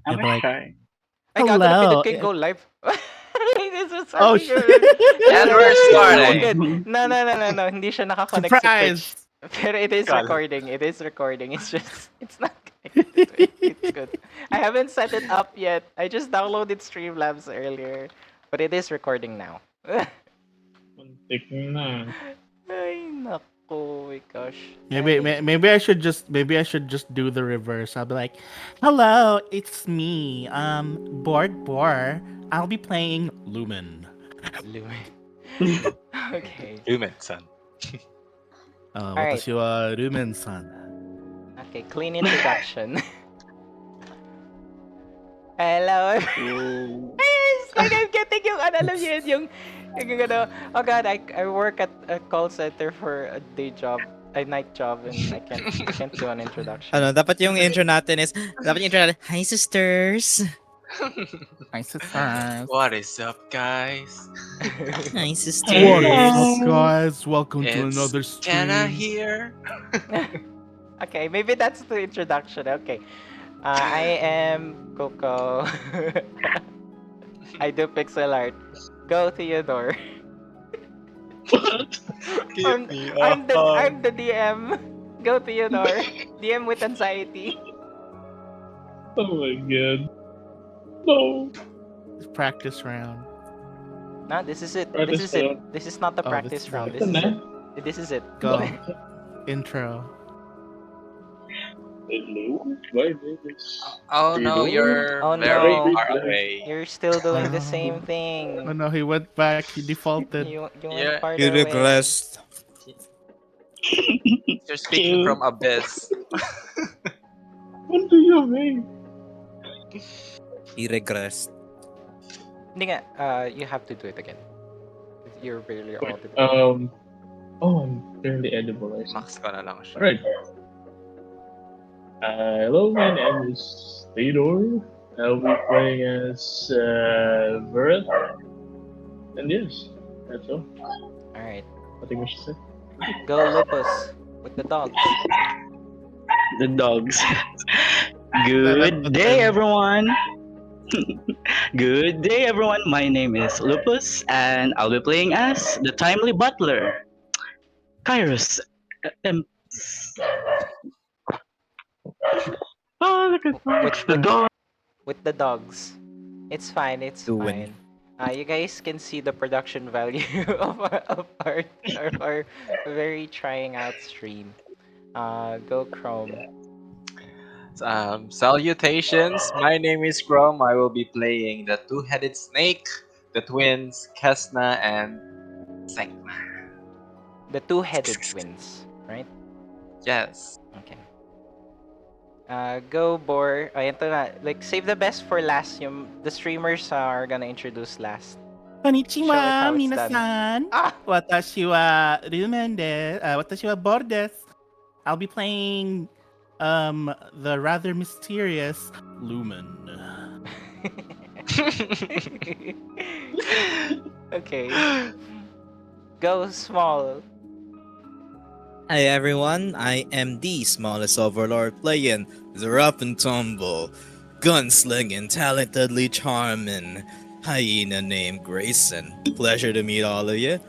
I'm You'll be like, shy. Ay, gago, napindot hello. ko yung go live. This was Oh, something shit. And we're starting. good. No. Hindi siya naka-connect sa Twitch. Surprise! Pero it is Gal. recording. It is recording. It's just, it's not connected to Twitch. It's good. I haven't set it up yet. I just downloaded Streamlabs earlier. But it is recording now. Muntik na. Ay, nako, my gosh. Maybe I should just do the reverse. I'll be like, hello, it's me. Board. I'll be playing Lumen. Lumen. Okay. Lumen, son. Alright. Watashi wa Lumen-san. Okay, clean introduction. Hello. It's like I'm getting yung, alam niyo yun, yung ano, oh god, I work at a call center for a day job, a night job, and I can't do an introduction. Ano, dapat yung intro natin, hi sisters. Hi, surprise. What is up, guys? Hi What sisters. is up, guys? Welcome to It's another Kenna stream. here. Okay, maybe that's the introduction. Okay. I am Kuko. I do pixel art. Go Theodore. Give me a I'm hug. the DM. Go Theodore. DM with anxiety. Oh my god. No. Practice round. No, this is it. Practice This is it. round. This is not the Oh, practice this is round. it. This is Ito it. na. This is it. Go. Intro. Hello, my name is Oh no, Theodore. you're Oh, very no. far away. You're still doing the Oh. same Oh thing. no, he went back. He defaulted. You Yeah. went farther You away. regressed. You're speaking from abyss. What do you mean? He regressed. Hindi nga, you have to do it again. You're barely Wait, audible. I'm barely edible. I see. Max ko na lang siya. Alright. Hello, my name is Theodore. I'll be playing as Everett. And yes, that's all. Alright. Nothing much to say. Go Lupus with the dogs. The dogs. Good day, everyone. Good day, everyone. My name is Lupus, and I'll be playing as the timely butler, Kairos. Oh, look at the dog. With the dogs. It's fine, it's Doing. fine. You guys can see the production value of our very trying out stream. Go Krome. Salutations. My name is Krome. I will be playing the two-headed snake, the twins Kes'na and Sek'na. The two-headed twins, right? Yes. Okay. Go Bor. Ayan to na. Like, save the best for last. The streamers are gonna introduce last. Show it Konnichiwa, how it's minasan. Ah! Watashi wa Lumen watashi wa board desu. I'll be playing the rather mysterious Lumen. Okay. Go Smol. Hi everyone, I am the smallest overlord playing the rough and tumble, gunslinging, talentedly charming hyena named Grayson. Pleasure to meet all of you.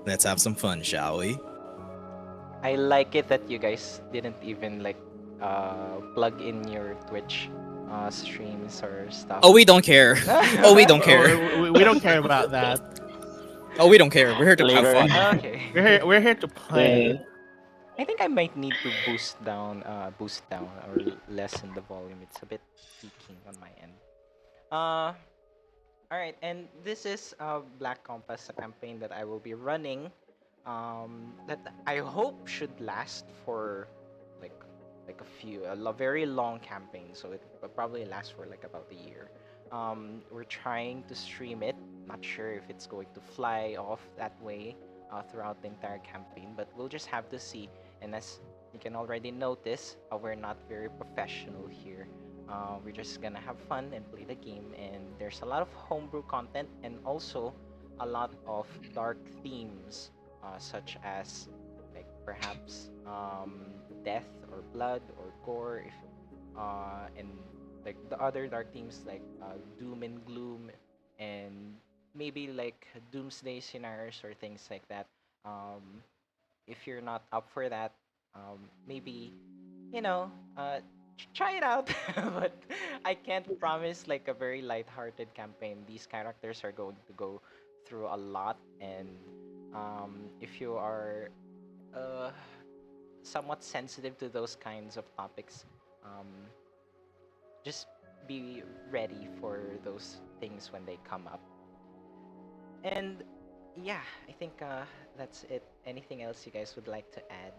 Let's have some fun, shall we? I like it that you guys didn't even like plug in your Twitch streams or stuff. Oh, we don't care. Oh, we don't care. We don't care about that. Oh, we don't care. We're here to have Later. fun. Okay. We're here to play. I think I might need to boost down or lessen the volume. It's a bit peaking on my end. All right, and this is Black Compass, a campaign that I will be running. That I hope should last for like a very long campaign. So it will probably last for like about a year. We're trying to stream it. Not sure if it's going to fly off that way throughout the entire campaign, but we'll just have to see. And as you can already notice, we're not very professional here. We're just gonna have fun and play the game, and there's a lot of homebrew content and also a lot of dark themes, such as like perhaps death or blood or gore, if and like the other dark themes like doom and gloom, and maybe like doomsday scenarios or things like that. If you're not up for that, maybe you know, try it out. But I can't promise like a very light-hearted campaign. These characters are going to go through a lot, and if you are uh, somewhat sensitive to those kinds of topics, um, just be ready for those things when they come up. And yeah, I think that's it. Anything else you guys would like to add?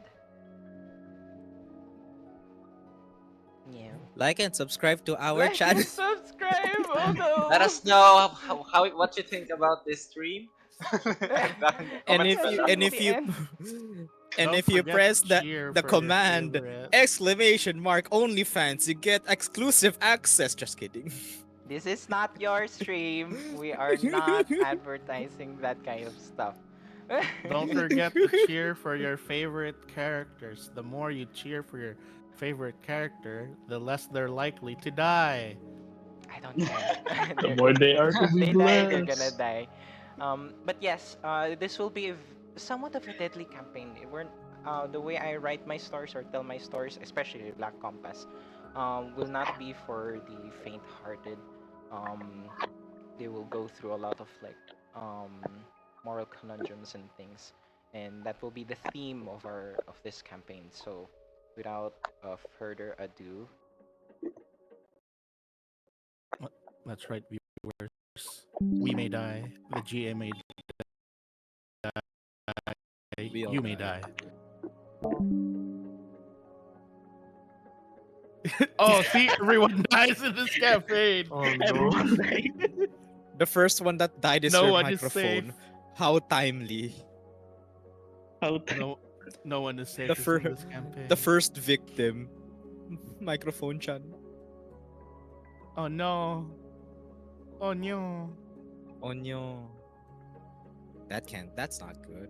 Yeah. Like and subscribe to our Like channel. and subscribe. Oh Let no. us know how what you think about this stream. Down in the and comment if you section. and At if the you end. and Don't if you forget to press cheer the for your command favorite. exclamation mark OnlyFans, you get exclusive access. Just kidding. This is not your stream. We are not advertising that kind of stuff. Don't forget to cheer for your favorite characters. The more you cheer for your favorite character, the less they're likely to die. I don't care. The more they are to be They die, they're gonna blessed. die. But yes, this will be somewhat of a deadly campaign. The way I write my stories or tell my stories, especially Black Compass, will not be for the faint-hearted. Um, they will go through a lot of like moral conundrums and things, and that will be the theme of this campaign. So, without further ado, That's right, viewers. We may die. The GM may die. We all You may die. die. Oh, see, everyone dies in this campaign. Oh no. Everyone died. The first one that died is No your one is safe. microphone. How timely. Out. No, no one is The safe in fir- this campaign. the first victim. Microphone chan. Oh no. Oh no. Onyo. That's not good.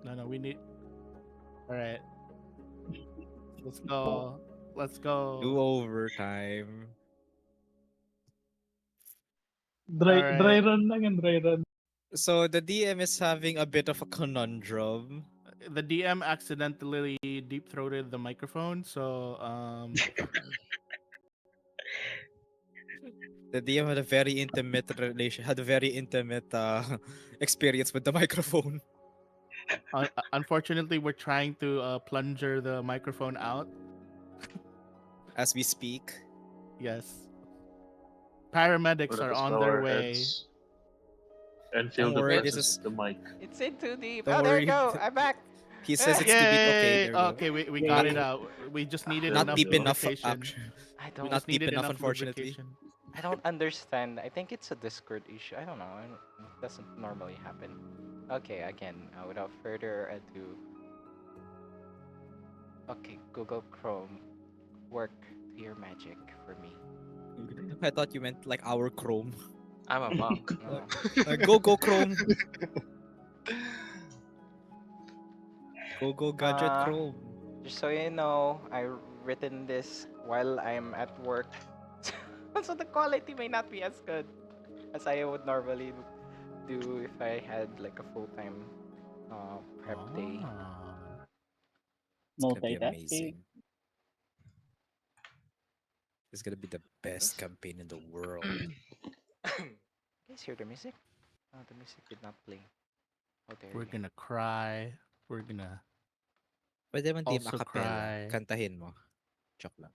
No, we need. All right, let's go. Let's go. Do overtime. Dry, Alright. dry run lang and dry run. So the DM is having a bit of a conundrum. The DM accidentally deep throated the microphone, so The DM had a very had a very intimate experience with the microphone. unfortunately we're trying to plunger the microphone out. As we speak. Yes. Paramedics Let are us on bow their our way. heads and feel Don't the worry, presence of the mic. it's in too deep. Don't Oh, there worry. you go. I'm back. He says it's too deep. Okay, Yay! there we go. Okay, we got Yay. it out. We just needed There Not we enough deep go. enough, lubrication. actually. I We don't. just Not deep needed enough, enough unfortunately. lubrication. I don't understand. I think it's a Discord issue. I don't know. It doesn't normally happen. Okay, again, without further ado. Okay, Google Chrome, work to your magic for me. I thought you meant like our Chrome. I'm a monk. No. Go Chrome. Go gadget Uh, Chrome. just so you know, I written this while I'm at work, so the quality may not be as good as I would normally do if I had like a full-time prep day. Ah. It's gonna be Multitasking. amazing. It's gonna be the best campaign in the world. Guys, hear the music? Oh, the music did not play. How dare We're you. gonna cry. We're gonna Pwede man team also acapella. cry. Kantahin mo. Joke lang.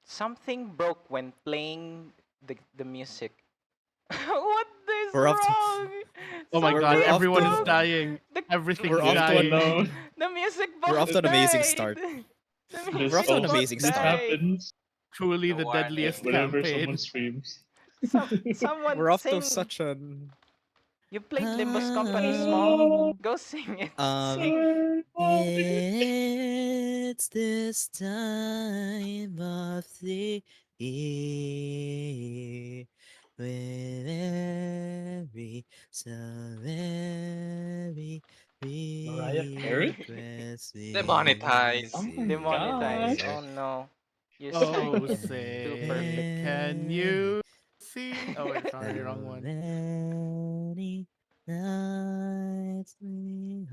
Something broke when playing the music. What is We're off to- wrong? Oh my We're- god, we're off everyone to- is dying. The, Everything's We're off to dying. No, the music box We're off to an amazing died. start. The this, music We're off to an also, box amazing this start. died. happens Truly the Warning. deadliest whenever campaign. someone streams. Someone We're off to sing. such an You played Limbus Company Small. Go sing it. um it's this time of the year when every so very Mariah Carey? request Oh Demonetized. my Demonetized. gosh. Oh no. You Oh, sang it too say, perfectly. can you see? Oh, wait, sorry, wrong So one. many nights we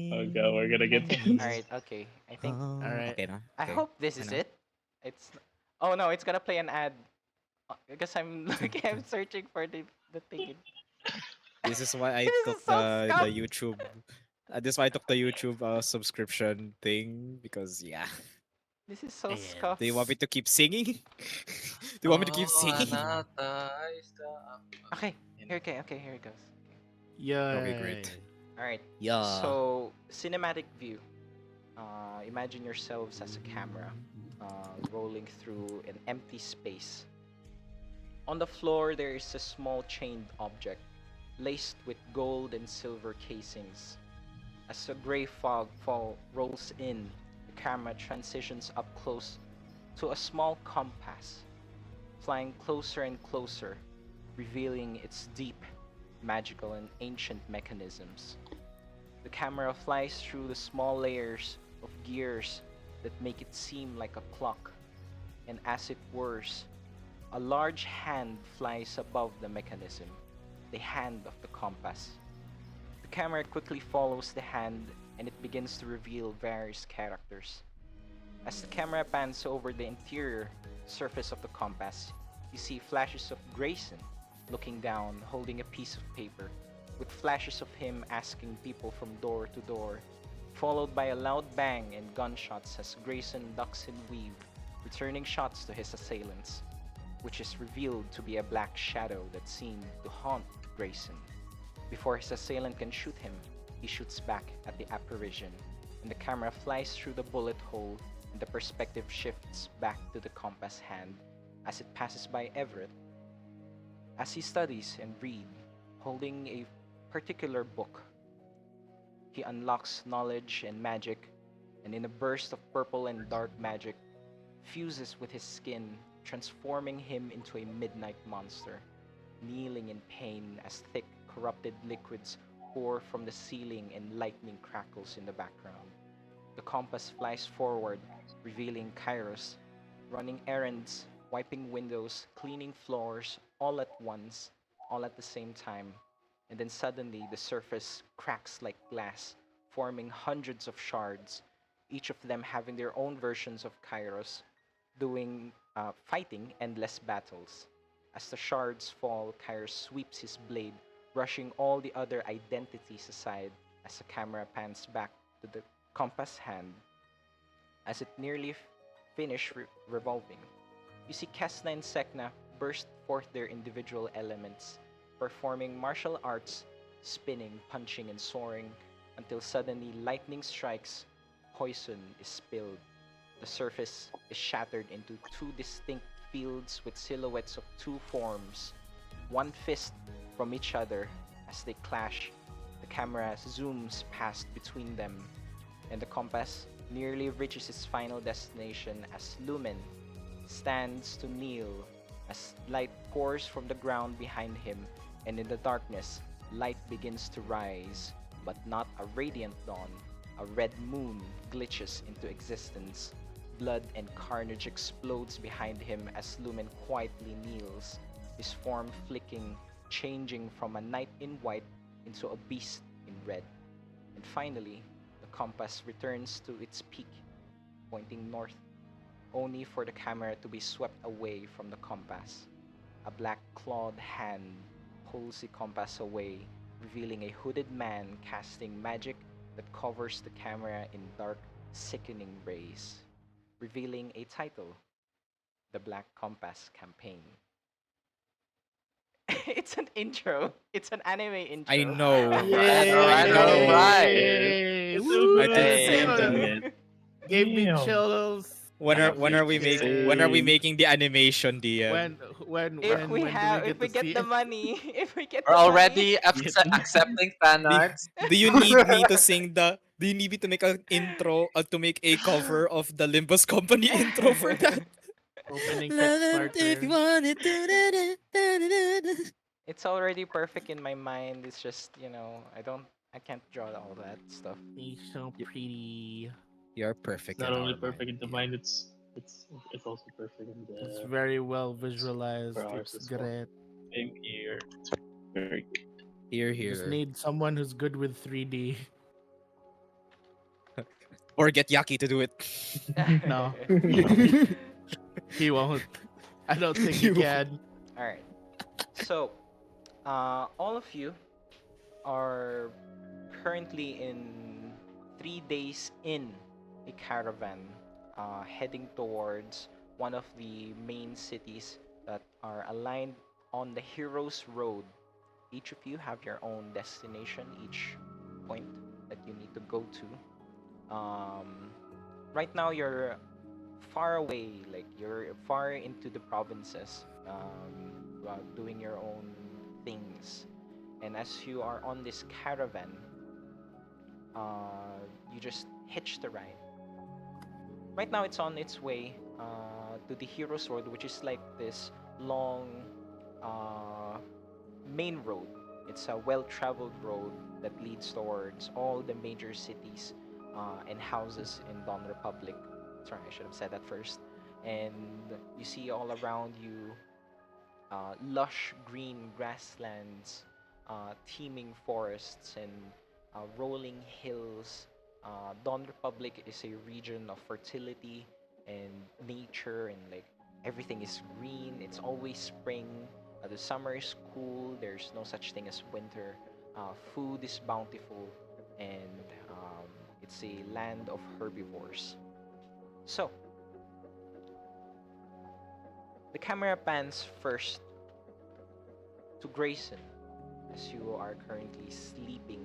Oh god, we're gonna holding get Okay, this. alright, okay. I think All right. Okay na. I Okay. hope this Okay is na. it. It's oh no, it's gonna play an ad because I'm looking, I'm searching for the thing. This is why I This took is so the scum. YouTube. This is why I took the YouTube subscription thing because yeah. This is so And Do you want me scuffed. to keep singing? Do you want me to keep Oh, singing? Anata is the Okay, in- here okay, okay, here it goes. Okay, great. yay. All right. Yeah. So cinematic view. Imagine yourselves as a camera, rolling through an empty space. On the floor, there is a small chained object, laced with gold and silver casings. As a gray fog rolls in, the camera transitions up close to a small compass, flying closer and closer, revealing its deep, magical, and ancient mechanisms. The camera flies through the small layers of gears that make it seem like a clock, and as it whirs, a large hand flies above the mechanism, the hand of the compass. The camera quickly follows the hand and it begins to reveal various characters. As the camera pans over the interior surface of the compass, you see flashes of Grayson looking down, holding a piece of paper, with flashes of him asking people from door to door, followed by a loud bang and gunshots as Grayson ducks and weaves, returning shots to his assailants, which is revealed to be a black shadow that seemed to haunt Grayson. Before his assailant can shoot him, he shoots back at the apparition, and the camera flies through the bullet hole, and the perspective shifts back to the compass hand as it passes by Everett. As he studies and reads, holding a particular book, he unlocks knowledge and magic, and in a burst of purple and dark magic, fuses with his skin, transforming him into a midnight monster, kneeling in pain as thick, corrupted liquids pour from the ceiling and lightning crackles in the background. The compass flies forward, revealing Kairos, running errands, wiping windows, cleaning floors, all at once, all at the same time. And then suddenly the surface cracks like glass, forming hundreds of shards, each of them having their own versions of Kairos, fighting endless battles. As the shards fall, Kairos sweeps his blade, brushing all the other identities aside as the camera pans back to the compass hand as it nearly finished revolving. You see Kes'na and Sek'na burst forth their individual elements, performing martial arts, spinning, punching, and soaring, until suddenly lightning strikes, poison is spilled. The surface is shattered into two distinct fields with silhouettes of two forms, one fist from each other as they clash. The camera zooms past between them, and the compass nearly reaches its final destination as Lumen stands to kneel as light pours from the ground behind him, and in the darkness, light begins to rise, but not a radiant dawn. A red moon glitches into existence. Blood and carnage explodes behind him as Lumen quietly kneels, his form flicking, changing from a knight in white into a beast in red. And finally, the compass returns to its peak, pointing north, only for the camera to be swept away from the compass. A black clawed hand pulls the compass away, revealing a hooded man casting magic that covers the camera in dark, sickening rays, revealing a title: The Black Compass Campaign. It's an intro. It's an anime I intro. know. Alright, I alright, know. alright. Yay! Yay! It's so Woo! I did the good. same Hey. thing. It. Gave me Damn. chills. When I are have when are we to make Same. when are we say, making the animation, DM? When when if when we when do we have, if get we to get see the it? money, if we get We're the money. already accepting fan Do, arts. do you need me to sing the do you need me to make an intro to make a cover of the Limbus company intro for that? Opening Love it if you Kickstarter. want it. Da-da-da-da-da-da-da. It's already perfect in my mind. It's just, I can't draw all that stuff. He's so Y- pretty. You're it's perfect not in only our mind, perfect in the DM. mind, it's it's also perfect in It's the very well for visualized. ours It's as well. great. Same here. It's very good. Here, Just here. need someone who's good with 3D. Or get Yaki to do it. No, he won't. I don't think he You- can. All right. So, all of you are currently in 3 days in a caravan, heading towards one of the main cities that are aligned on the Heroes Road. Each of you have your own destination, each point that you need to go to. Right now, you're far away, like you're far into the provinces, doing your own things. And as you are on this caravan, you just hitch the ride. Right now, it's on its way to the Heroes Road, which is like this long uh, main road. It's a well-traveled road that leads towards all the major cities and houses in Dawn Republic. Sorry, I should have said that first. And you see all around you lush green grasslands, teeming forests, and rolling hills. Dawn Republic is a region of fertility and nature, and like everything is green. It's always spring. The summer is cool. There's no such thing as winter. Food is bountiful, and it's a land of herbivores. So, the camera pans first to Grayson as you are currently sleeping.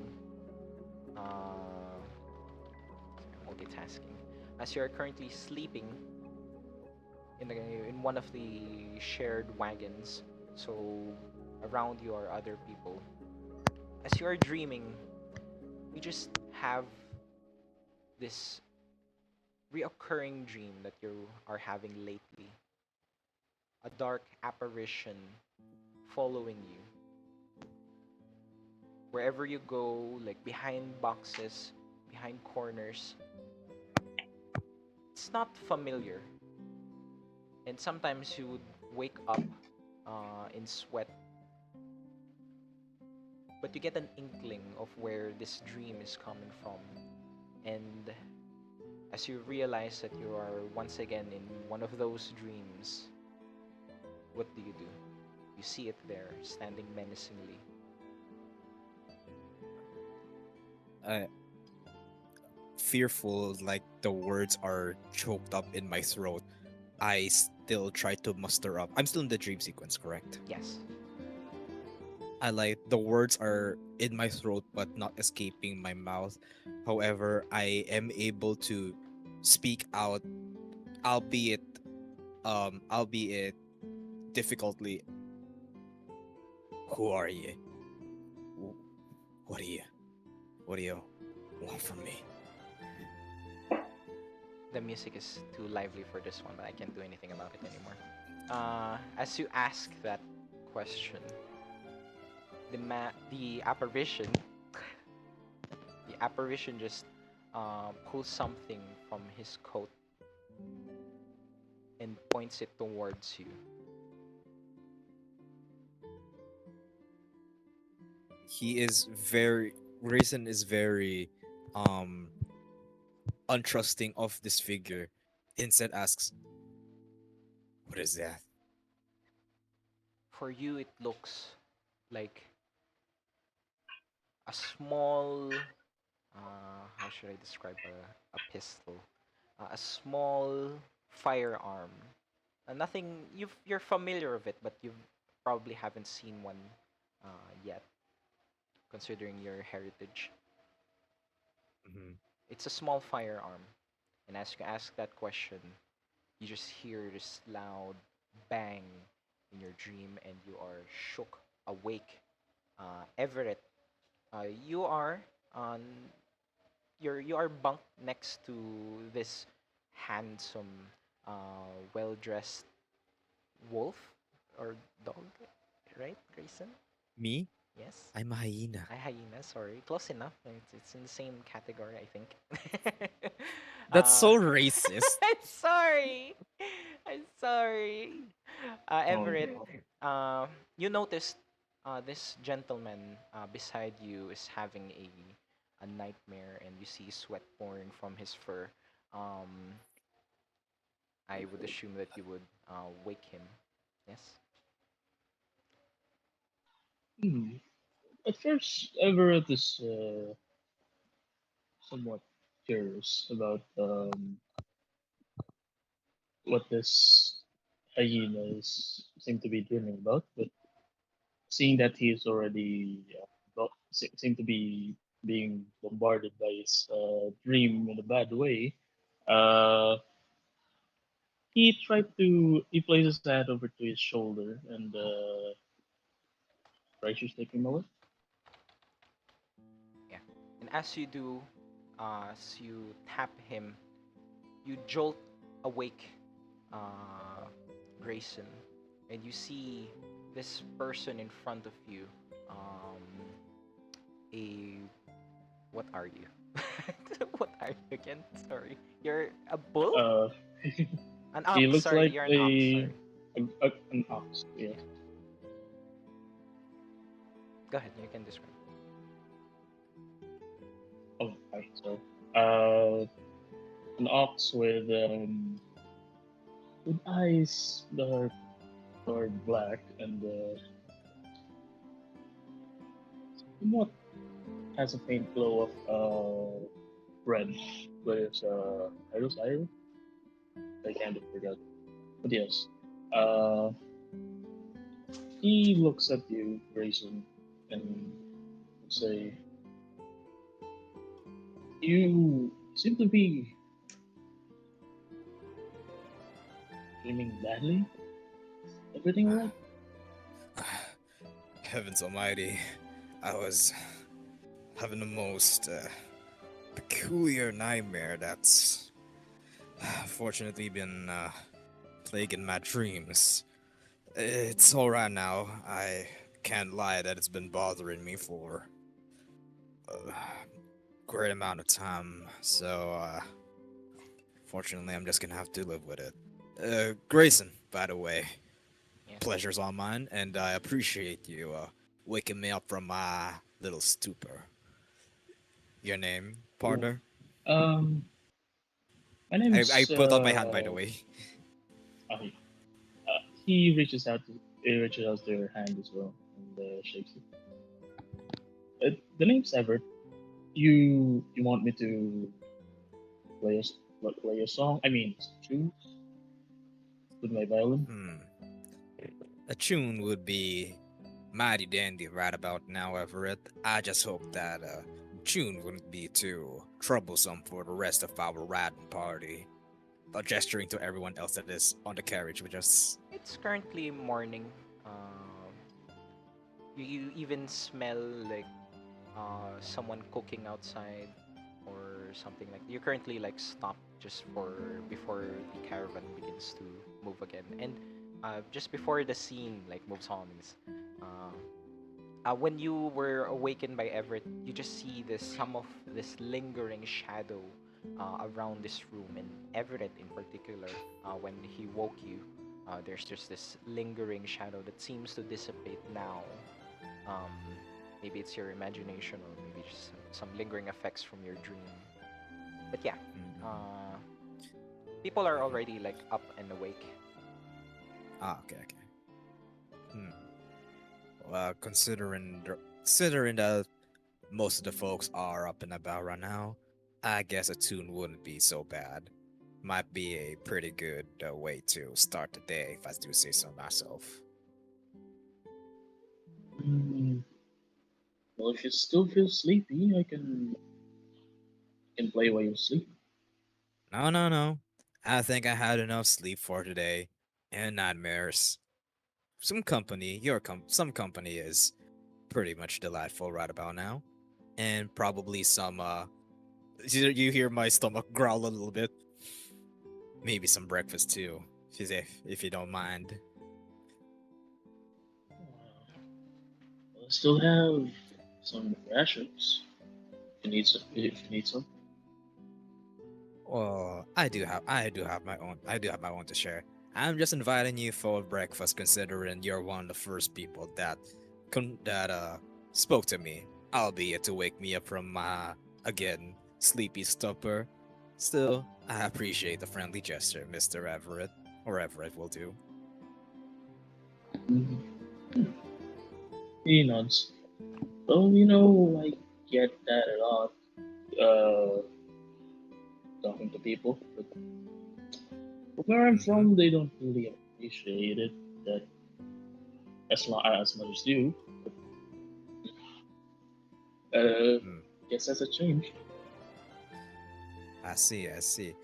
Multitasking. As you are currently sleeping in one of the shared wagons, so around you are other people. As you are dreaming, you just have this reoccurring dream that you are having lately. A dark apparition following you. Wherever you go, like behind boxes, behind corners, it's not familiar. And sometimes you would wake up in sweat, but you get an inkling of where this dream is coming from. And as you realize that you are once again in one of those dreams, what do? You see it there, standing menacingly. uh, Fearful, like the words are choked up in my throat. I still try to muster up. I'm still in the dream sequence, correct? Yes. I like the words are in my throat but not escaping my mouth. However, I am able to speak out, albeit albeit difficultly. Who are you? What are you? What do you want from me? The music is too lively for this one, but I can't do anything about it anymore. As you ask that question, the apparition, just pulls something from his coat and points it towards you. He is very Grayson is very um untrusting of this figure. Instead asks, "What is that?" For you, it looks like a small, how should I describe a pistol? A small firearm. Nothing you're familiar with it, but you probably haven't seen one yet, considering your heritage. Mhm. It's a small firearm, and as you ask that question, you just hear this loud bang in your dream, and you are shook awake. Everett, you are on you are bunked next to this handsome, well dressed wolf or dog, right, Grayson? Me? Yes. I'm a hyena. I hyena. Sorry, close enough. It's in the same category, I think. That's uh, so racist. I'm sorry. I'm sorry. Oh Everett, no. you noticed this gentleman beside you is having a nightmare, and you see sweat pouring from his fur. Um, I would assume that you would wake him. Yes. Hmm. At first, Everett is somewhat curious about what this hyenas seem to be dreaming about, but seeing that he is already seem to be being bombarded by his dream in a bad way, uh, he places his hand over to his shoulder and tries to take him away. Yeah. And as you do, as you tap him, you jolt awake uh, Grayson, and you see this person in front of you. A What are you? What are you again? Sorry, you're a bull, Uh, an he ox. looks Sorry, like you're an ox. Sorry. an ox. Yeah. Yeah. Go ahead. You can describe. Oh, hi. Sorry. Uh, an ox with eyes that are black and somewhat has a faint glow of red with its Kairos eye. I kind of forgot. But yes. Uh, he looks at you, Grayson, and say, "You seem to be dreaming badly. Everything alright?" Heavens almighty. I was having the most peculiar nightmare that's fortunately been plaguing my dreams. It's alright now. I can't lie that it's been bothering me for a great amount of time. So, fortunately, I'm just gonna have to live with it. Grayson, by the way, Yes. pleasure's all mine, and I appreciate you waking me up from my little stupor. Your name, Oh, partner? um, my name I is put up my hand, by the way. Ahi. He reaches out their hand as well and shakes it. The name's Everett. You want me to play play a song? I mean, tune with my violin. Hmm. A tune would be mighty dandy right about now, Everett. I just hope that tune wouldn't be too troublesome for the rest of our riding party. Gesturing to everyone else that is on the carriage with us. It's currently morning. Um, you even smell like someone cooking outside or something like. You're currently like stopped just for before the caravan begins to move again, and just before the scene like moves on. Uh, when you were awakened by Everett, you just see this some of this lingering shadow around this room, and Everett in particular, when he woke you, there's just this lingering shadow that seems to dissipate now. Um, Maybe it's your imagination, or maybe just some lingering effects from your dream. But yeah, Mhm. uh, people are already like up and awake. Ah, okay, okay. Hmm. Well, considering that most of the folks are up and about right now, I guess a tune wouldn't be so bad. Might be a pretty good way to start the day, if I do say so myself. Mm, well, if you still feel sleepy, can play while you sleep. No, no, no. I think I had enough sleep for today, and nightmares. Some company is pretty much delightful right about now, and probably some you hear my stomach growl a little bit. Maybe some breakfast too, if you don't mind. Well, I still have some rations. If you need some. Well, I do have my own to share. I'm just inviting you for breakfast, considering you're one of the first people that spoke to me, albeit to wake me up from my again sleepy stupor. Still, I appreciate the friendly gesture, Mr. Everett, or Everett will do. Mhm. He nods. Well, I get that a lot. Uh, Talking to people, but where I'm Mm-hmm. from, they don't really appreciate it that as much as you. Uh, Mm, guess that's a change. I see, I see.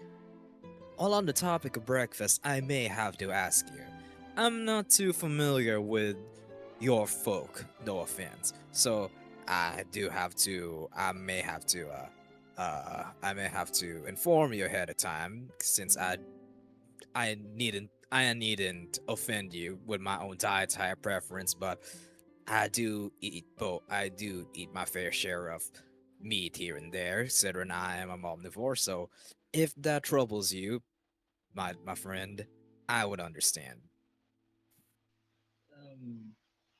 While on the topic of breakfast, I may have to ask you. I'm not too familiar with your folk, no offense. So I may have to inform you ahead of time since I needn't offend you with my own dietary preference, but I do eat my fair share of meat here and there, considering I am a omnivore, so if that troubles you, my friend, I would understand. Um,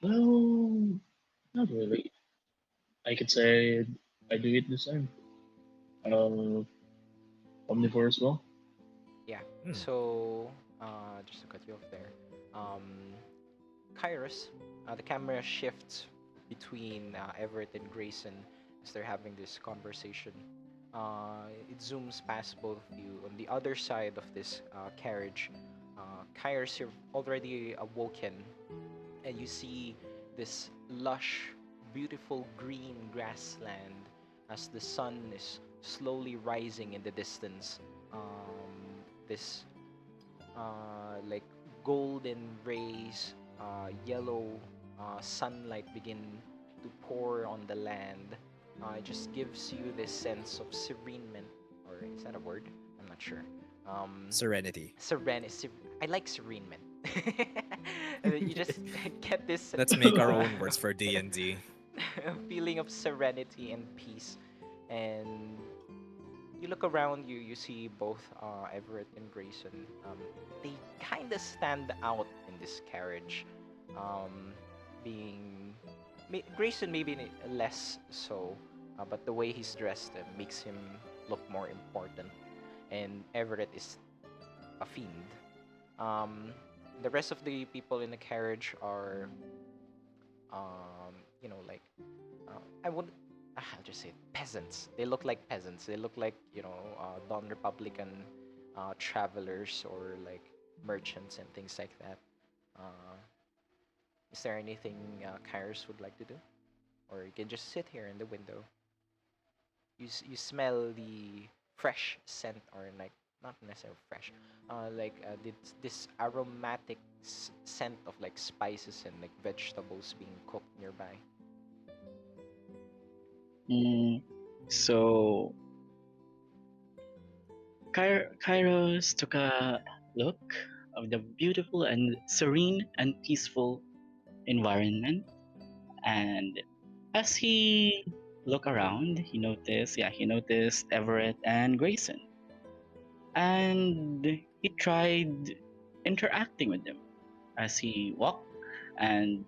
well, not really. I could say I do it the same. Uh, Omnivore as well. Yeah. Hmm. So, just to cut you off there, um, Kairos, the camera shifts between Everett and Grayson as they're having this conversation. It zooms past both of you. On the other side of this carriage, Kairos, you've already awoken, and you see this lush, beautiful green grassland as the sun is slowly rising in the distance. This like golden rays, yellow sunlight begin to pour on the land. It just gives you this sense of serenement, or is that a word? I'm not sure. Um, Serenity. I like serenement. You just get this Let's make our uh, own words for D&D. feeling of serenity and peace, and you look around you, you see both Everett and Grayson. They kind of stand out in this carriage, um, being Grayson maybe less so, but the way he's dressed makes him look more important, and Everett is a fiend. Um, the rest of the people in the carriage are, like I would I'll just say peasants. They look like peasants. They look like non-republican travelers or like merchants and things like that. Uh, is there anything Kairos would like to do, or you can just sit here in the window? You smell the fresh scent, or like not necessarily fresh, this aromatic scent of like spices and like vegetables being cooked nearby. Mm, so Kairos took a look of the beautiful and serene and peaceful environment, and as he looked around, he noticed Everett and Grayson, and he tried interacting with them as he walked and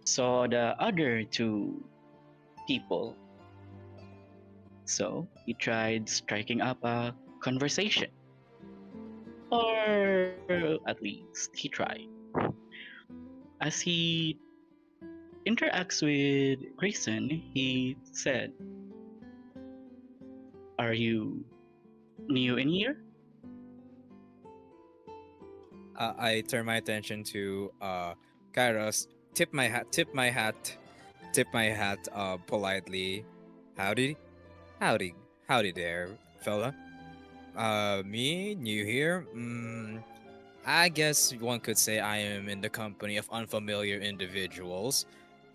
saw the other two people. So he tried striking up a conversation, or at least he tried. As he interacts with Grayson, he said, "Are you new in here?" I turn my attention to Kairos, tip my hat politely. Howdy, howdy, howdy there, fella. Me, new here? I guess one could say I am in the company of unfamiliar individuals.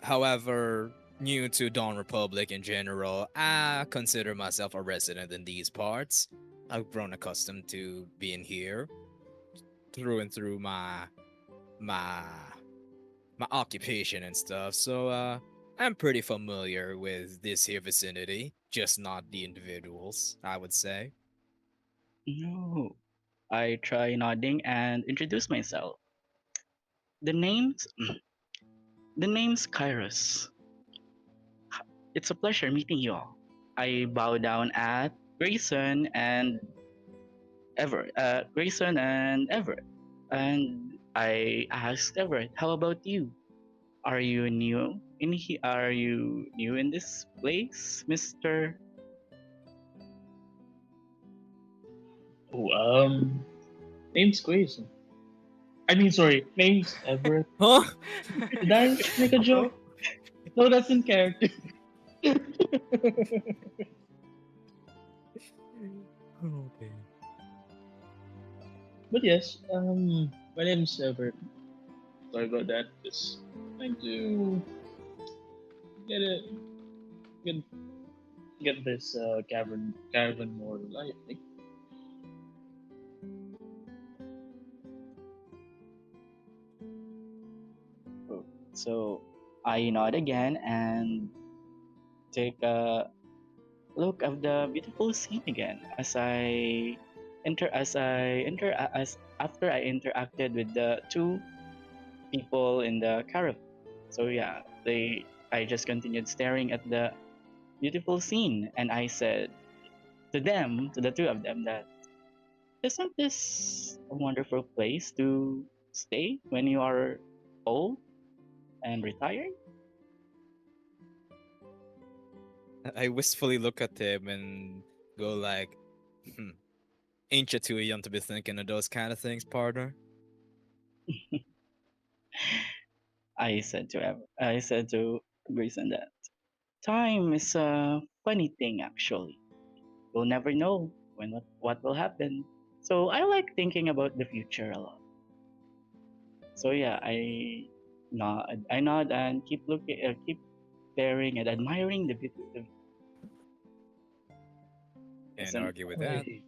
However, new to Dawn Republic in general, I consider myself a resident in these parts. I've grown accustomed to being here through and through my my occupation and stuff. So I'm pretty familiar with this here vicinity, just not the individuals, I would say. No. I try nodding and introduce myself. The name's the name's Kairos. It's a pleasure meeting you all. I bow down at Grayson and Everett, and I asked Everett, "How about you? Are you new in this place, Mister?" Oh, name's Grayson. I mean, sorry, name's Everett. Huh? Did I make a joke? No, that's in character. Okay. But yes, my name's Everett. Sorry about that. Just trying to get it, get get this caravan more lively. So I nod again and take a look of the beautiful scene again as after I interacted with the two people in the caravan. So yeah, they I just continued staring at the beautiful scene and I said to the two of them, that isn't this a wonderful place to stay when you are old and retired? I wistfully look at him and go like, ain't you too young to be thinking of those kind of things, partner? I said to Grayson that time is a funny thing actually. We'll never know what will happen. So I like thinking about the future a lot. So yeah, I nod and keep staring and admiring the beauty. Can't Isn't argue with that. Wait,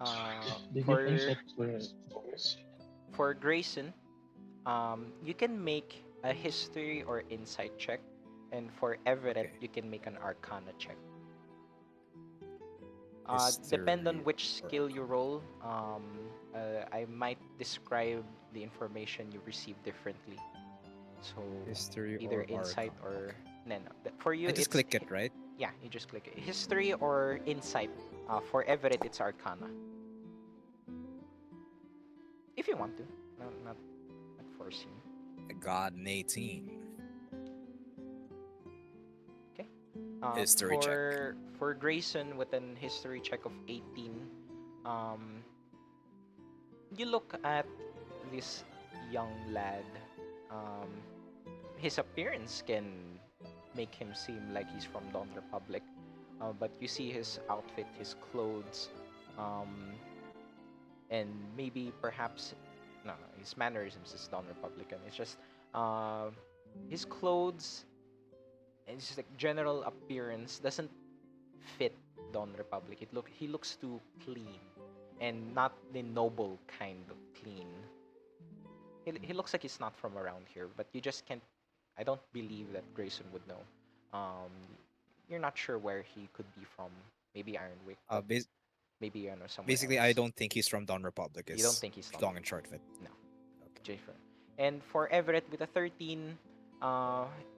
Uh, did you think for that we're boys? for Grayson, you can make a history or insight check, and for Everett, Okay. you can make an Arcana check. Depend on History which or skill you Arcana. roll. I might describe the information you receive differently. So History either or insight Arcana. or Okay. no, no. For you, I just it's click it, right? yeah. You just click it. History or insight. For Everett, it's Arcana. If you want to, no, not forcing you. I got an 18. Okay. History check. For Grayson with an history check of 18, um, you look at this young lad. Um, his appearance can make him seem like he's from Dawn Republic, but you see his outfit, his clothes, um, and maybe perhaps no, his mannerisms is Dawn Republican. It's just uh, his clothes and just like general appearance doesn't fit Dawn Republic. He looks too clean and not the noble kind of clean. He looks like he's not from around here, but you just can't. I don't believe that Grayson would know. Um, you're not sure where he could be from. Maybe Ironwick, Uh, but bas- maybe somewhere Basically, I else. don't think he's from Dawn Republic. You don't Is think he's Dawn long and Republic? short of it. No. Okay. Jafer. And for Everett with a 13,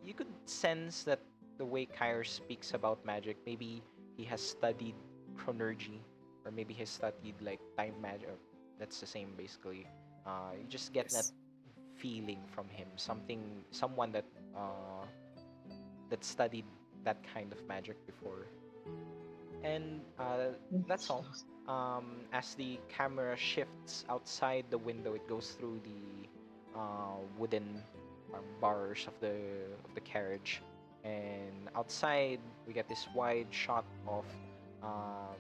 you could sense that the way Kairos speaks about magic, maybe he has studied chronergy, or maybe he has studied like time magic. That's the same basically. You just get that Yes. feeling from him, someone uh, that studied that kind of magic before. And that's all. As the camera shifts outside the window, it goes through the wooden bars of the carriage, and outside we get this wide shot of um,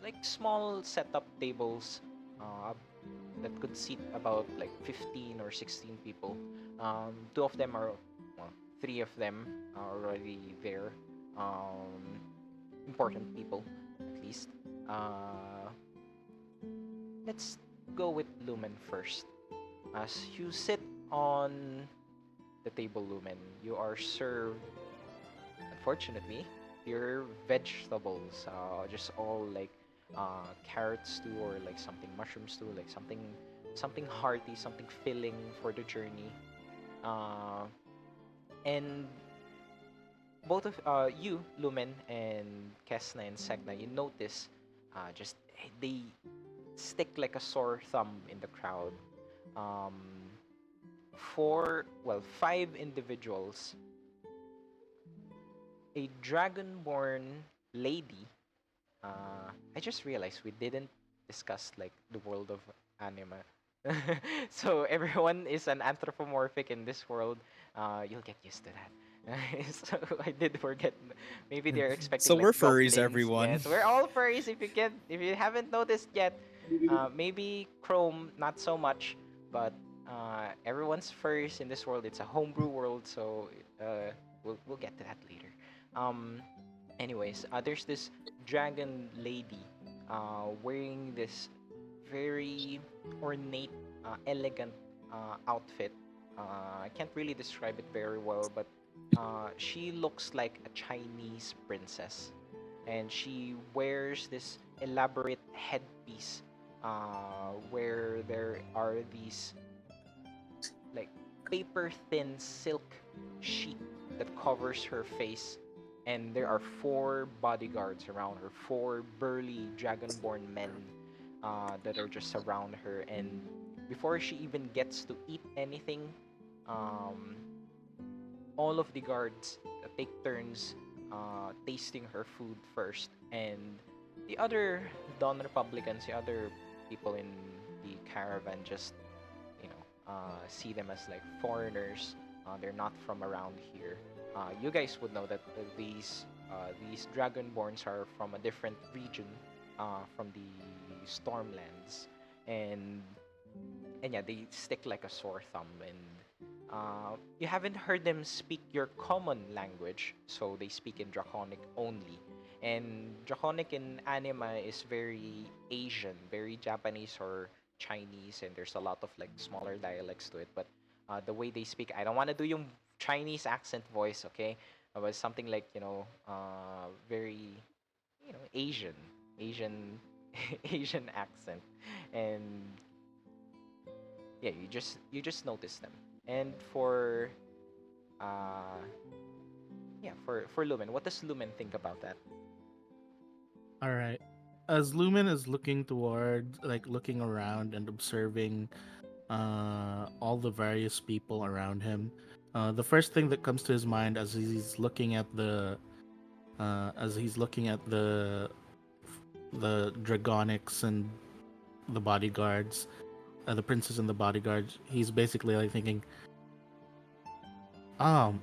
like small setup tables uh, that could seat about like 15 or 16 people. Two of them are, well, three of them are already there. Um, Important people, at least. Uh, let's go with Lumen first. As you sit on the table, Lumen, you are served unfortunately, your vegetables, just all like carrot stew or like something mushroom stew, like something hearty, something filling for the journey. Uh, and both of you, Lumen and Kes'na and Sek'na, you notice just they stick like a sore thumb in the crowd. Um, five individuals, a dragonborn lady. I just realized we didn't discuss like the world of anime. So everyone is an anthropomorphic in this world. You'll get used to that. So I did forget. Maybe they're expecting So like we're furries, goblins. everyone. Yes, we're all furries. If you haven't noticed yet, maybe Krome not so much, but everyone's furries in this world. It's a homebrew world, so we'll get to that later. Um, Anyways, there's this dragon lady wearing this very ornate, elegant outfit. I can't really describe it very well, but she looks like a Chinese princess. And she wears this elaborate headpiece where there are these like paper thin silk sheet that covers her face, and there are four bodyguards around her, four burly dragonborn men that are just around her. And before she even gets to eat anything, um, all of the guards take turns tasting her food first, and the other non-republicans, the other people in the caravan, just see them as like foreigners. They're not from around here. You guys would know that these dragonborns are from a different region, from the Stormlands, and yeah, they stick like a sore thumb. And you haven't heard them speak your common language, so they speak in Draconic only. And Draconic in anime is very Asian, very Japanese or Chinese, and there's a lot of like smaller dialects to it. But the way they speak, I don't want to do yung Chinese accent voice, okay? But something like very Asian, Asian accent, and yeah, you just notice them. And for uh for Lumen, what does Lumen think about that? All right. As Lumen is looking towards, like looking around and observing all the various people around him, the first thing that comes to his mind as he's looking at the dragonics and the bodyguards, the princess and the bodyguards, he's basically like thinking, oh,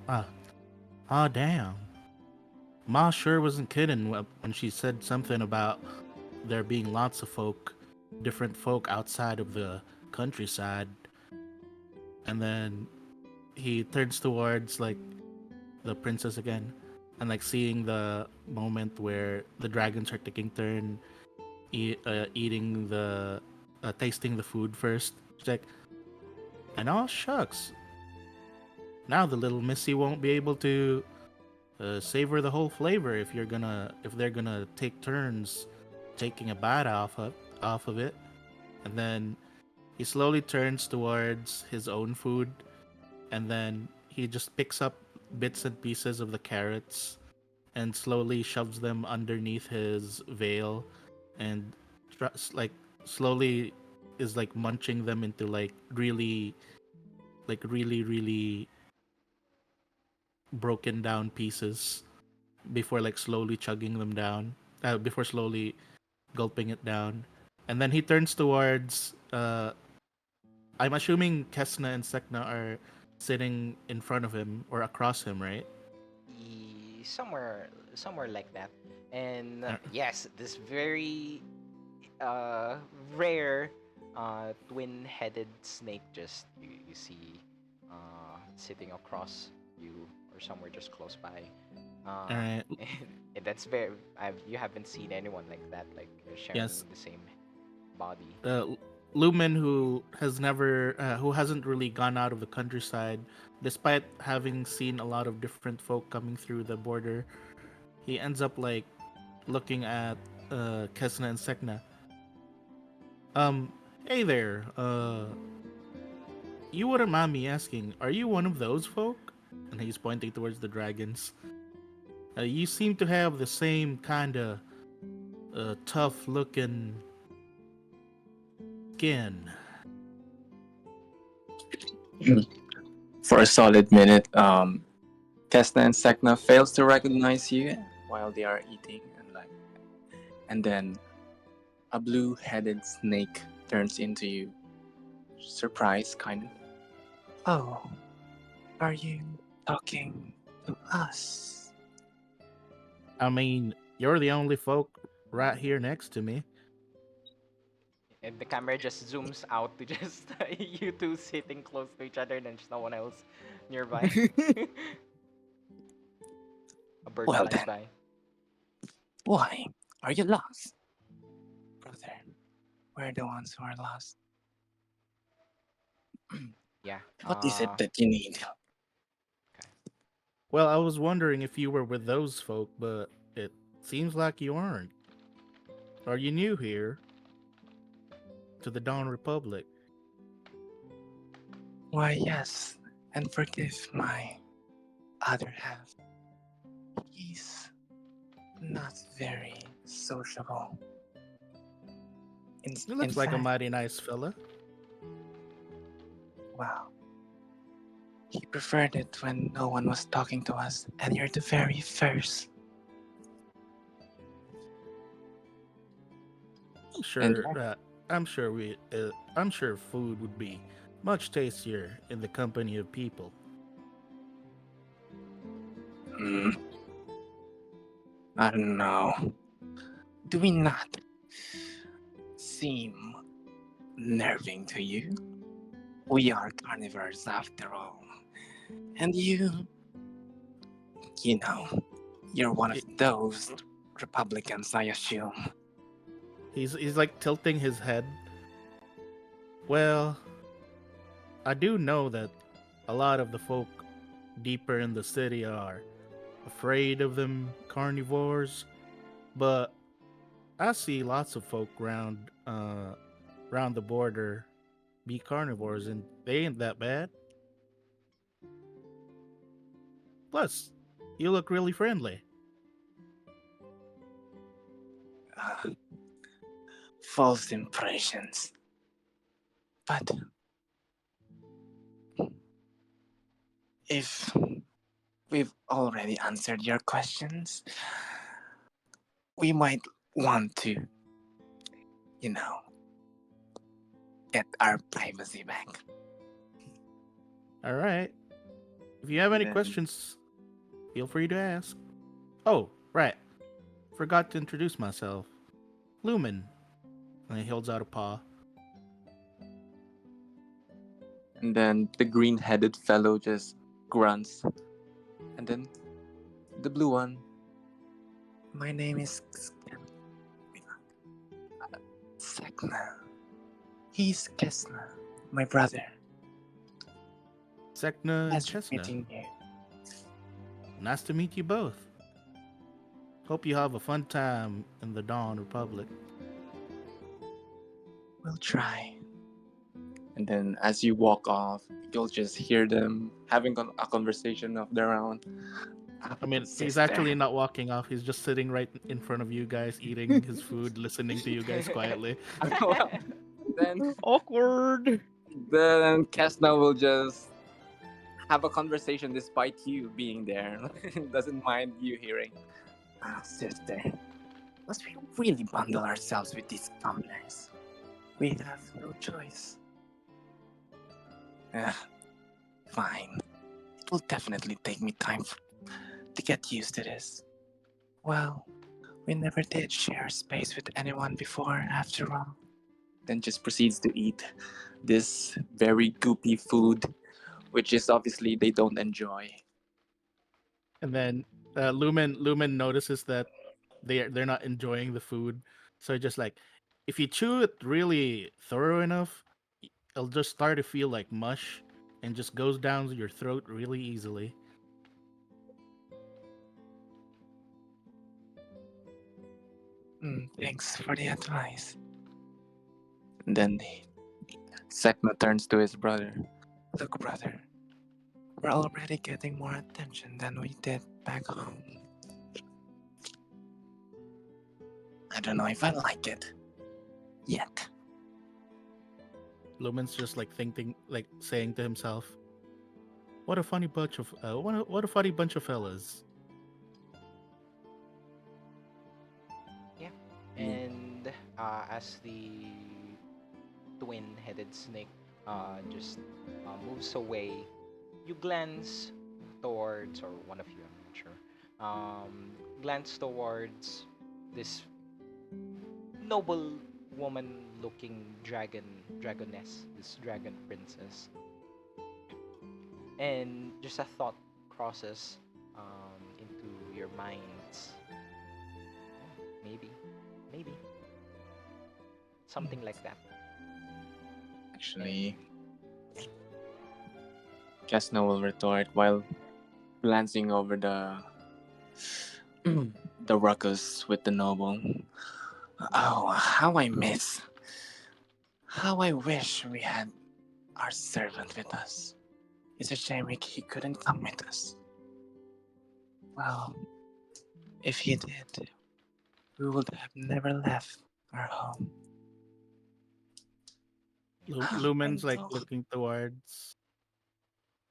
oh damn, Ma sure wasn't kidding when she said something about there being lots of different folk outside of the countryside. And then he turns towards like the princess again, and like seeing the moment where the dragons are taking turn eating tasting the food first. She's like, and oh shucks, now the little missy won't be able to savor the whole flavor if they're gonna take turns taking a bite off of it. And then he slowly turns towards his own food, and then he just picks up bits and pieces of the carrots and slowly shoves them underneath his veil, and like slowly is like munching them into really broken down pieces before like slowly chugging them down, before slowly gulping it down. And then he turns towards I'm assuming Kes'na and Sek'na are sitting in front of him or across him, right? Somewhere like that. And Uh, yes, this very uh rare twin-headed snake, just you see sitting across you or somewhere just close by. all uh right. and that's very you haven't seen anyone like that, like sharing Yes. the same body. Uh, Lumen, who hasn't really gone out of the countryside, despite having seen a lot of different folk coming through the border, he ends up like looking at Kes'na and Sek'na. Um, hey there. You wouldn't mind me asking, are you one of those folk? And he's pointing towards the dragons. You seem to have the same kind of tough looking skin. For a solid minute, Kes'na and Sek'na fails to recognize you while they are eating, and then a blue-headed snake turns into you, surprised, kind of. Oh, are you talking to us? I mean, you're the only folk right here next to me. And the camera just zooms out to just you two sitting close to each other and there's no one else nearby. A bird Well flies then, by. why are you lost? Brother, we're the ones who are lost. Yeah. What is it that you need? Well, I was wondering if you were with those folk, but it seems like you aren't. Are you new here to the Dawn Republic? Why, yes, and forgive my other half. He's not very sociable. He In looks like a fact, mighty nice fella. well, he preferred it when no one was talking to us, and you're the very first. I'm And sure that I'm sure food would be much tastier in the company of people. hmm, I don't know. Do we not seem nerving to you? We are carnivores after all. And you know, you're one of He- those Republicans, I assume. he's like tilting his head. Well, I do know that a lot of the folk deeper in the city are afraid of them carnivores, but I see lots of folk round the border be carnivores and they ain't that bad. Plus, you look really friendly. Uh, false impressions. But if we've already answered your questions, we might want to, you know, get our privacy back. All right. If you have any Then- questions, feel free to ask. Oh, right. Forgot to introduce myself. Lumen. And he holds out a paw. And then the green-headed fellow just grunts. And then the blue one. My name is Sek'na. He's Kes'na, my brother. Sek'na and Pleasure Kes'na. meeting you. Nice to meet you both. Hope you have a fun time in the Dawn Republic. We'll try. And then as you walk off, you'll just hear them having a conversation of their own. I mean, he's Sister. actually not walking off. He's just sitting right in front of you guys, eating his food, listening to you guys quietly. Well, then Awkward. Kes'na will just have a conversation despite you being there. Doesn't mind you hearing. Sister, must we really bundle ourselves with these commoners? We have no choice. Fine. It will definitely take me time to get used to this. Well, we never did share space with anyone before, after all. Then just proceeds to eat this very goopy food, which is obviously they don't enjoy. And then Lumen notices that they're not enjoying the food, so just like, if you chew it really thorough enough, it'll just start to feel like mush and just goes down your throat really easily. Thanks for the advice. And then Sek'na turns to his brother. Look, brother, we're already getting more attention than we did back home. I don't know if I like it yet. Lumen's just like thinking, like saying to himself, "What a funny bunch of what a funny bunch of fellas." And as the twin-headed snake just moves away, you glance towards, or one of you, I'm not sure, glance towards this noble woman-looking dragoness, this dragon princess, and just a thought crosses into your minds. Maybe something like that. Actually, Kes'na will retort while glancing over the the ruckus with the noble. Oh, how I miss. How I wish we had our servant with us. It's a shame he couldn't come with us. Well, if he did, we would have never left our home. Lumen's like Mental. looking towards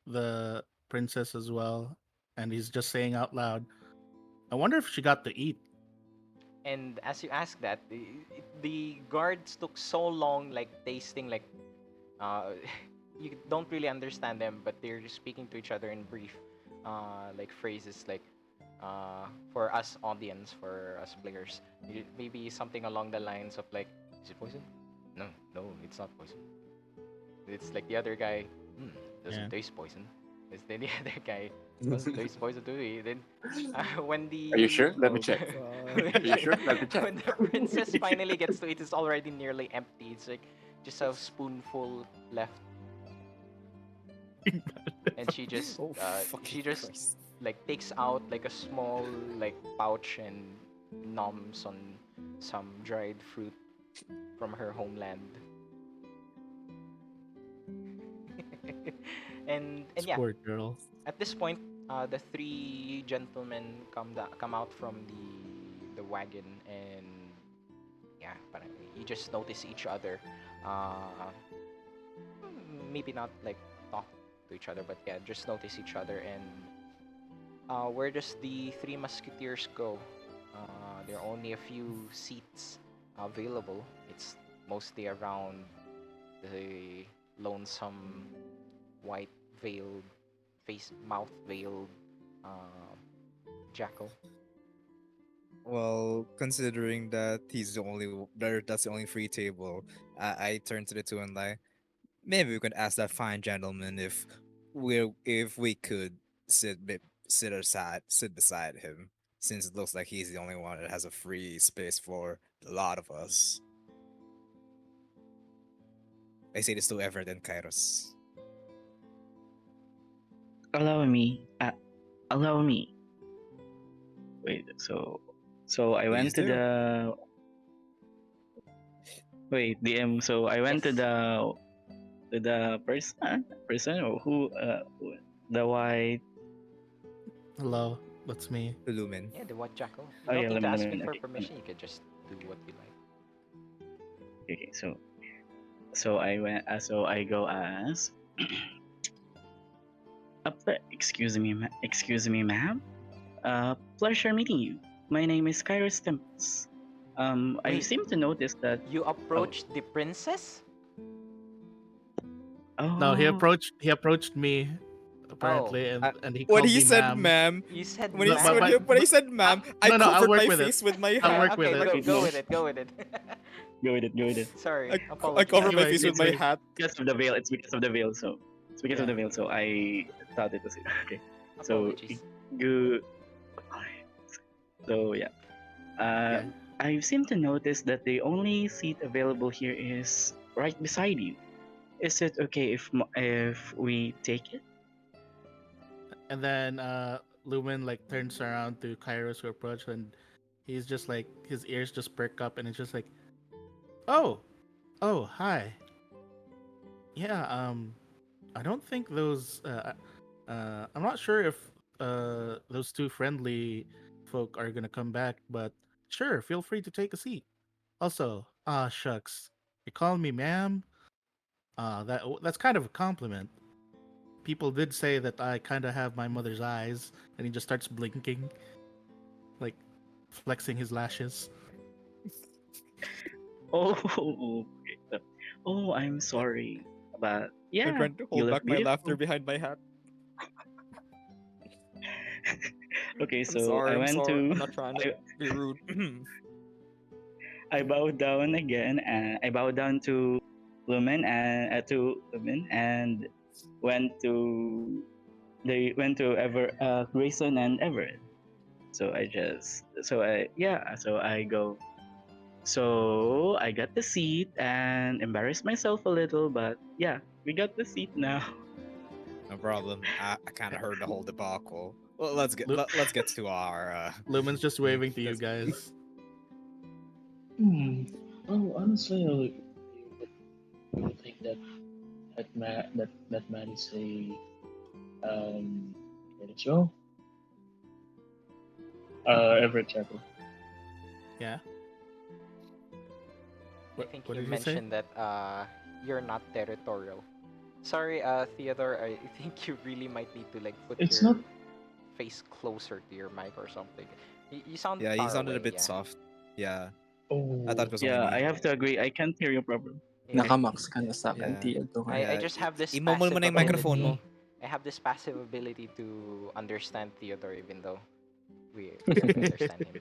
the princess as well, and he's just saying out loud, "I wonder if she got to eat." And as you ask that, the guards took so long, like tasting, like you don't really understand them, but they're just speaking to each other in brief, like phrases, like for us audience, for us players, maybe something along the lines of like, "Is it poison? No, it's not poison." It's like the other guy, doesn't Yeah. taste poison. It's then the other guy, doesn't taste poison to me. Then when Are you sure? Let me Oh check. God. when, Are you sure? Let me check. when the princess finally gets to it, it's already nearly empty. It's like just a spoonful left, and she just Oh fucking Christ. like takes out like a small like pouch and noms on some dried fruit from her homeland. and This yeah, poor girl. at this point, the three gentlemen come out from the wagon, and yeah, parang you just notice each other. Uh, Maybe not like talk to each other, but yeah, just notice each other. And where does the three musketeers go? There are only a few seats available. It's mostly around the lonesome, white veiled, mouth veiled jackal. Well, considering that that's the only free table, I turn to the two and like, maybe we could ask that fine gentleman if we could sit beside him, since it looks like he's the only one that has a free space for a lot of us. I say this to Everett and Kairos. Allow me. Allow me. Wait. So I went Please to do. the. Wait, DM. So I went Yes. to the person or the white. Hello, that's me. Lumen. Yeah, the white jackal. You Oh don't yeah, need to ask me Lumen. for Okay. permission. You can just do what you like. Okay. So I went. So I go as. Excuse me, ma'am. Pleasure meeting you. My name is Kairos Temples. I Wait, seem to notice that. you Oh, approached the princess? No, he oh, approached me Oh, apparently, and he When called he me said ma'am. ma'am, you said when he But s- but when ma'am. he, but, when he but said ma'am, I no, I'll covered work my with it. face with my I'll hat. work with Okay, it. go no. with it. Go with it. Go with it. Go with it. Sorry, I covered apologies. my Anyway, face with my hat. Because of the veil. It's because of the veil. So it's because of Yeah. the veil. So I thought it was okay. So Apologies. good. So yeah. Yeah. I seem to notice that the only seat available here is right beside you. Is it okay if we take it? And then Lumen like turns around to Kairos who approach, and he's just like his ears just perk up, and it's just like, oh, oh, hi. Yeah, I don't think those. I'm not sure if those two friendly folk are gonna come back, but sure, feel free to take a seat. Also, shucks, you call me ma'am. That's kind of a compliment. People did say that I kind of have my mother's eyes, and he just starts blinking, like flexing his lashes. Oh, okay. Oh, I'm sorry. But I'm yeah, trying to you hold look back my laughter beautiful. behind my hat. Okay, I'm so sorry. I'm sorry. I'm not trying to I, be rude. I bowed down again, and I bowed down to Lumen and went to they went to Grayson and Everett. So I go. So I got the seat and embarrassed myself a little, but yeah, we got the seat now. No problem. I kind of heard the whole debacle. Well, let's get to our Lumen's just thing. waving to you guys. Well, honestly, I would think that that man is a where did you go? Everett Chapel. Yeah. I think What he did he say? mentioned that you're not territorial. Sorry, Theodore. I think you really might need to like put It's not. your face closer to your mic or something. You sound Yeah, he far sounded a away. bit Yeah. soft. Yeah, I thought Oh, it was only Yeah, I me. have to agree. I can't hear you properly. Yeah. Okay. Nakamax ka na sa akin, Yeah, Theodore. I yeah. just have this Imomol mo passive na yung microphone mo. ability. I have this passive ability to understand Theodore, even though we don't understand him.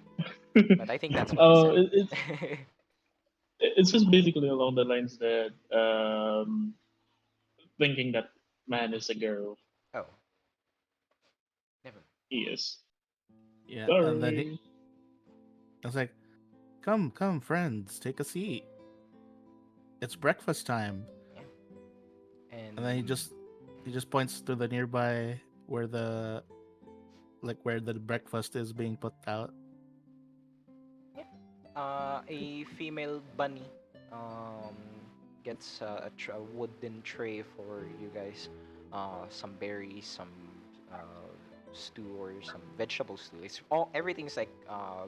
But I think that's what he said. it's just basically along the lines that thinking that man is a girl. Oh, never. He is. Yeah, and then Sorry. I was like, come, friends, take a seat. It's breakfast time. Yeah. And then And he just points to the nearby where the breakfast is being put out. yeah, a female bunny um gets a wooden tray for you guys. Some berries, some uh, stew or some vegetable stew. It's all everything's like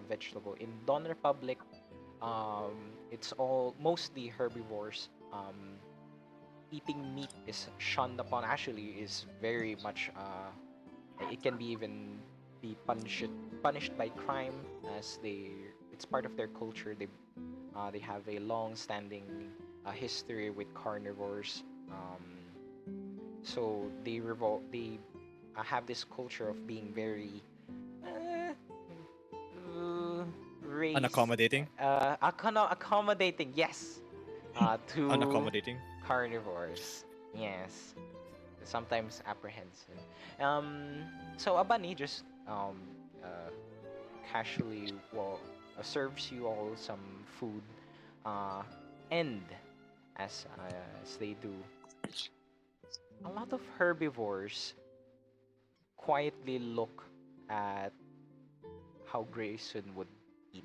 vegetable. In Dawn Republic, it's all mostly herbivores. Eating meat is shunned upon. Actually, is very much it can be even be punished by crime, as it's part of their culture. They have a long-standing history with carnivores. So they have this culture of being very uh, race Unaccommodating. accommodating. Yes, to Unaccommodating. carnivores. Yes, sometimes apprehensive. So a bunny just uh, casually serves you all some food, uh, and as they do, a lot of herbivores quietly look at how Grayson would eat.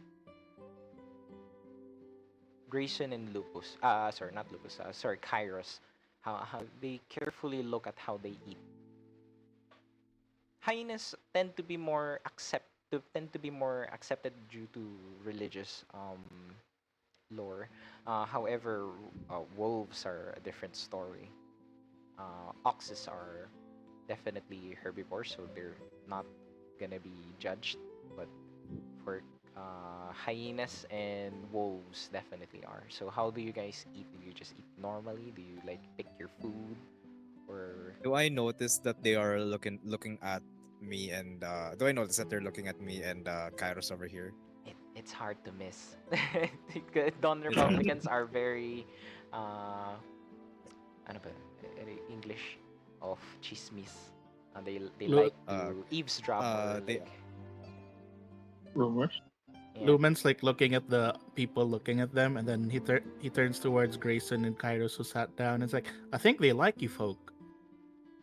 Grayson and Lupus, sorry, not Lupus, sorry, Kairos, how they carefully look at how they eat. Hyenas tend to be more accepted due to religious lore. However, wolves are a different story. Oxes are definitely herbivores, so they're not gonna be judged. But for hyenas and wolves, definitely are. So how do you guys eat? Do you just eat normally? Do you like pick your food, or Do I notice that they are looking at me and do I notice that they're looking at me and Kairos over here? it's hard to miss? Don It's hard. Republicans are very uh, ano ba, English of chismis. They Lu- like to eavesdrop or they like Rumors. Yeah. Lumen's like looking at the people looking at them, and then he turns towards Grayson and Kairos, who sat down. It's like, I think they like you folk.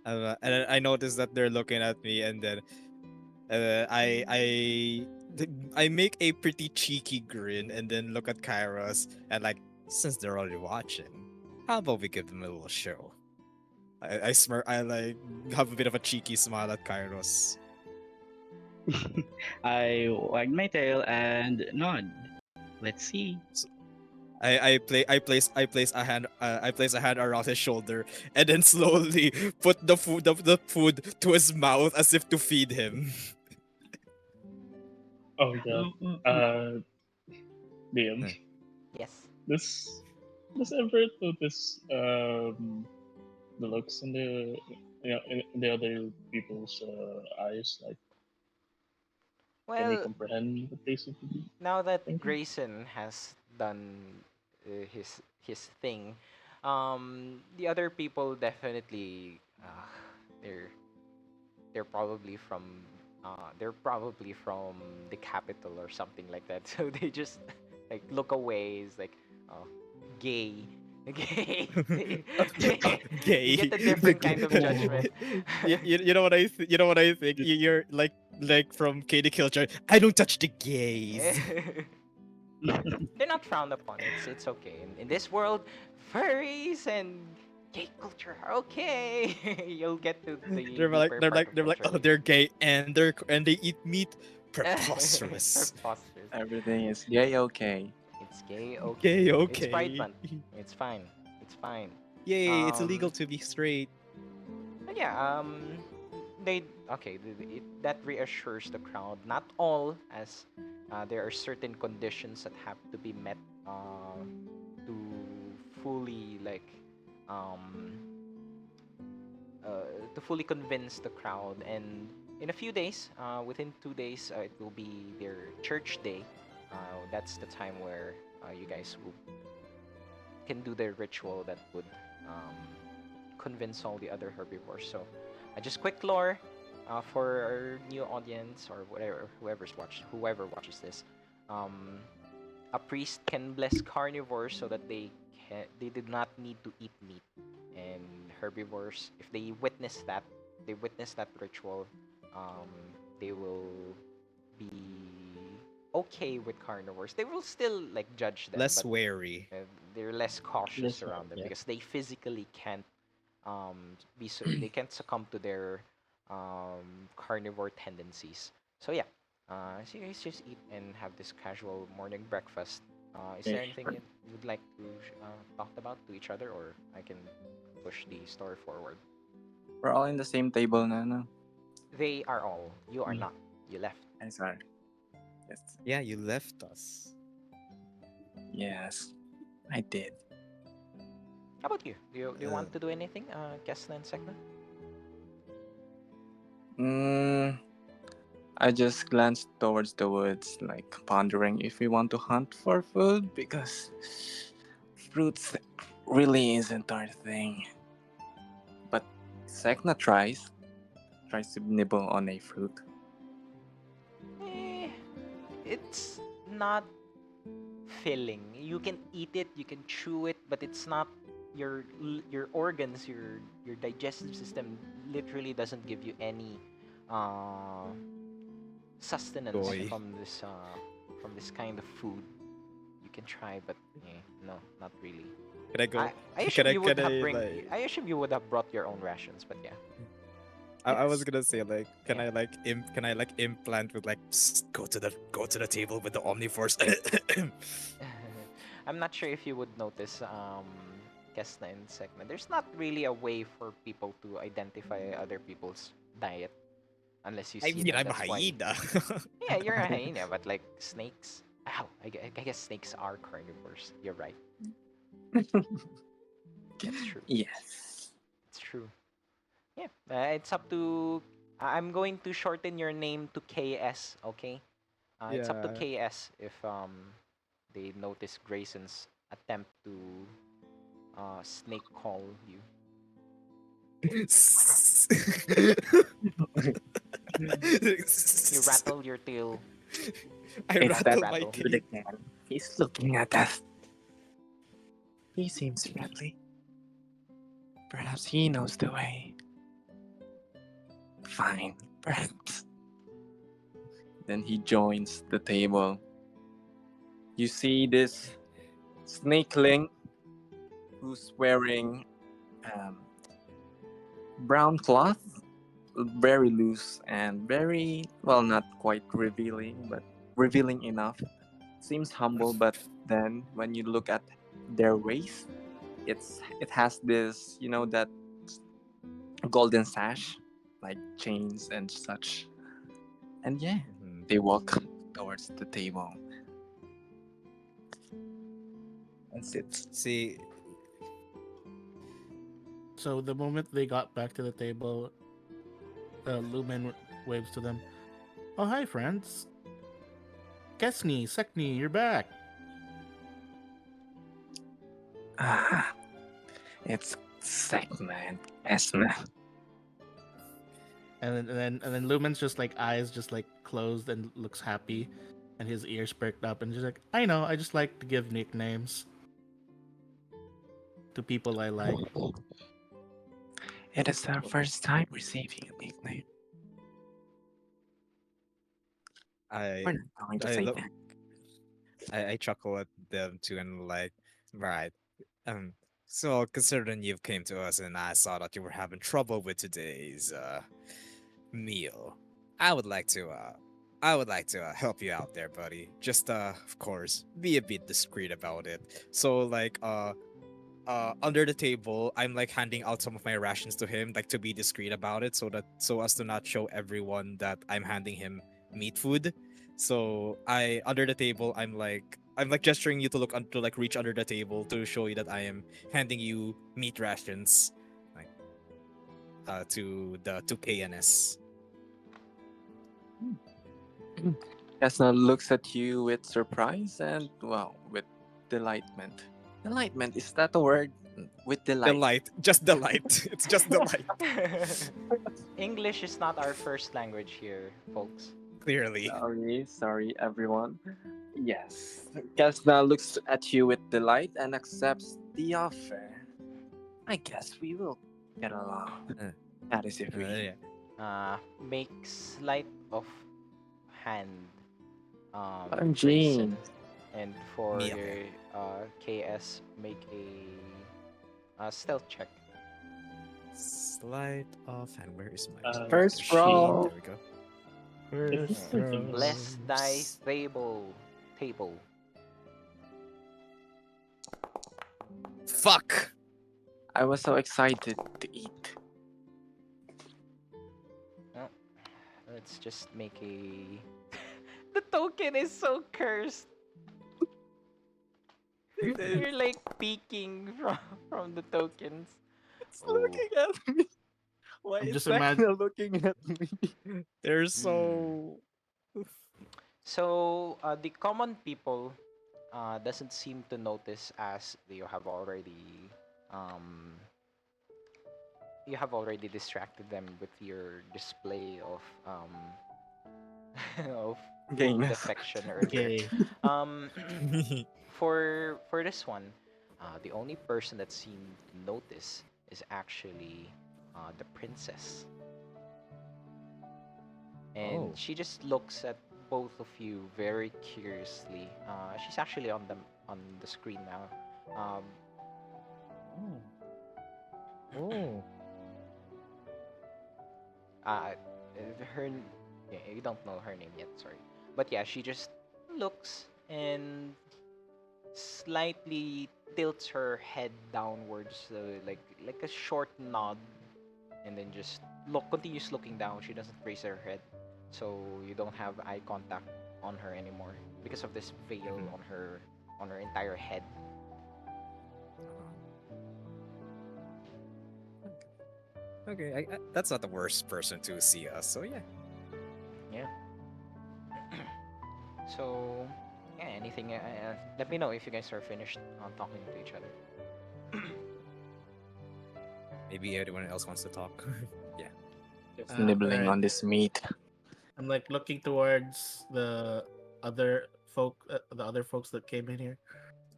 And then I notice that they're looking at me, and then I make a pretty cheeky grin, and then look at Kairos, and like, since they're already watching, how about we give them a little show? I smirk. I like have a bit of a cheeky smile at Kairos. I wag my tail and nod. Let's see. I place a hand around his shoulder, and then slowly put the food to his mouth as if to feed him. Oh my god. DM. Yes. This does Everett notice the looks in in the other people's eyes? Like, can he Well, comprehend what they seem to be now that thinking? Grayson has done his thing, the other people definitely they're they're probably from the capital or something like that. So they just like look away. It's like, oh, gay, gay. You Gay. get a different kind of judgment. You know what you know what I think? You're like from Katie Killjoy. I don't touch the gays. They're not frowned upon. It's okay. In this world, furries and gay culture are okay. You'll get to the deeper part of They're like, culture oh, later. they're gay and they eat meat. Preposterous. Preposterous. Everything is gay, okay. It's gay, okay. Gay, It's Pride okay. Month. It's fine. It's fine. Yay, it's illegal Um, to be straight. but yeah, they okay. That reassures the crowd. Not all, as there are certain conditions that have to be met to fully um, to fully convince the crowd. And in a few days, within 2 days, it will be their church day. That's the time where you guys can do the ritual that would um, convince all the other herbivores. So, just quick lore for our new audience or whoever watches this. Um, a priest can bless carnivores so that they did not need to eat meat, and herbivores, if they witness that ritual, um, they will be okay with carnivores. They will still like judge them, Less but wary. they're less cautious Less around them yeah. because they physically can't they can't succumb to their carnivore tendencies. So yeah, so you guys just eat and have this casual morning breakfast. Is there anything you would like to talk about to each other, or I can push the story forward? We're all in the same table now, no? They are all. You are Mm. not. You left. I'm sorry. Yes. Yeah, you left us. Yes, I did. How about you? Do you want to do anything, Kes'na and Sek'na? I just glanced towards the woods, like pondering if we want to hunt for food because fruits really isn't our thing. But Sek'na tries to nibble on a fruit. Eh, it's not filling. You can eat it, you can chew it, but it's not your organs, your digestive system literally doesn't give you any uh, sustenance Joy. from this kind of food. You can try, but no, not really. Can I go? I assume you would can have I bring. like? I assume you would have brought your own rations, but yeah. I was It's- gonna say like, can yeah. I like can I like implant with like, "Psst, go to the table with the Omniforce." I'm not sure if you would notice, Kes'na and Sek'na. There's not really a way for people to identify other people's diet unless you I see mean, them. I'm a That's why. hyena. Yeah, you're a hyena, but like snakes. Ow, I guess snakes are carnivores. You're right. That's true. Yes. It's true. Yeah, it's up to. I'm going to shorten your name to KS. Okay. It's up to Yeah. KS if they notice Grayson's attempt to snake call you. You rattle your tail. I It's that rattle my Rattle. teeth. hooligan. He's looking at us. He seems friendly. Perhaps he knows the way. Fine, perhaps. Then he joins the table. You see this snakeling who's wearing um, brown cloth, very loose and very, well, not quite revealing, but revealing enough. Seems humble, but then when you look at their waist, it has this, that golden sash, like chains and such. And yeah, Mhm. they walk towards the table and sit. See, So the moment they got back to the table, Lumen waves to them. Oh, hi, friends. Sek'na, you're back. Ah, it's Sek'na and Kes'na. And then Lumen's just like eyes just like closed and looks happy, and his ears perked up and just like, I know, I just like to give nicknames to people I like. It is our first time receiving a nickname. I We're not going to I say look that. I chuckle at them too and like, right. Um so considering you came to us and I saw that you were having trouble with today's meal, I would like to help you out there, buddy. Just of course, be a bit discreet about it. So like under the table, I'm like handing out some of my rations to him, like to be discreet about it, so as to not show everyone that I'm handing him meat food. So I under the table, I'm like gesturing you to look to like reach under the table to show you that I am handing you meat rations, like to KNS. Kes'na looks at you with surprise and, well, with delightment. Delightment, is that a word? With The delight. light, just the light. It's just the light. English is not our first language here, folks. Clearly. Sorry, everyone. Yes. Kes'na looks at you with delight and accepts the offer. I guess we will get along. Uh, That is if we. yeah. Make sleight of hand, OMG. Grayson, and for Me, okay. KS, make a stealth check. Sleight of hand. Where is my First sheet? roll. There we go. If First you think Bless thy rolls. table. Fuck. I was so excited to eat. Let's just make a. The token is so cursed. You're like peeking from the tokens. It's Oh. looking at me. Why I'm is just Sek'na looking at me? They're so. So the common people doesn't seem to notice as um, you have already distracted them with your display of of food Gayness. affection earlier. gay. Um, for this one, the only person that seemed to notice is actually the princess, and Oh. she just looks at both of you very curiously. She's actually on the screen now. Um, Oh. uh, her yeah, you don't know her name yet, sorry, but yeah, she just looks and slightly tilts her head downwards, like a short nod, and then just continues looking down. She doesn't raise her head, so you don't have eye contact on her anymore because of this veil Mhm. on her entire head. Okay, that's not the worst person to see us. So yeah. Yeah. So yeah, anything? Let me know if you guys are finished on talking to each other. Maybe everyone else wants to talk. Just nibbling Alright. on this meat. I'm like looking towards the other folks that came in here,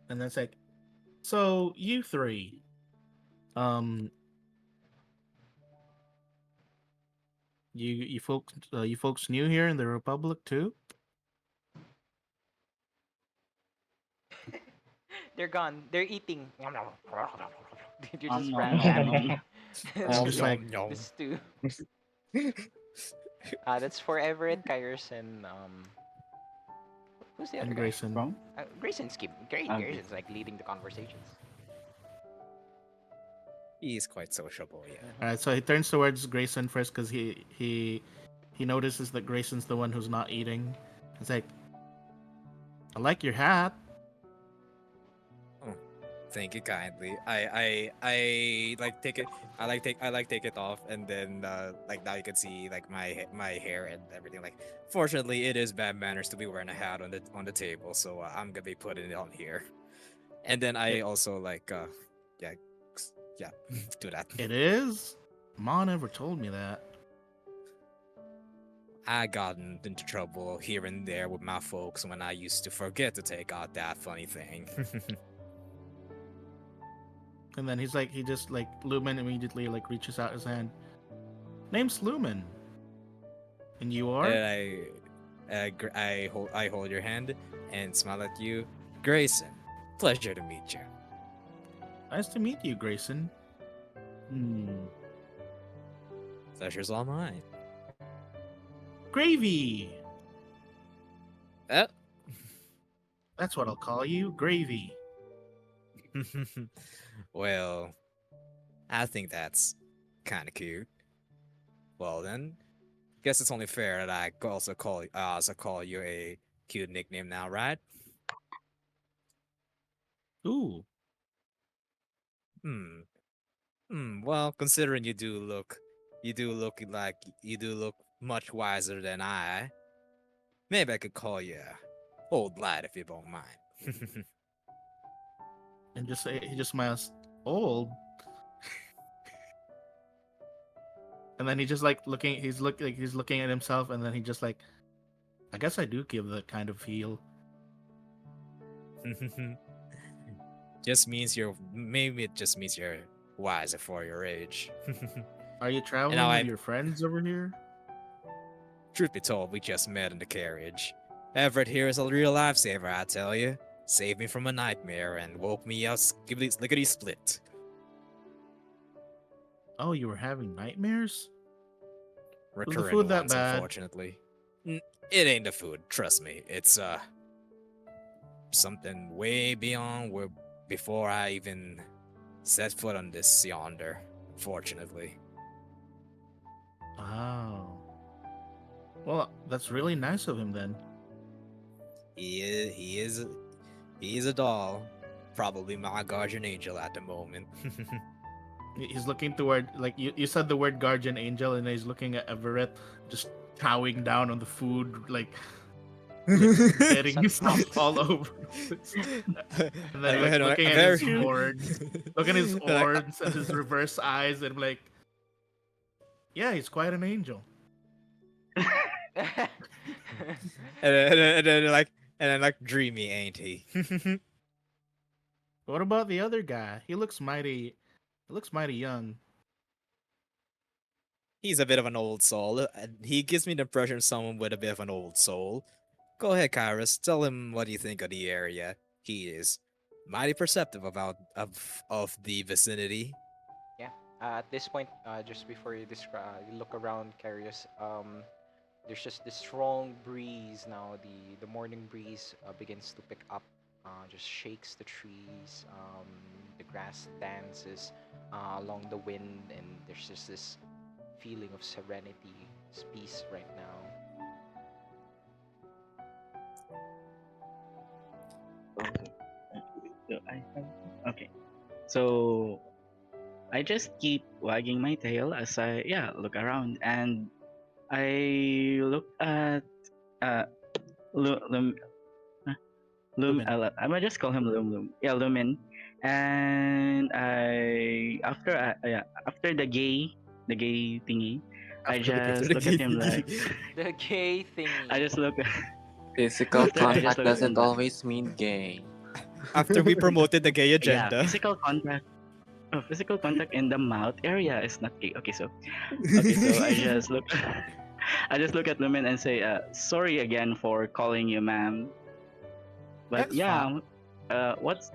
and then it's like, so you three, um, you folks new here in the Republic too? They're gone. They're eating. You Nom just nom ran nom back. nom. I'm The, just like, the stew. That's for Everett, Kairos, and who's the other and guy? Grayson. Krome? Grayson's Okay. Grayson's like leading the conversations. He's quite sociable, yeah. All right, so he turns towards Grayson first because he notices that Grayson's the one who's not eating. It's like, I like your hat. Thank you kindly. I like take it. I like take it off, and then like now you can see like my hair and everything. Like, fortunately, it is bad manners to be wearing a hat on the table, so I'm gonna be putting it on here. And then I also like yeah yeah do that. It is. Ma never told me that. I gotten into trouble here and there with my folks when I used to forget to take out that funny thing. And then he just like Lumen immediately like reaches out his hand. Name's Lumen. And you are? And I hold your hand and smile at you, Grayson. Pleasure to meet you. Nice to meet you, Grayson. Pleasure's all mine. Gravy. Eh? That's what I'll call you, Gravy. Well, I think that's kind of cute. Well then, guess it's only fair that I also call you a cute nickname now, right? Ooh. Well, considering you do look much wiser than I. Maybe I could call you Old Lad if you don't mind. And he just smiles. Old. And then he just like he's looking at himself, and then he just like, I guess I do give that kind of feel. Maybe it just means you're wiser for your age. Are you traveling now with your friends over here? Truth be told, we just met in the carriage. Everett here is a real lifesaver, I tell you. Saved me from a nightmare and woke me up lickety split. Oh, you were having nightmares? Recurrent food that ones, bad? unfortunately. It ain't the food, trust me. It's something way beyond where before I even set foot on this yonder, unfortunately. Oh. Well, that's really nice of him then. He is a doll. Probably my guardian angel at the moment. He's looking toward, like, you said the word guardian angel, and he's looking at Everett, just chowing down on the food, like getting himself all over. And then like, looking at his horns, looking at his horns and his reverse eyes, and like, yeah, he's quite an angel. and then like dreamy, ain't he? What about the other guy? He looks mighty young. He's a bit of an old soul. He gives me the impression of someone with a bit of an old soul. Go ahead, Kairos. Tell him what you think of the area. He is mighty perceptive of the vicinity. Yeah. At this point, just before you describe, you look around, Carius. There's just this strong breeze now. The morning breeze begins to pick up. Just shakes the trees. The grass dances along the wind, and there's just this feeling of serenity, peace right now. Okay. Okay. So I just keep wagging my tail as I look around, and I look at Lum. Lumen. I'm gonna just call him Lum. Yeah, Lumen. And after the gay thingy, I After the just look at him like The gay thingy. I just look Physical After I just contact look at doesn't Lumen. always mean gay. After we promoted the gay Yeah, agenda. physical contact. Oh, physical contact in the mouth area is not gay. Okay, so I just look. I just look at Lumen and say, "Sorry again for calling you ma'am." But It's fine. yeah, what's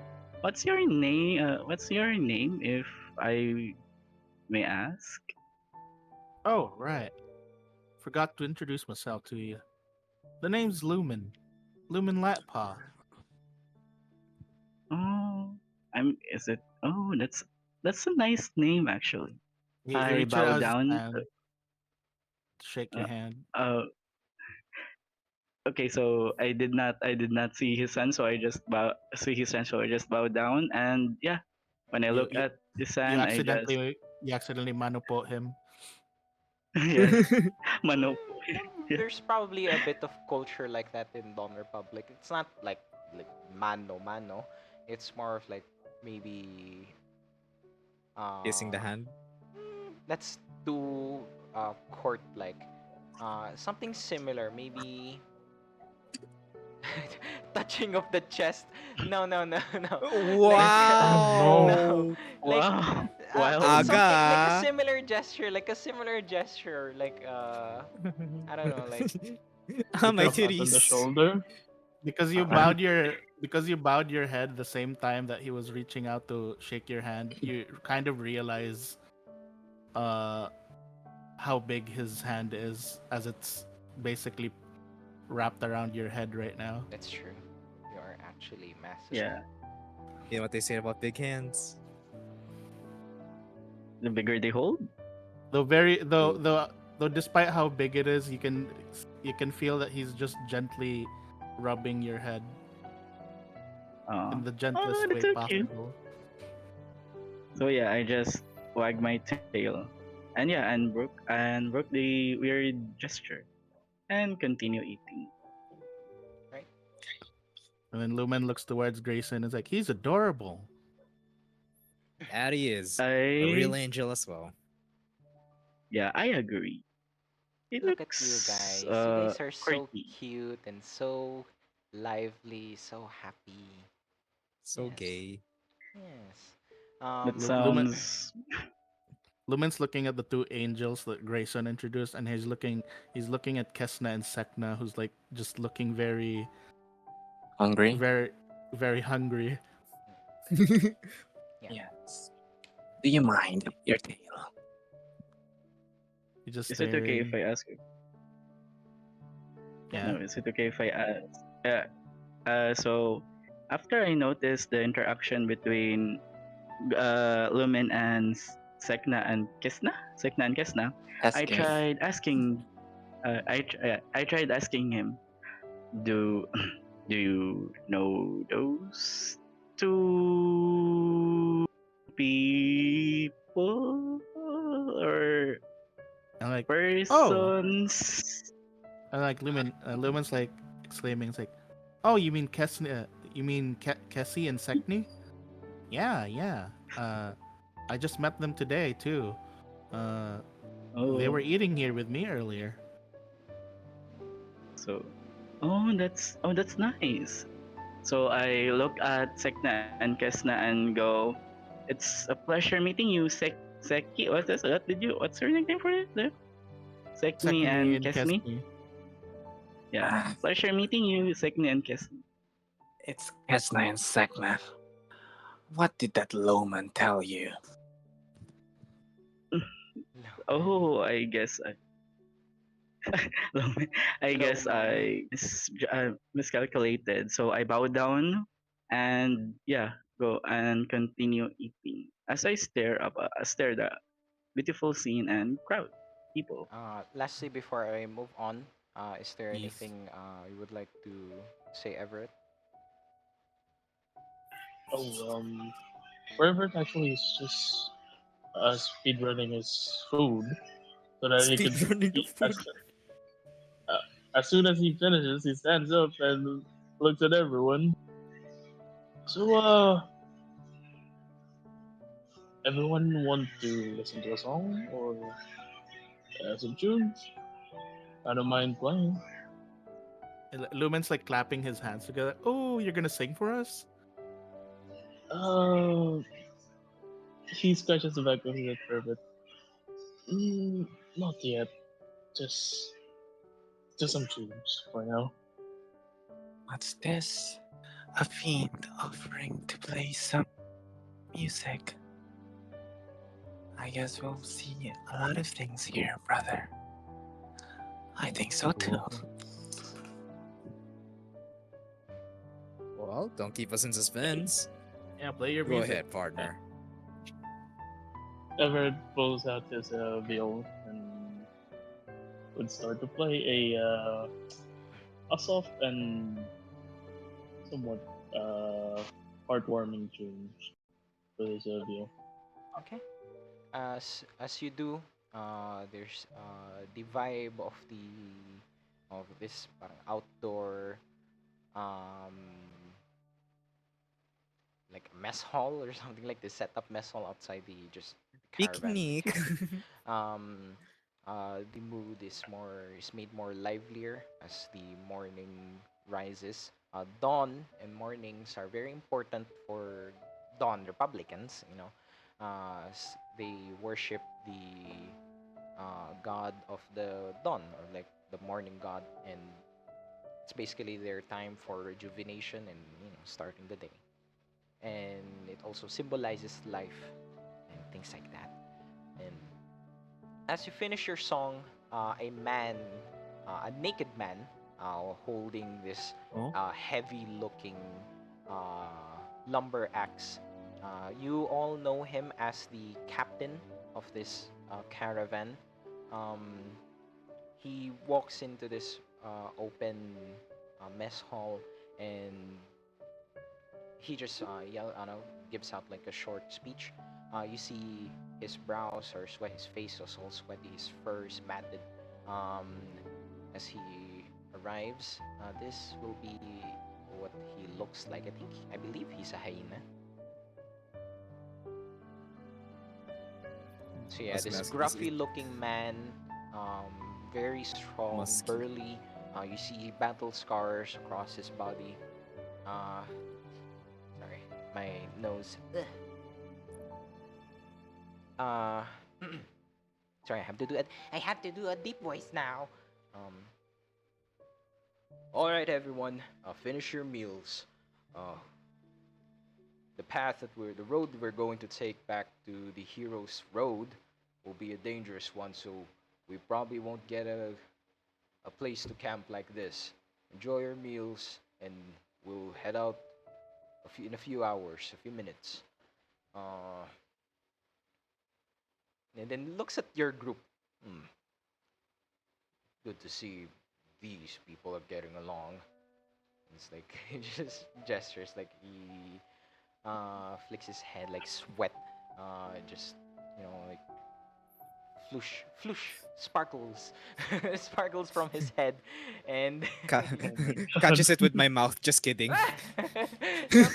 your name? What's your name, if I may ask? Oh, right. Forgot to introduce myself to you. The name's Lumen. Lumen Latpaw. Oh, I'm. Is it? Oh, that's a nice name actually. He I reached bow out his down. hand to shake your Uh, hand. uh, okay, so I did not see his hand, so I just bow down, and yeah, when I You look you, at his you hand, I just accidentally manopot him. yes, mano. There's probably a bit of culture like that in Dawn Republic. It's not like mano mano. It's more of like maybe Kissing the uh hand. that's too court like. Something similar, maybe touching of the chest. No, no, no, no. Like Oh no! no, Wow. like Wow, wild. something like a Aga. similar gesture, I don't know, like Ah, my A because pat on the titties. shoulder. because you bowed your because you bowed your head the same time that he was reaching out to shake your hand. You kind of realize uh how big his hand is as it's basically wrapped around your head right now. that's true. You are actually massive. Yeah, You know what they say about big hands? the bigger they hold. Though though despite how big it is, you can feel that he's just gently rubbing your head Oh, in the oh, gentlest that's way so cute. possible. So yeah, I just wag my tail, and yeah, and broke the weird gesture, and continue eating. Right? And then Lumen looks towards Grayson and is like, he's adorable. That he is. A real I angel as well. Yeah, I agree. He Look at you looks guys. You guys are so quirky. cute and so lively, so happy. So Yes. gay. Yes. That Lumen sounds. Lumen's looking at the two angels that Grayson introduced, and he's looking at Kes'na and Sek'na, who's like just looking very, Hungry? very, very hungry. Yeah. Yes. Do you mind your tail? He's just Is it okay if staring. I ask you? Yeah. No, is it okay if I ask? So after I noticed the interaction between Lumen and Sek'na and Kes'na, I Asking. tried asking. I tried asking him, do do you know those two people or And like, oh, persons? and like Lumen's like exclaiming, it's like, oh, you mean Kes'na? You mean Kessie and Sek'ni? Yeah, yeah. I just met them today too. Uh, they were Oh, eating here with me earlier. so that's nice. So I look at Sekna and Kesna and go, "It's a pleasure meeting you, Seki. What's this? What's your nickname for it? There? Sekni Sek'ni and and Kesni. Kesni. Yeah, Ah, pleasure meeting you, Sekni and Kesni." it's Kes'na and Sek'na. What did that lowman tell you? Lumen. Oh, I guess I guess Lumen. miscalculated. So I bow down and yeah, go and continue eating as I stare the beautiful scene and crowd people. Lastly, before I move on, is there Yes. anything you would like to say, Everett? Oh, Everett actually is just speedrunning his food so that he could Speedrunning the eat food. uh, as soon as he finishes, he stands up and looks at everyone. So, everyone want to listen to a song or some tunes? I don't mind playing. Lumen's like clapping his hands together. Oh, you're gonna sing for us? Uh, he scratches the back of his head for a bit. Not yet. Just, just some tunes for now. What's this? A fiend offering to play some music. I guess we'll see a lot of things here, brother. I think so too. Well, don't keep us in suspense. Yeah, play your Go music. ahead, partner. Everett pulls out his viol and would start to play a soft and somewhat heartwarming tune for his viol. Okay. As you do, there's the vibe of this parang outdoor um like a mess hall or something like this setup mess hall outside the just caravan. Picnic. um the mood is made more livelier as the morning rises. Dawn and mornings are very important for Dawn Republicans, you know. They worship the god of the dawn, or like the morning god, and it's basically their time for rejuvenation and starting the day. And it also symbolizes life and things like that. And as you finish your song, a naked man, holding this Oh. heavy-looking lumber axe. You all know him as the captain of this caravan. Um, he walks into this open mess hall, and he just gives out like a short speech. You see his brows are sweat, his face is all sweaty, his fur is matted. Um, as he arrives, this will be what he looks like. I believe he's a hyena. So yeah, this gruffy-looking man, very strong, Musky. burly. You see battle scars across his body. Sorry, my nose. Ugh. Sorry, I have to do a deep voice now. Um. All right, everyone, finish your meals. Uh, the road we're going to take back to the Heroes Road will be a dangerous one, so we probably won't get a place to camp like this. Enjoy your meals, and we'll head out in a few hours, a few minutes. Uh, and then looks at your group. Hmm, good to see these people are getting along. It's like he just gestures like he flicks his head like sweat, just like floosh, sparkles, sparkles from his head, and Ca- Oh my Catches god. it with my mouth. Just kidding. don't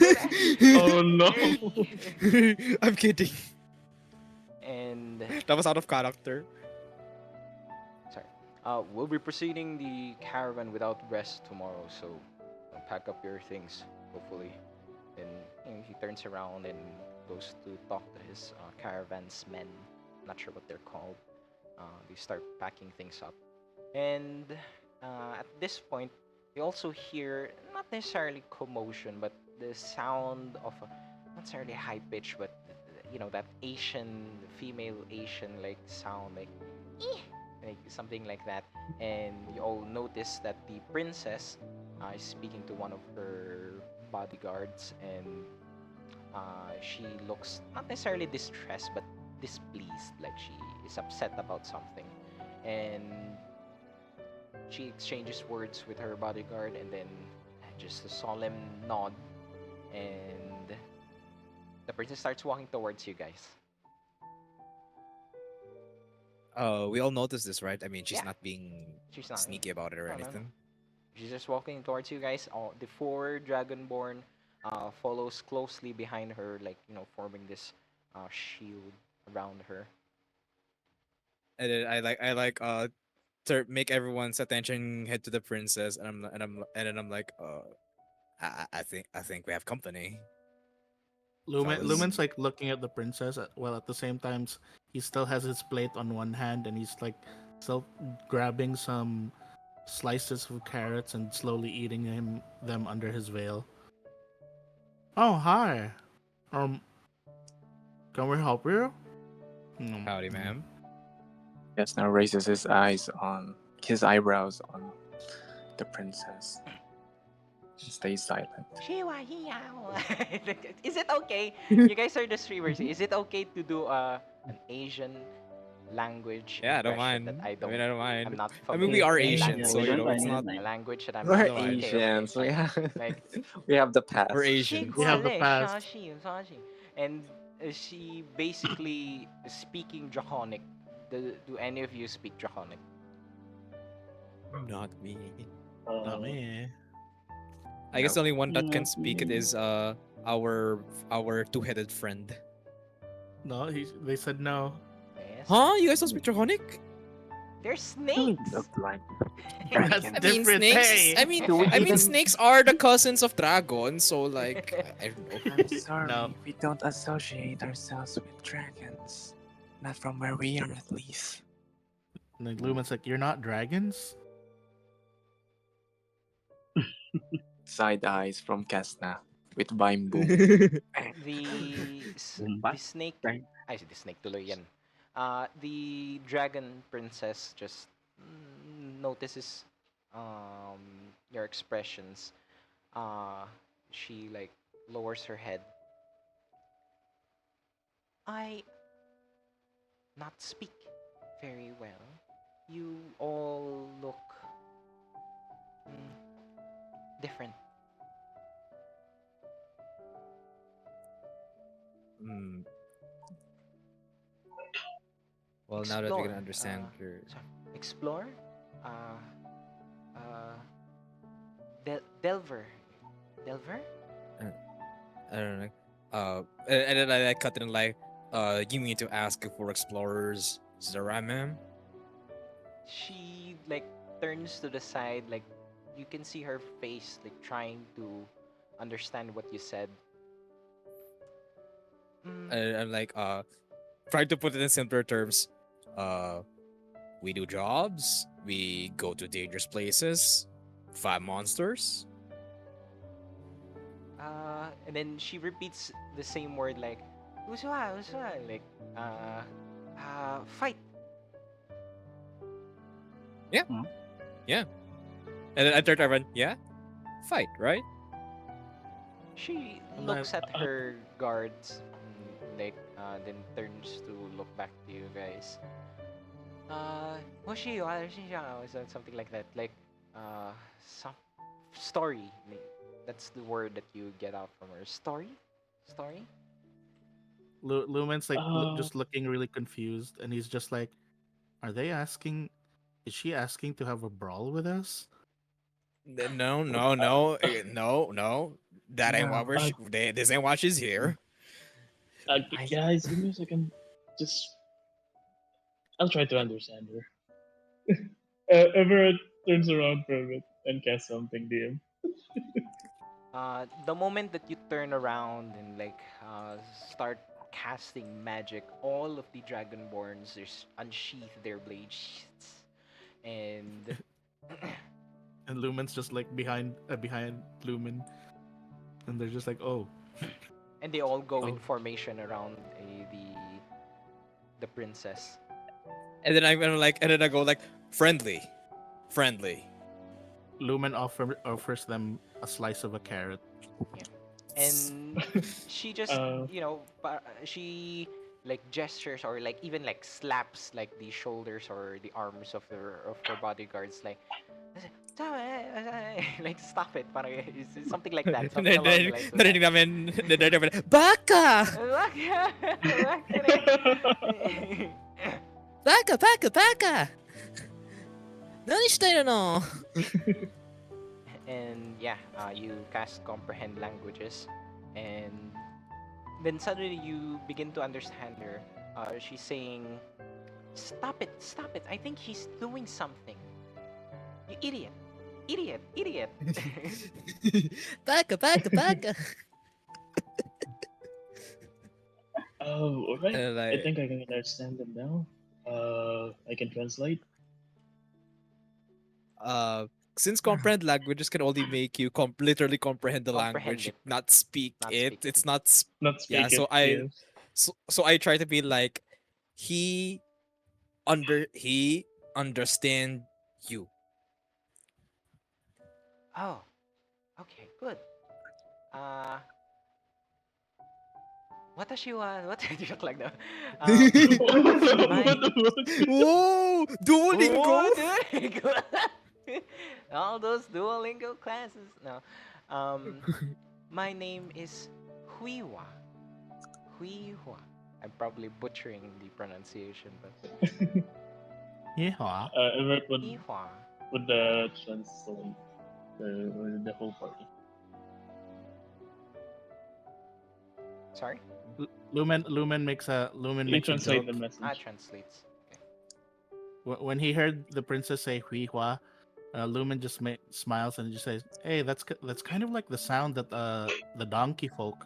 do Oh no. that. I'm kidding. And That was out of character. sorry, we'll be proceeding the caravan without rest tomorrow, so pack up your things, hopefully. Then he turns around and goes to talk to his caravan's men. Not sure what they're called. They start packing things up, and at this point, you also hear not necessarily commotion, but the sound of not necessarily high pitch, but that Asian female Asian like sound like. "Eh," like something like that, and you all notice that the princess is speaking to one of her bodyguards, and she looks not necessarily distressed but displeased, like she is upset about something, and she exchanges words with her bodyguard, and then just a solemn nod, and the princess starts walking towards you guys. We all noticed this, right? I mean, she's Yeah. not being She's not sneaky about it or No, no, no. anything. She's just walking towards you guys. All the four Dragonborn follows closely behind her, like forming this shield around her. And then I like make everyone's attention head to the princess, and then I'm like, I think we have company. Fellas. Lumen's like looking at the princess, while at the same time he still has his plate on one hand, and he's like still grabbing some slices of carrots and slowly eating them under his veil. Oh, hi. Um, can we help you? Howdy, ma'am. Kes'na raises his eyebrows on the princess. She stays silent. Is it okay? You guys are the streamers. Is it okay to do an Asian language Yeah, I don't impression mind. that I mean, I don't mind. I'm not I mean, we are familiar Asian, language, so we don't it's mind, we not. don't a mind. language that I'm We're not No, I- okay, okay, Asians. We fine. have Like we have the past. We're Asians. We have the past. And she basically is speaking Draconic. Do any of you speak Draconic? Not me. Not me. I guess the only one that Not can speak it me. is our two-headed friend. No, they said no. Yes. Huh? You guys don't speak Draconic? They're Don't snakes. look like That's I mean, different. snakes. Hey. I mean, snakes are the cousins of dragons. So like, I don't know. I'm sorry, No. we don't associate ourselves with dragons. Not from where we are, at least. And then Lumen's like, you're not dragons? Side eyes from Kes'na with Bimbo. The snake. Right. I see the snake tuloy yan. The dragon princess just notices your expressions. She like lowers her head. I not speak very well. You all look different. Hmm. Well, now that we can Explore, understand your. Explore. Delver. Delver? I don't know. And then I cut it in like, you mean to ask if we're explorers? Is that right, ma'am? She like turns to the side, like you can see her face like trying to understand what you said. I'm like, trying to put it in simpler terms. We do jobs. We go to dangerous places. Fight monsters. And then she repeats the same word like uswa, uswa, like fight. And then I turned to everyone, yeah? Fight, right? She I'm looks like, at her guards, like then turns to look back to you guys. Something like that. Like some story. That's the word that you get out from her. Story? Story? Lumen's like Uh, just looking really confused, and he's just like, "Are they asking? Is she asking to have a brawl with us?" No. That ain't what No. this ain't why she's here. guys, give me a second. Just, I'll try to understand her. Everett turns around for a bit and casts something, DM. The moment that you turn around and like start casting magic, all of the dragonborns unsheath their blade sheaths, and And Lumen's just like behind Lumen, and they're just like, "Oh, and they all go in Oh. formation around the princess. And then I go like, friendly. Lumen offers them a slice of a carrot." And she just Uh, she like gestures or like even like slaps like the shoulders or the arms of her bodyguards like like stop it parang it's something like that, something along the lines of that. Narinig namin, Baka! Baka! Nani shitayo no? And yeah, you cast comprehend languages, and then suddenly you begin to understand her. She's saying Stop it! Stop it! I think he's doing something. You idiot! Idiot! Idiot! Baka. Oh, alright. And I think I can understand them now. I can translate. since comprehend languages can only make you literally comprehend the Comprehend language, it, not speak not it. speak it. It's not. Not Yeah. speak it, yes. So I try to be like he he understand you. Oh, okay, good. Uh, what does she want? What did you look like now? My What the Whoa, Duolingo. oh, Duolingo. All those Duolingo classes. No, um, my name is Huiwa. Huiwa. I'm probably butchering the pronunciation, but Yeah. Everett Huiwa. would translate the whole party. Sorry, Lumen makes a You joke. translate the message. translates. Okay. When he heard the princess say "hui hua," Lumen just smiles and just says, "Hey, that's kind of like the sound that the donkey folk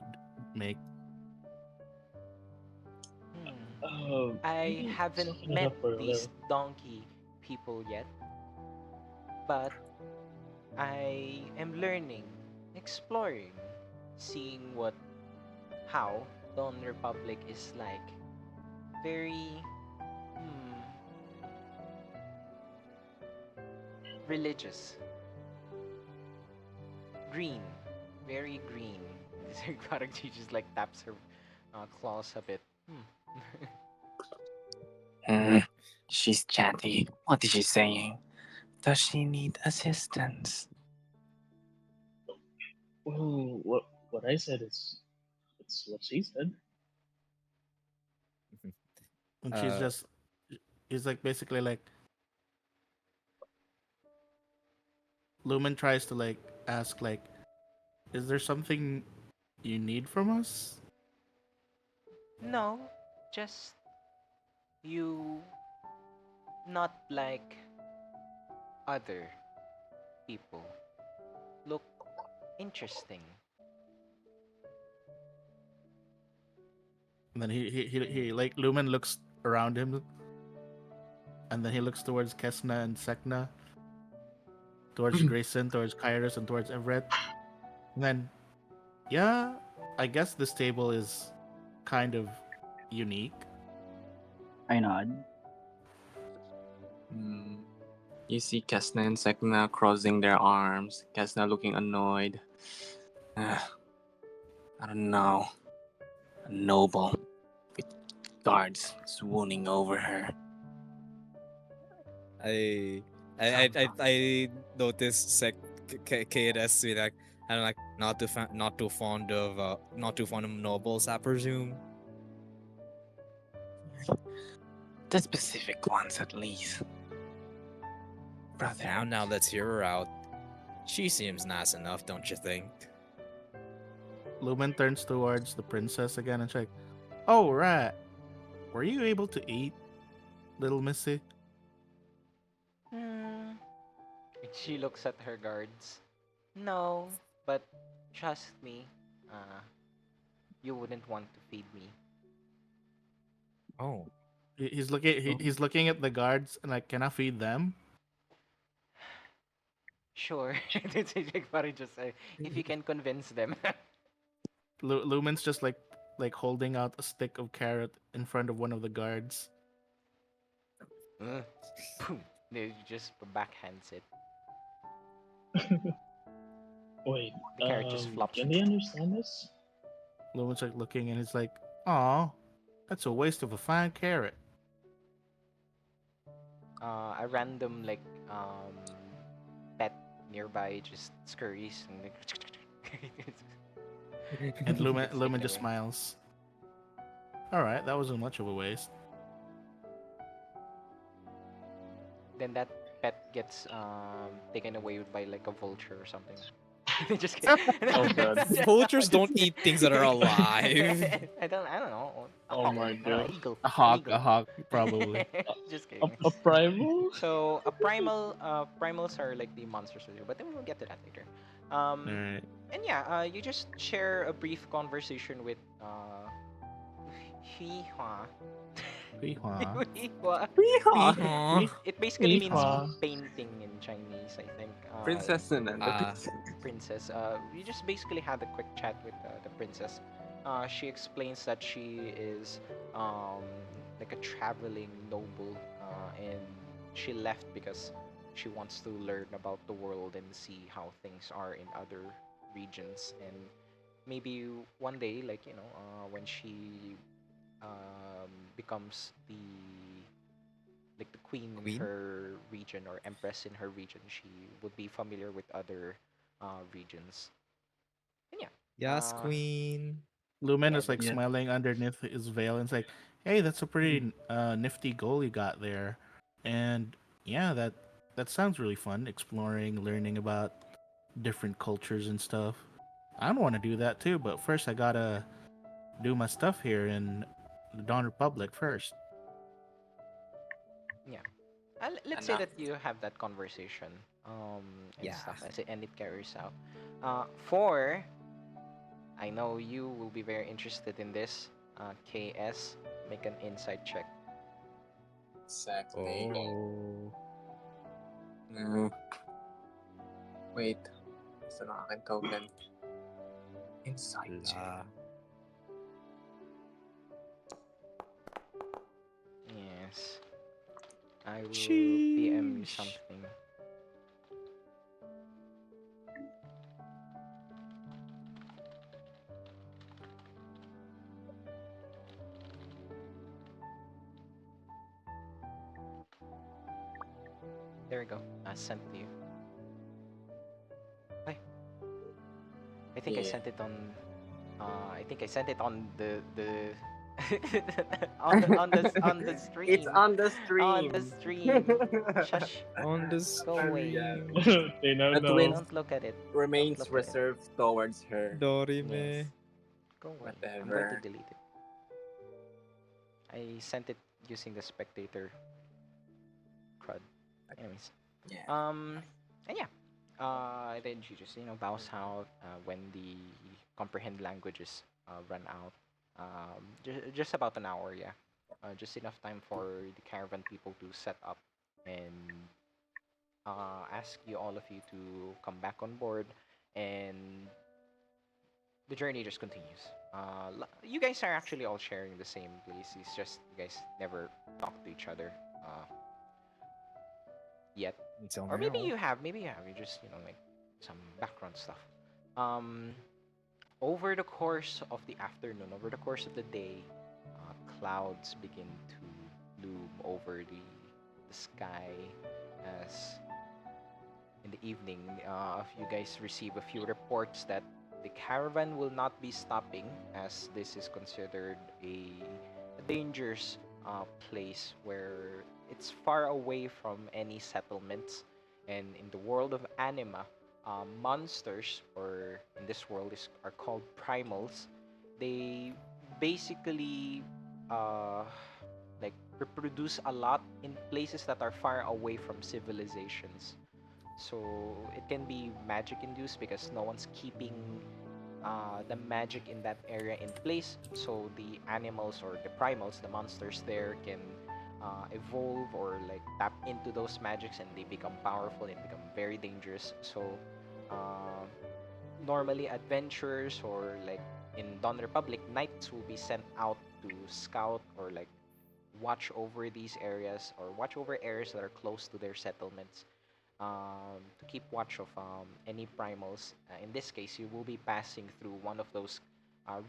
make." I Maybe haven't soften it met up for a these little. donkey people yet, but I am learning, exploring, seeing how Dawn Republic is like. Very religious. Green. Very green. This parang she just like taps her claws a bit. She's chatty. What is she saying? Does she need assistance? Well, what I said is it's what she said. And Uh, he's like basically like Lumen tries to like ask like, "Is there something you need from us?" No, just you not like other people. Look interesting. And then he like Lumen looks around him, and then he looks towards Kes'na and Sek'na, towards Grayson, towards Kairos, and towards Everett. And then, yeah, I guess this table is kind of unique. I nod. You see Kes'na and Sek'na crossing their arms. Kes'na looking annoyed. I don't know. A noble with guards swooning over her. I noticed Keres be like, I'm like not too fond of nobles, I presume. The specific ones, at least. Brother. Now let's hear her out. She seems nice enough, don't you think? Lumen turns towards the princess again and she's like, "Oh right, were you able to eat, little missy?" She looks at her guards. No, but trust me, you wouldn't want to feed me. Oh. He's looking at the guards and like, "Can I feed them?" Sure. Parang just if you can convince them. Lumen's just like holding out a stick of carrot in front of one of the guards. Boom. They just backhands it. Wait, The carrot just flops. can they understand this? Lumen's like looking and he's like, "Aw, that's a waste of a fine carrot." A random like pet nearby just scurries and like And Lumen gets Lumen taken just away. smiles. All right, that wasn't much of a waste. Then that pet gets taken away by like a vulture or something. Just kidding. Oh god. Vultures don't eat things that are alive. I don't know. A Oh hawk, my god. eagle, A an hawk, eagle. a hawk, probably. Just A, kidding. a primal? So a primals are like the monsters, but then we'll get to that later. Alright. And yeah, you just share a brief conversation with Hihua. Hee-haw. Hihua. Hee-haw. It basically means Hee-haw. painting in Chinese, I think. Princess naman. Ah. Princess. You just basically had a quick chat with the princess. She explains that she is um, like a traveling noble, and she left because she wants to learn about the world and see how things are in other regions. And maybe one day, like when she becomes the queen in Queen? her region or empress in her region, she would be familiar with other regions. And yeah, Yes, uh, queen. Lumen yeah, is like Yeah. smiling underneath his veil and it's like, hey, that's a pretty nifty goal you got there. And yeah, that sounds really fun, exploring, learning about different cultures and stuff. I want to do that too, but first I gotta do my stuff here in the Dawn Republic first. yeah. Let's say Enough. that you have that conversation, and Yeah. stuff, and it carries out. For I know you will be very interested in this. KS, make an insight check. Exactly. Oh. No. Wait. Gusto ng aking token. Insight check. La. Yes. I will PM you Sheesh. something. There we go. I sent to you. Hi. I think I Yeah. sent it on. I think I sent it on the on the stream. It's on the stream. On the stream. Shush. On the Go away. stream. They now The know. twins Don't look at it. remains Don't look at it. reserved towards her. Dorime. Yes. Go away. I'm going to Whatever. delete it. I sent it using the spectator crud. Anyways. Yeah. And yeah. Then she just bows out when the comprehend languages run out. Just about an hour, yeah. Just enough time for the caravan people to set up and ask all of you to come back on board, and the journey just continues. You guys are actually all sharing the same place. It's just you guys never talk to each other yet. Until Or maybe now. you have. Maybe you have. You just like some background stuff. Over the course of the afternoon, over the course of the day, clouds begin to loom over the sky as in the evening, you guys receive a few reports that the caravan will not be stopping, as this is considered a dangerous place where it's far away from any settlements. And in the world of anima, monsters, or in this world, are called primals. They basically like reproduce a lot in places that are far away from civilizations. So it can be magic induced because no one's keeping the magic in that area in place. So the animals or the primals, the monsters there, can evolve or like tap into those magics, and they become powerful and become very dangerous. So uh, normally adventurers, or like in Dawn Republic, knights will be sent out to scout or like watch over these areas, or watch over areas that are close to their settlements, to keep watch of any primals. In this case, you will be passing through one of those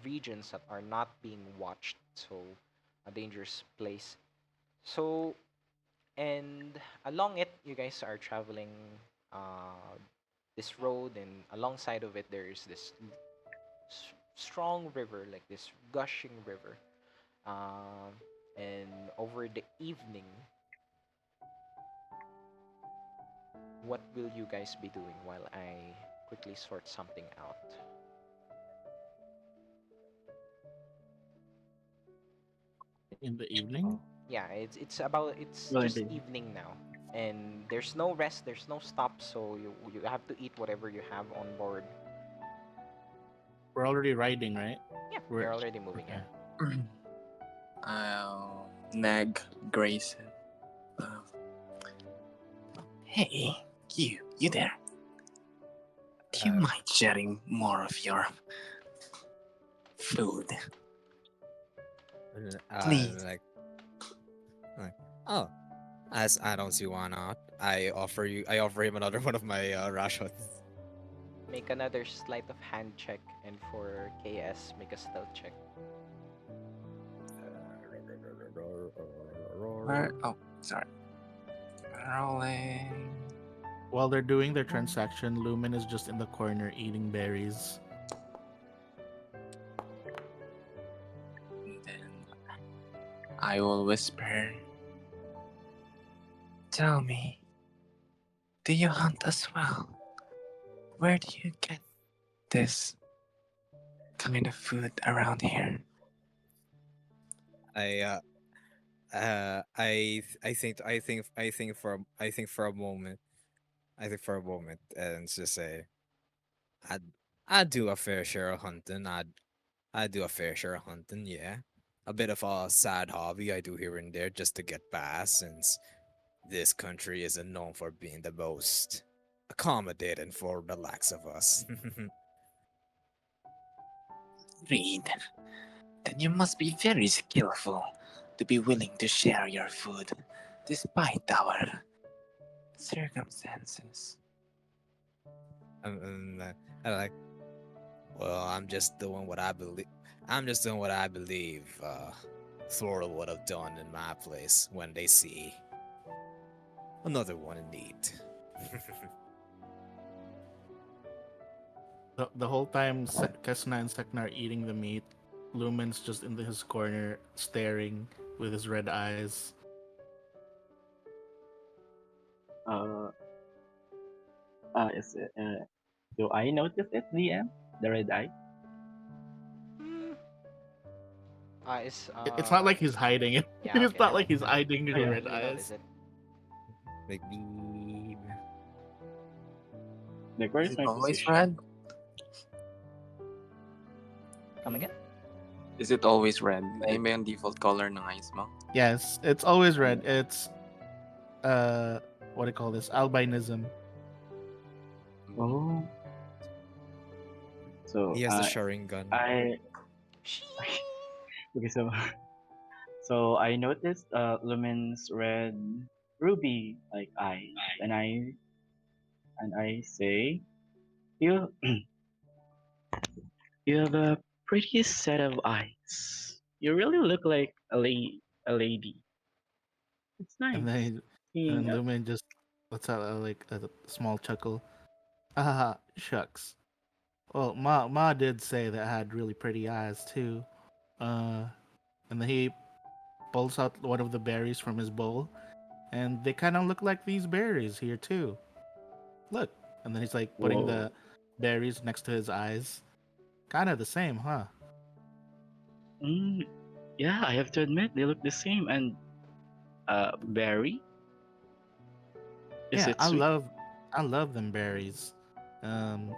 regions that are not being watched, so a dangerous place. So, and along it, you guys are traveling this road, and alongside of it, there is this strong river, like this gushing river. And over the evening, what will you guys be doing while I quickly sort something out. In the evening? Yeah, it's Well, just indeed. evening now, and there's no rest, there's no stop, so you have to eat whatever you have on board. We're already riding, right? Yeah, We're you're already moving. okay. Yeah. I'll nag Grayson. Uh, hey, you there? Do you Uh, mind sharing more of your food? Please. like, oh, as I don't see why not. I offer him another one of my rations. Make another sleight of hand check, and for KS, make a stealth check. Oh, sorry. Rolling. While they're doing their transaction, Lumen is just in the corner eating berries. And then I will whisper. Tell me, do you hunt as well? Where do you get this kind of food around here? I I think for a moment, and just say, I I do a fair share of hunting. I do a fair share of hunting. Yeah, a bit of a sad hobby I do here and there just to get by, since this country isn't known for being the most accommodating for the likes of us. Reed, then you must be very skillful to be willing to share your food despite our circumstances. I like. Well, I'm just doing what I believe. I'm just doing what I believe. Thor would have done in my place when they see another one in need. The whole time, Kes'na and Sek'na are eating the meat. Lumen's just in his corner, staring with his red eyes. Uh, is it, do I notice it, DM? The red eye? Hmm. Is It's not like he's hiding it. Yeah, It's okay. not like he's hiding Oh, his yeah. red You notice eyes. it. Like beep. Like, where Is is it my always position? red? Come again? Is it always red? Ayun ba yung default color ng eyes mo? Yes, it's always red. It's what do you call this? Albinism. Oh. So, He has the Sharingan. I okay, so I noticed Lumen's red ruby like eyes, and I say, you you have a pretty set of eyes. You really look like a lady. It's And nice then seeing. Lumen just lets out like a small chuckle. Ah, shucks. Well, Ma did say that I had really pretty eyes too. Uh, and then he pulls out one of the berries from his bowl, and they kind of look like these berries here too. Look, and then he's like putting Whoa. the berries next to his eyes. Kind of the same, huh? Mm, yeah, I have to admit they look the same. And berry, is Yeah, it sweet? I love them berries. Um,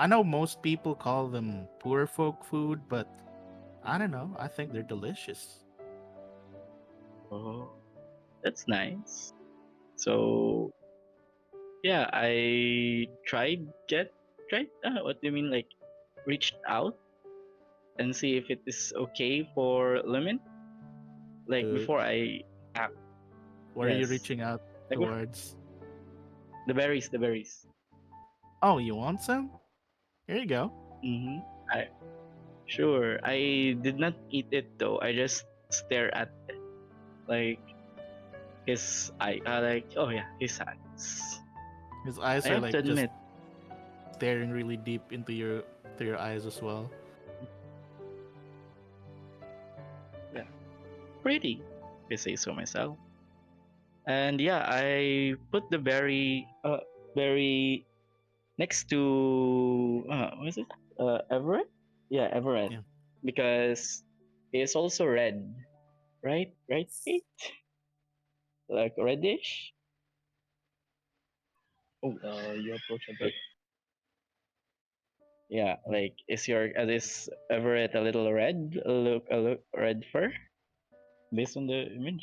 I know most people call them poor folk food, but I don't know. I think they're delicious. Oh, that's nice. So yeah, I tried. What do you mean? Like reached out and see if it is okay for Lumen. Like Uh, before I act. what are you Yes. reaching out Like towards? the berries, the berries. Oh, you want some? Here you go. Mm-hmm. I sure. I did not eat it though. I just stare at it. Like his eye. Like oh yeah, his eyes. His eyes I are have to like just admit. staring really deep into your eyes as well. Yeah, pretty. If I say so myself. And yeah, I put the berry next to what is it? Everett? Yeah, Everett. Yeah. Because it's also red, right? Right? Kate? Like reddish? Oh, you approach a bit. Yeah, like is Everett a little red? A look red fur? Based on the image?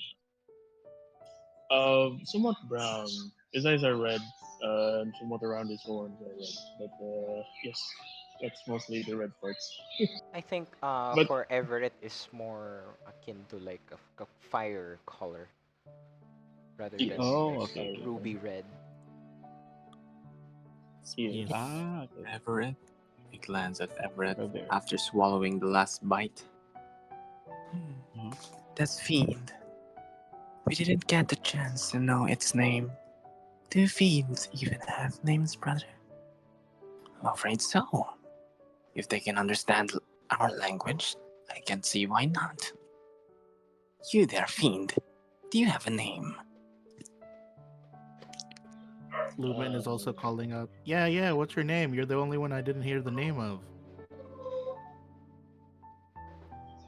Somewhat brown. His eyes are red, and somewhat around his horns are red. But yes, that's mostly the red parts. I think But for Everett is more akin to like a fire color rather than yes, Oh, like yes, okay. ruby red. yes. Yes. Okay. Everett. He glanced at Everett Brother. after swallowing the last bite. Mhm. That's fiend. We didn't get the chance to know its name. Do fiends even have names, brother? I'm afraid so. If they can understand our language, I can see why not. You there, fiend. Do you have a name? Lumen is also Um, calling out, yeah, what's your name? You're the only one I didn't hear the name of.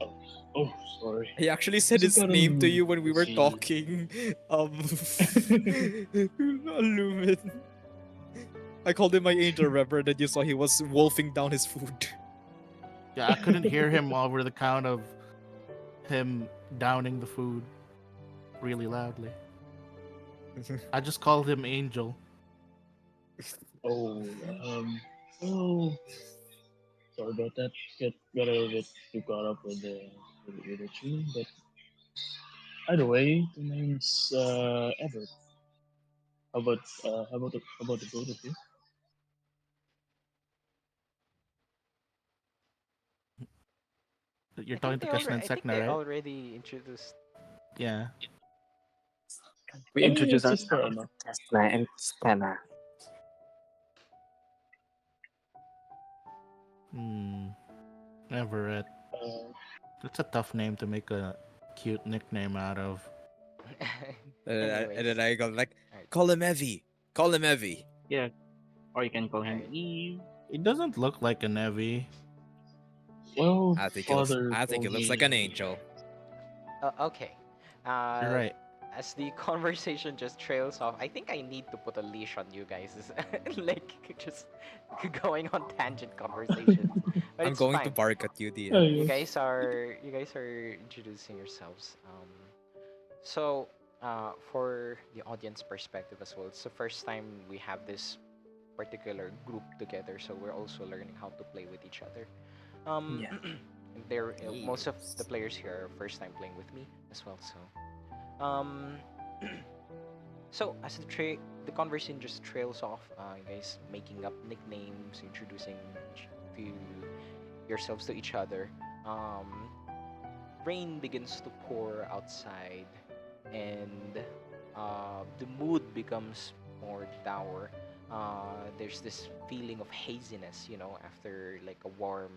oh, oh, sorry. He actually said Hasn't his name to gotten you when we to were see. talking. Lumen. I called him my angel, remember? And then you saw he was wolfing down his food. Yeah, I couldn't hear him over the count of him downing the food really loudly. I just called him Angel. Oh, oh, sorry about that. Got a bit too caught up with the tune, but either way, the name's Everett. How about the both of you? You're talking to Kes'na and I think Sek'na, they right? already introduced. Yeah. We introduce It's fair ourselves, enough. Kes'na and Stena. Everett. Uh, That's a tough name to make a cute nickname out of. And Anyways, then I go like, alright, call him Evie. Call him Evie. Yeah. Or you can call him alright. Eve. It doesn't look like a Nevi. well, father I think told it looks like an me. angel. Okay. You're Uh, right. as the conversation just trails off, I think I need to put a leash on you guys. Like just going on tangent conversations, but I'm it's going to fine. bark at you, DM. Oh, You guys are introducing yourselves. So for the audience perspective as well, it's the first time we have this particular group together, so we're also learning how to play with each other. Um, Yeah. most of the Yes. players here are first time playing with me as well. So, um, so as the conversation just trails off, you guys making up nicknames, introducing to yourselves to each other. Um, Rain begins to pour outside, and the mood becomes more dour. There's this feeling of haziness, after like a warm,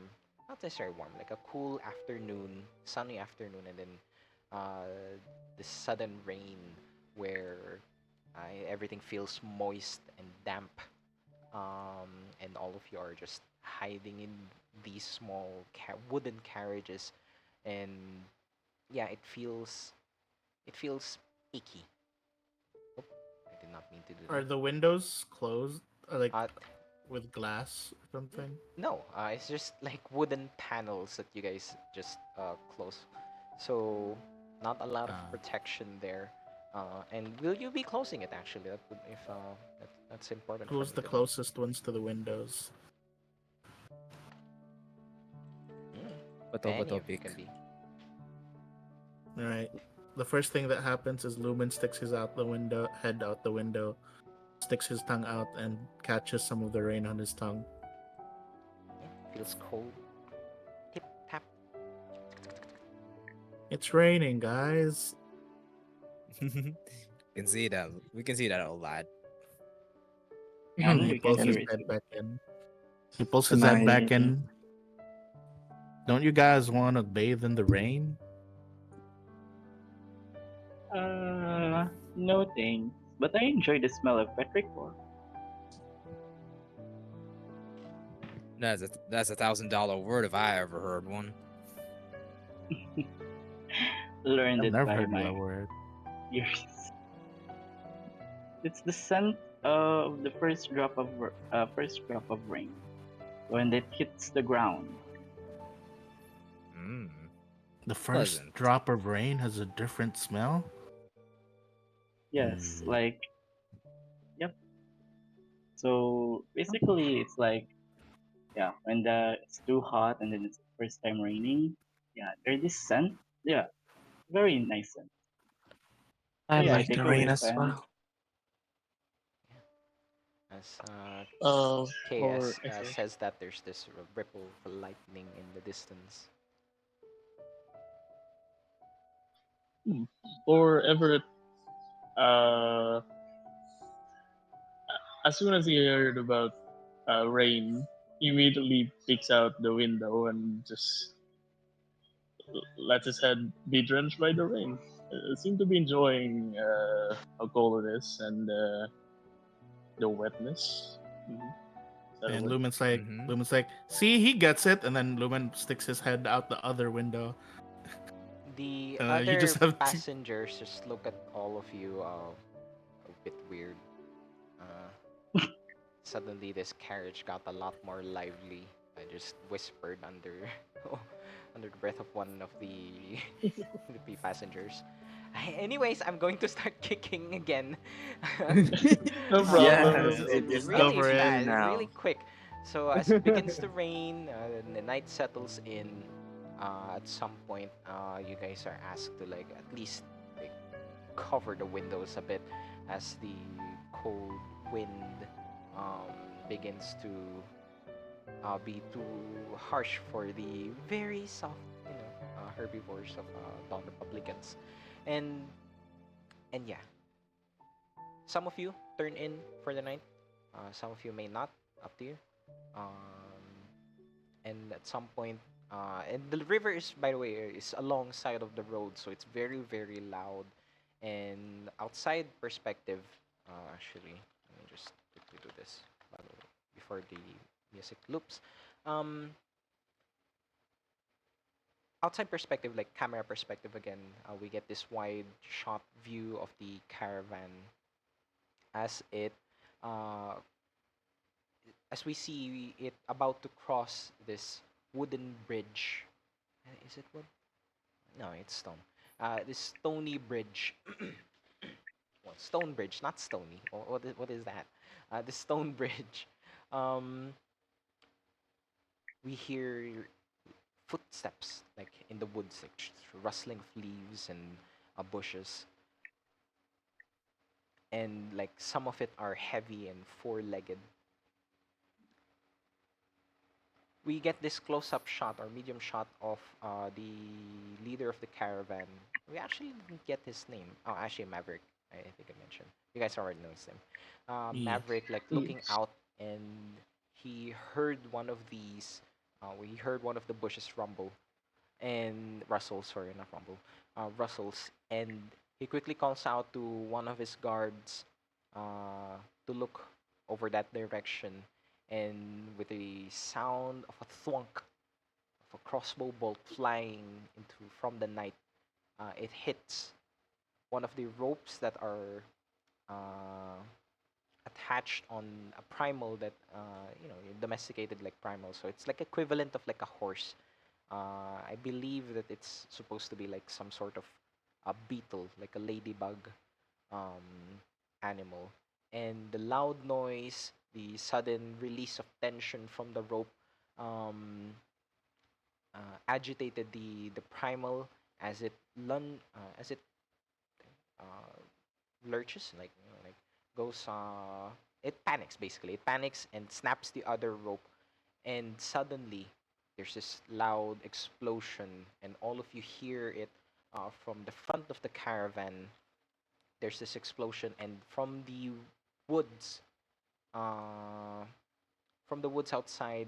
not necessarily warm, like a cool afternoon, sunny afternoon, and then uh, the sudden rain where everything feels moist and damp, and all of you are just hiding in these small wooden carriages, and yeah, it feels icky. Oh, I did not mean to do Are that. the windows closed? Like Uh, with glass or something? no, it's just like wooden panels that you guys just close. So not a lot of Uh, protection there. And will you be closing it actually? That would, if that's important for who's me the to know. closest ones to the windows? Mm, Bato any of you topic. can be. All right. The first thing that happens is Lumen sticks his head out the window, sticks his tongue out, and catches some of the rain on his tongue. Yeah, feels cold. Tip tap. It's raining, guys. Can see that. We can see that a lot. I know He you can pulls hear his it head too. back in. He pulls So his head back nice. in. Don't you guys want to bathe in the rain? No thanks. But I enjoy the smell of petrichor. That's $1,000 word if I ever heard one. Learned I've it never by heard my that word. years. It's the scent of the first drop of rain when it hits the ground. Mmm. The first Pleasant. drop of rain has a different smell. Yes, Mm. like yep. So basically, it's like yeah, when it's too hot and then it's the first time raining. Yeah, there's this scent. Yeah, very nice scent. I So yeah, like take the away rain the as fan. well. As For KS says that there's this ripple of lightning in the distance. for Everett, uh, as soon as he heard about rain, he immediately peeks out the window and just lets his head be drenched by the rain. Seem to be enjoying how cold it is and the wetness. Mhm. Is that a And word? Mm-hmm. Lumen's like, see, he gets it, and then Lumen sticks his head out the other window. The You just other have to. passengers just look at all of you a bit weird. Uh, Suddenly, this carriage got a lot more lively. I just whispered under under the breath of one of the the passengers. Anyways, I'm going to start kicking again. No Let's problem. Yes, No go. it problem. is Let's up go Really for to it. you fast, really now. quick. So as it begins to rain, and the night settles in. At some point, you guys are asked to like at least like cover the windows a bit as the cold wind um, begins to be too harsh for the very soft, herbivores of Dawn Republicans, and yeah, some of you turn in for the night. Some of you may not. Up to you. Um, and at some point, and the river is, by the way, is alongside of the road, so it's very very loud. And outside perspective, actually, let me just quickly do this by the way, before the music loops. Um, Outside perspective, like camera perspective again, we get this wide shot view of the caravan as it uh, as we see it about to cross this wooden bridge. Is it wood? No, it's stone. This stony bridge. Well, stone bridge, not stony. What is that? The stone bridge. Um, we hear footsteps like in the woods, like rustling of leaves and bushes, and like some of it are heavy and four-legged. We get this close-up shot or medium shot of the leader of the caravan. We actually didn't get his name. Oh, actually, Maverick. I think I mentioned. You guys already know his name. Yeah. Maverick, like looking Yes. out, and he heard one of these. He heard one of the bushes rumble and rustle. Sorry, not rumble. Rustles, and he quickly calls out to one of his guards to look over that direction, and with a sound of a thwunk of a crossbow bolt flying into from the night, it hits one of the ropes that are uh, attached on a primal that domesticated like primal. So it's like equivalent of like a horse. I believe that it's supposed to be like some sort of a beetle, like a ladybug um, animal. And the loud noise, the sudden release of tension from the rope, um, agitated the primal as it uh, lurches, like like goes. It panics basically. It panics and snaps the other rope, and suddenly there's this loud explosion, and all of you hear it from the front of the caravan. There's this explosion, and woods, uh, from the woods outside,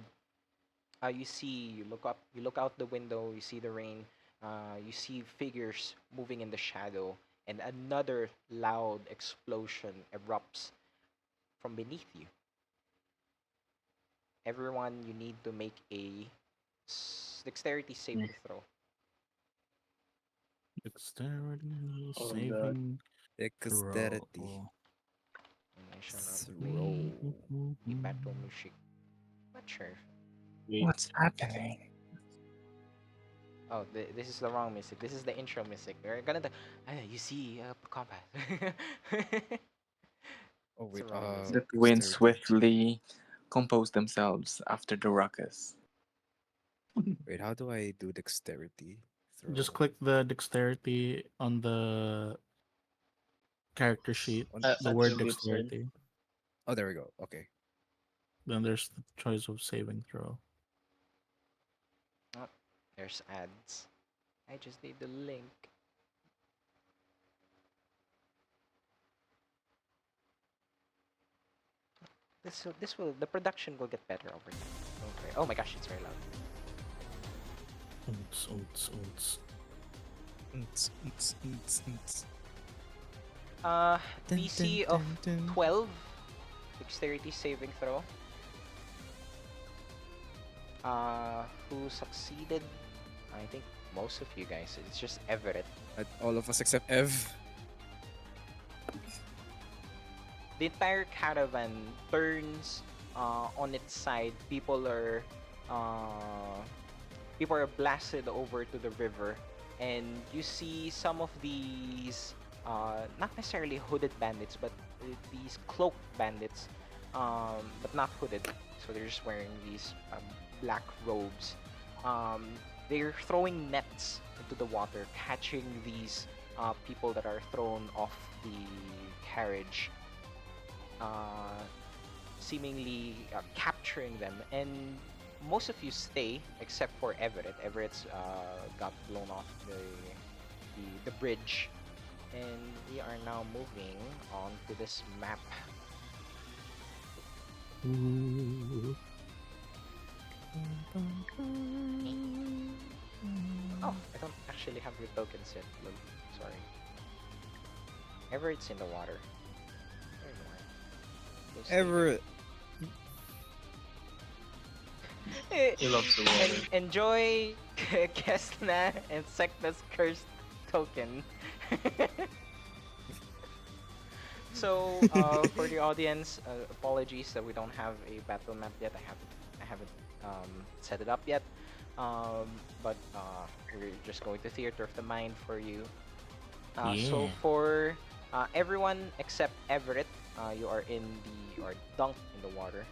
you look out the window, you see the rain, you see figures moving in the shadow, and another loud explosion erupts from beneath you. everyone, you need to make a dexterity saving throw. Dexterity Oh, God. saving Dexterity. throw. I shall not Throw. play the battle music. Not sure. Wait. What's happening? Oh, this is the wrong music. This is the intro music. We're gonna. You see, combat. Oh It's wait, the wrong music. The twins dexterity. swiftly compose themselves after the ruckus. Wait, how do I do dexterity? Throw. Just click the dexterity on the character sheet, On- the At word your left side. dexterity. Oh, there we go. Okay. Then there's the choice of saving throw. Oh, there's ads. I just need the link. The production will get better over time. Don't worry. Oh my gosh, it's very loud. Oonts, oonts, oonts. Dun, DC dun, of dun, dun. 12 dexterity saving throw. Who succeeded? I think most of you guys. It's just Everett. All of us except Ev. The entire caravan turns on its side. People are blasted over to the river, and you see some of these not necessarily hooded bandits, but these cloaked bandits, but not hooded. So they're just wearing these black robes. They're throwing nets into the water, catching these people that are thrown off the carriage. Seemingly capturing them, and most of you stay except for Everett. Everett's got blown off the bridge, and we are now moving on to this map. Ooh. Oh, I don't actually have your tokens yet. Lol. Sorry. Everett's in the water. There you are. Go stay there. Everett. He loves the water. Enjoy Kes'na and Sek'na's cursed token. So, for the audience, apologies that we don't have a battle map yet. I haven't set it up yet. But we're just going to theater of the mind for you. So Yeah. for everyone except Everett, you are dunked in the water.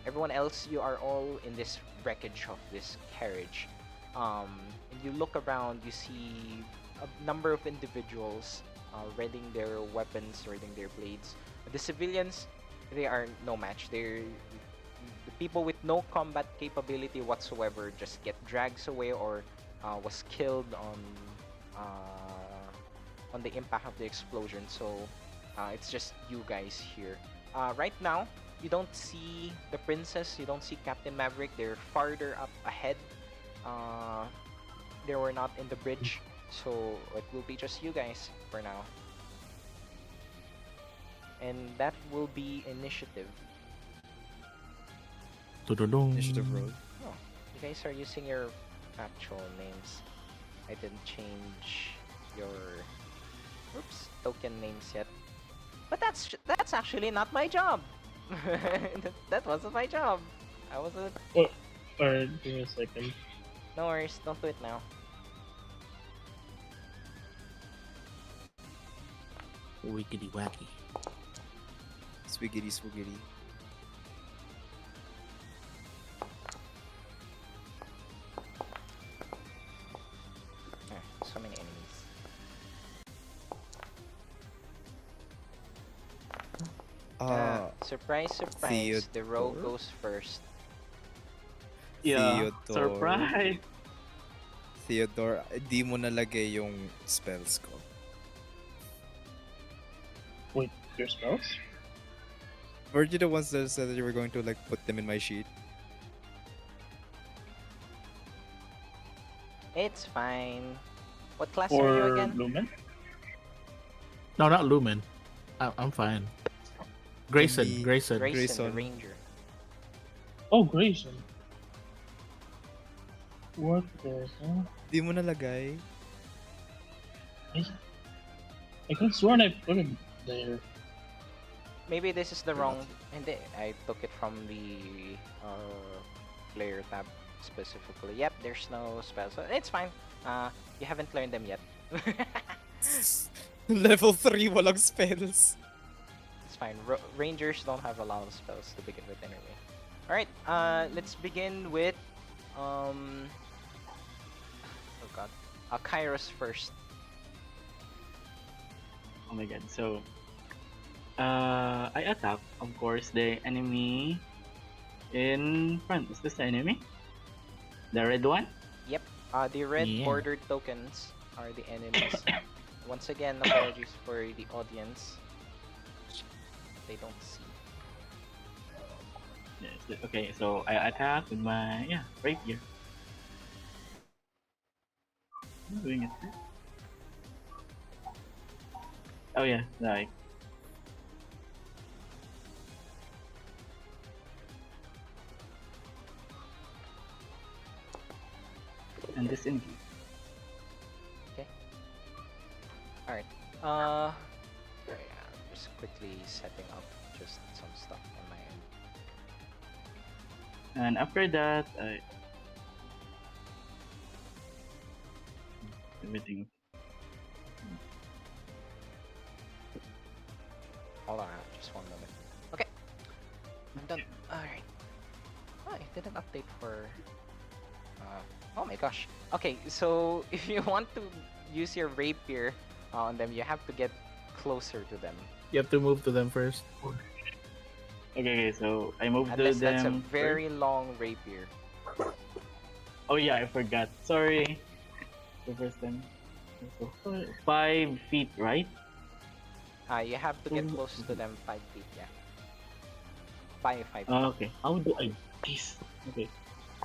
Everyone else, you are all in this wreckage of this carriage. And you look around, you see a number of individuals readying their weapons, readying their blades. The civilians, they are no match. They're the people with no combat capability whatsoever just get dragged away or was killed on the impact of the explosion. So it's just you guys here. Right now, you don't see the princess, you don't see Captain Maverick. They're farther up ahead. They were not in the bridge, so it will be just you guys for now. And that will be initiative. Tududung. Initiative roll. Oh, you guys are using your actual names. I didn't change your token names yet. But that's actually not my job. that wasn't my job. I wasn't. Or give me a second. No worries, don't do it now. Wiggity wacky. Swiggity swoogity. So many enemies. Surprise, surprise. The rogue Theodore? goes first. Yeah, Theodore. surprise! Theodore, di mo nalagay yung spells ko. Wait, your spells? Were you the ones that said that you were going to like put them in my sheet? It's fine. What class are you Or again? Lumen? No, not Lumen. I'm fine. Grayson, Can be Grayson. Grayson, the Grayson. ranger. Oh, Grayson. What the hell? Di mo nalagay? I, I could have sworn I put it there. Maybe this is the You're wrong. not- Hindi, I took it from the player tab specifically. Yep, there's no spell, so it's fine. You haven't learned them yet. Level 3, walang spells. It's fine. Rangers don't have a lot of spells to begin with anyway. Alright, let's begin with oh god. Kairos first. Oh my god. So, I attack, of course, the enemy in front. Is this the enemy? The red one? Yep. The red Yeah. bordered tokens are the enemies. Once again, apologies for the audience. They don't see. Yes. Okay, so I attack with my rapier. I'm doing it. Oh yeah, like and disengage. Alright. Just quickly setting up just some stuff on my end. And after that, everything. Hold on, just one moment. Okay. I'm done. Alright. Oh, it didn't update for... oh my gosh. Okay, so if you want to use your rapier on them, you have to get closer to them. You have to move to them first. Okay, so I move to Unless them. that's a first. very long rapier. Oh yeah, I forgot. Sorry. The first time. So 5 feet, right? You have to get close to them 5 feet, yeah. 5 feet. Okay. How do I do this? Okay.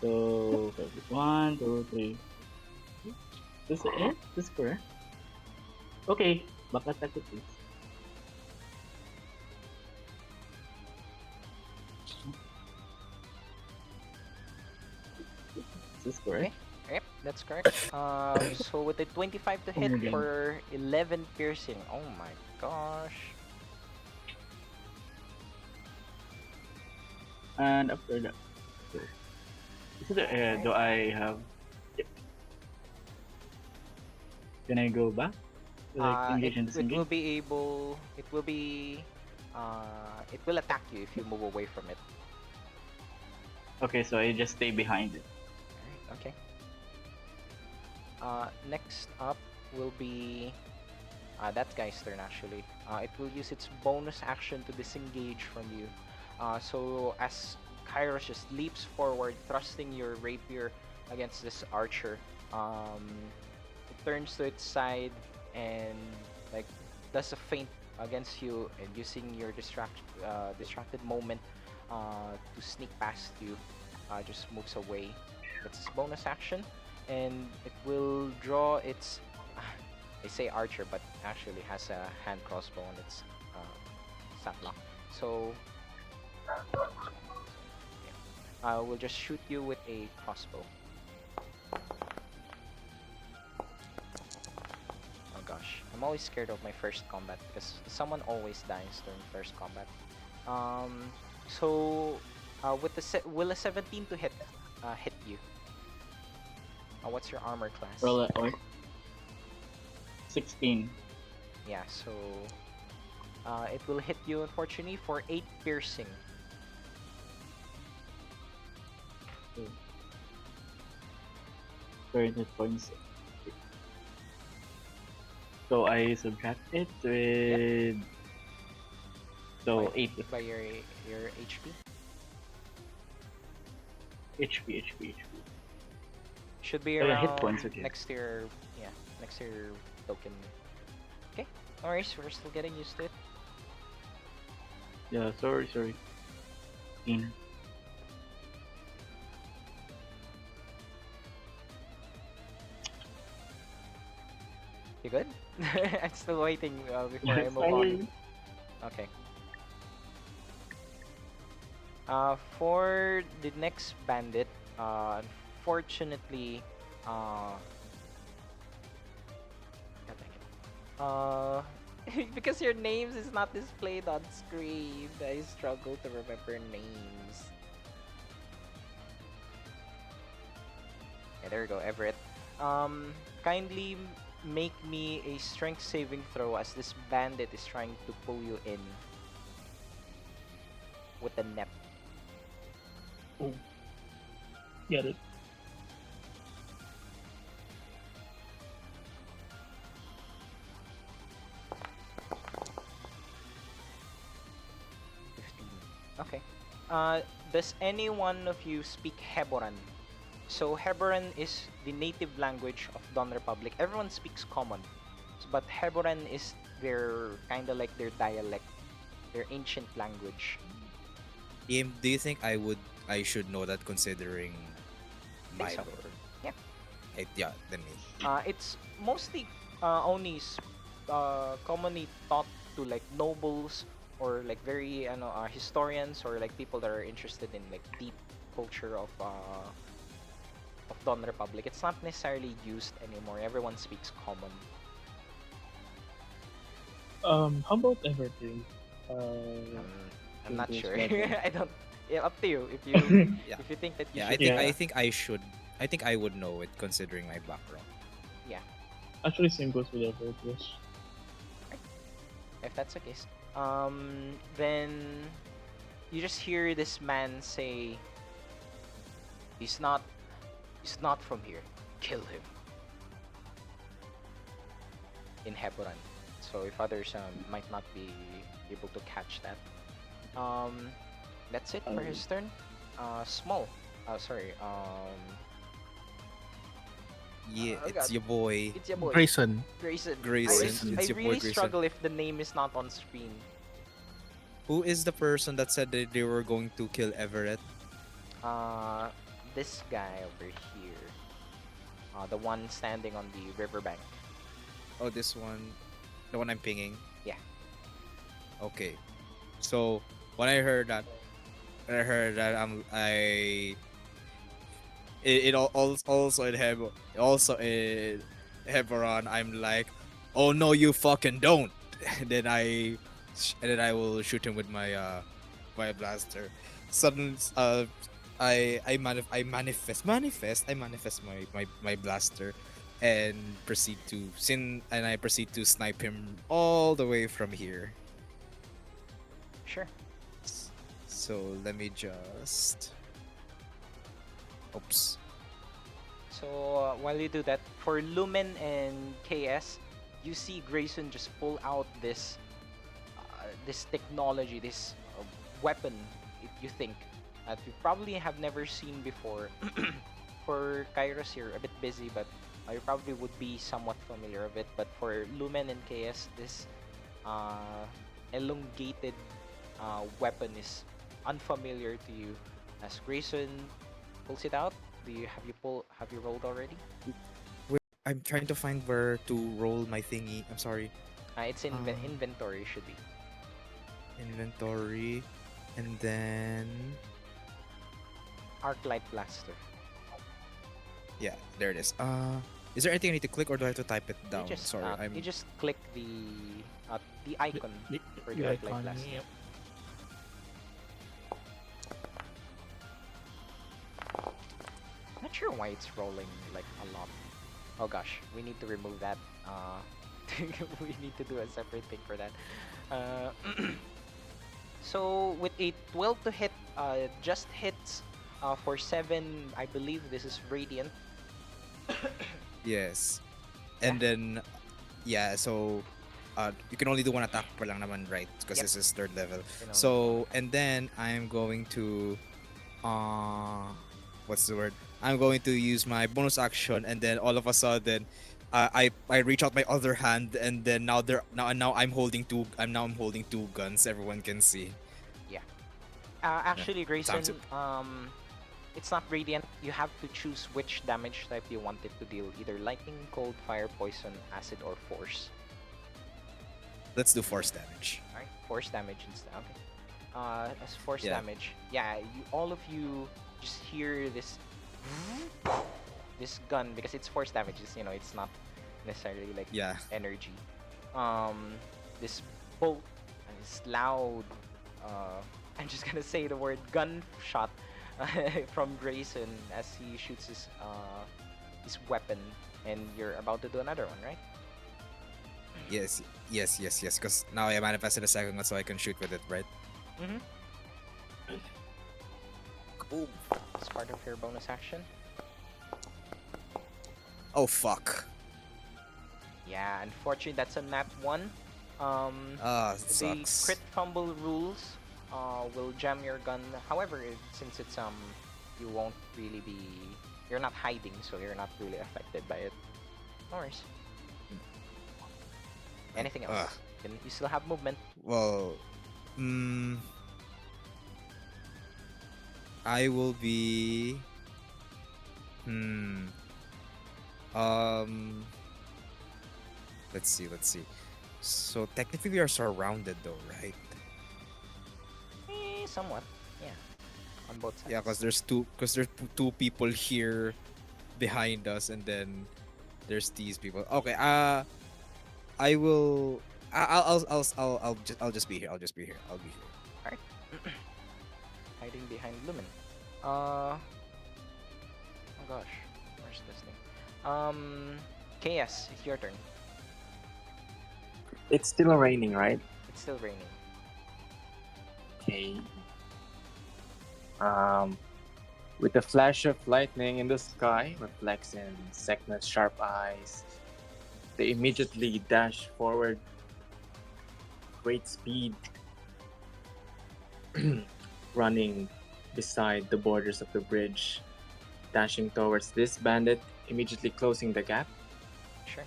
So 1, 2, 3. This is it? This is correct? Okay. Baka attack it is. This is correct? Yep, that's correct. So with the 25 to hit my God. for 11 piercing. Oh my gosh. And after that, is it, do I have? Can I go back? Like engage and It will disengage? be able. It will be. It will attack you if you move away from it. Okay, so I just stay behind it. Alright, okay. Next up will be that guy's turn actually. It will use its bonus action to disengage from you. So as Kairos just leaps forward, thrusting your rapier against this archer, it turns to its side and like does a feint against you, and using your distracted moment to sneak past you, just moves away. That's its bonus action, and it will draw its. They say archer, but actually has a hand crossbow on its saplock. So we'll just shoot you with a crossbow. Oh gosh, I'm always scared of my first combat because someone always dies during first combat. So with the will a 17 to hit you? What's your armor class? Roll it or 16. Yeah, so it will hit you unfortunately for 8 piercing. 30 points. So I subtract it with so By- 8 by your HP. HP. Should be Oh, yeah, around hit points, okay. next to your next to your token. Okay, no worries, we're still getting used to it. Yeah, sorry. In. You good? I'm still waiting before I Yeah, move on. sorry. Okay. For the next bandit, unfortunately, God dang it. Because your names is not displayed on screen, I struggle to remember names. Yeah, there we go, Everett. Kindly make me a strength saving throw as this bandit is trying to pull you in with a net. Oh, get it. Okay. Does any one of you speak Heboran? So Heboran is the native language of Dawn Republic. Everyone speaks Common, but Heboran is their kind of like their dialect, their ancient language. Do you think I should know that considering my so. lore? Yeah. Yeah, then me. It's mostly only commonly taught to like nobles or like very historians or like people that are interested in like deep culture of Dawn Republic. It's not necessarily used anymore. Everyone speaks Common. How about everything? I'm not English sure. level. I don't. Yeah, up to you. If you Yeah. if you think that you Yeah, should. I think I should. I think I would know it considering my background. Actually, same goes with Everett. Yes. If that's the case, then you just hear this man say, He's not from here. Kill him." In Heboran. So if others might not be able to catch that. That's it for his turn. Small. Sorry. Yeah, Oh it's God. your boy. It's your boy. Grayson. Grayson. Grayson. I It's your boy really Grayson. struggle if the name is not on screen. Who is the person that said that they were going to kill Everett? This guy over here. The one standing on the riverbank. Oh, this one. The one I'm pinging? Yeah. Okay. So, when I heard that, also in Heberon, I'm like, oh no, you fucking don't. And then I will shoot him with my blaster. Suddenly, I manifest my blaster, and I proceed to snipe him all the way from here. Sure. So let me just. Oops. So while you do that, for Lumen and KS, you see Grayson just pull out this technology, this weapon, if you think, that you probably have never seen before. For Kairos, you're a bit busy, but you probably would be somewhat familiar of it. But for Lumen and KS, this elongated weapon is unfamiliar to you. As Grayson pulls it out, have you rolled already? I'm trying to find where to roll my thingy. I'm sorry. It's in inventory, should be. Inventory, and then Arclight Blaster. yeah, there it is. Is there anything I need to click or do I have to type it down? You just, Sorry, you just click the icon for the Arclight icon, Blaster. yep. Not sure why it's rolling like a lot. Oh gosh, we need to remove that. We need to do a separate thing for that. So with a 12 to hit, just hits for 7. I believe this is Radiant. Yes. And then yeah, so you can only do one attack per lang naman, right? Because Yep. this is 3rd level. You know. So and then I'm going to what's the word? I'm going to use my bonus action, and then all of a sudden I reach out my other hand, and then now I'm holding two guns. Everyone can see. Actually, Grayson, time it's not Radiant. You have to choose which damage type you want it to deal. Either Lightning, Cold, Fire, Poison, Acid, or Force. Let's do force damage. Alright, Force damage instead. Okay. as force Yeah. damage. Yeah, all of you just hear this this gun because it's force damage. It's not necessarily like Yeah. energy. This bolt and this loud. I'm just gonna say the word gunshot from Grayson as he shoots his weapon, and you're about to do another one, right? Yes. Because now I manifested a second one so I can shoot with it, right? Mm-hmm. Ooh. It's part of your bonus action. Oh fuck. Yeah, unfortunately, that's a nat 1. It The sucks. crit fumble rules will jam your gun. However, since it's you won't really be, you're not hiding, so you're not really affected by it. No worries. Anything else? You still have movement. Well, I will be. Um. Let's see. So technically, we are surrounded, though, right? Somewhat. Yeah. On both sides. Yeah, because there's two people here behind us, and then there's these people. Okay. I will. I'll just be here. I'll be here. Alright. Hiding behind Lumen. Oh gosh. Where's this thing? KS, it's your turn. It's still raining, right? It's still raining. Okay. With the flash of lightning in the sky reflects in Sek'na's sharp eyes, they immediately dash forward, great speed, running beside the borders of the bridge, dashing towards this bandit, immediately closing the gap, Sure.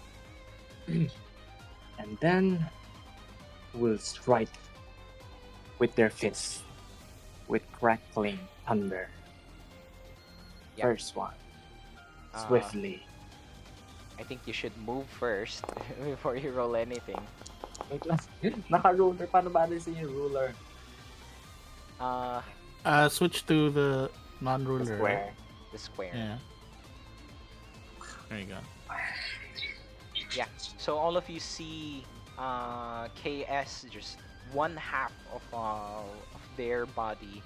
and then will strike with their fists, with crackling thunder. Yeah. First one, Uh, swiftly. I think you should move first before you roll anything. Wait lang. Naka-ruler. Paano ba sa yung ruler? Switch to the The non-ruler. square. The square. Yeah. There you go. Yeah. So all of you see KS, just one half of their body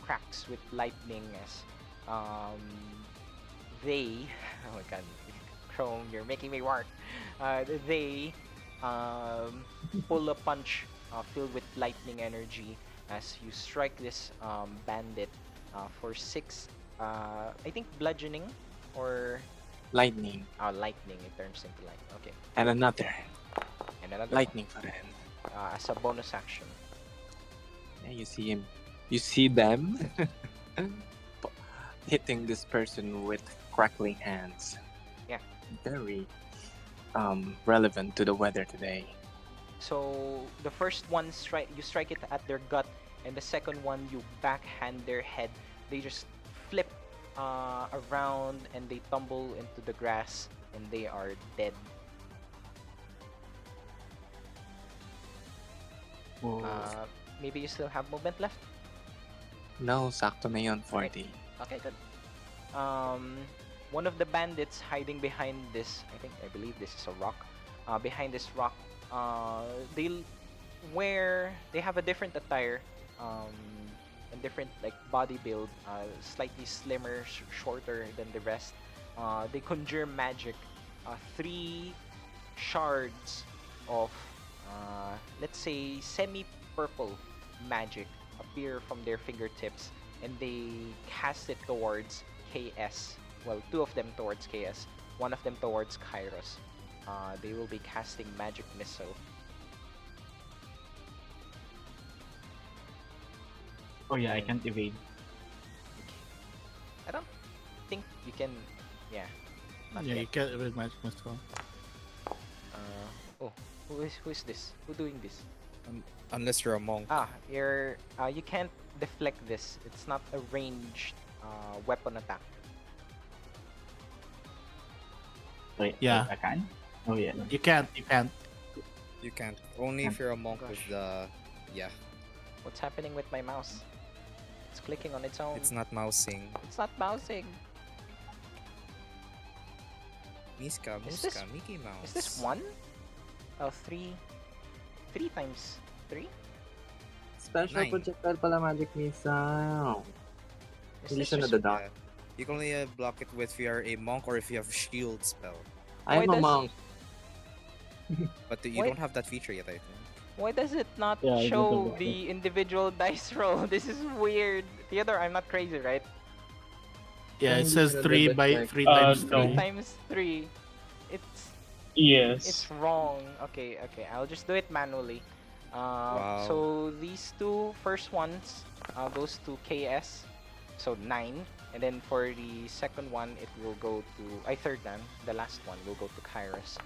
cracks with lightning as they oh my god, Krome, you're making me work. They pull a punch filled with lightning energy as you strike this bandit for 6 I think bludgeoning or Lightning. lightning. It turns into lightning. Okay. And another. And another Lightning pa rin. one, as a bonus action. Yeah, you see him. You see them hitting this person with crackling hands. Yeah. Very relevant to the weather today. So the first one you strike it at their gut, and the second one you backhand their head. They just flip around and they tumble into the grass and they are dead. Maybe you still have movement left. No, sakto na yun, 40. Okay, good. One of the bandits hiding behind this, I believe this is a rock. Behind this rock, they have a different attire, and different like body build, slightly slimmer, shorter than the rest. They conjure magic. 3 shards of, let's say, semi-purple magic appear from their fingertips, and they cast it towards KS. Well, 2 of them towards KS, 1 of them towards Kairos. They will be casting magic missile. Oh yeah, I can't evade. I don't think you can. Yeah. Not Yeah, yet. you get it with magic missile. Who is this? Who doing this? Unless you're a monk. You can't deflect this. It's not a ranged weapon attack. Wait, Yeah. I can? Oh yeah. You can't. You can't. Only if you're a monk Gosh. with the. Yeah. What's happening with my mouse? It's clicking on its own. It's not mousing. It's not mousing. Miska, Is this- Muska, Mickey Mouse. Is this 1? Oh, 3. 3 times 3? Special 9. projectile pala magic missile. Is Hindi this siya just- nadadaan. Yeah. You can only block it with if you are a monk or if you have shield spell. I'm Why a does- monk. But you Wait. don't have that feature yet, I think. Why does it not Yeah, I show don't know. the individual dice roll? This is weird. Theodore, I'm not crazy, right? Yeah, it Hindi says siya 3 by nadadaan. 3 times no. 3 3. times 3. It's Yes. wrong. Okay, I'll just do it manually. Wow. So these two first ones goes to KS, so 9, and then for the second one it will go to third one. The last one will go to Kairos.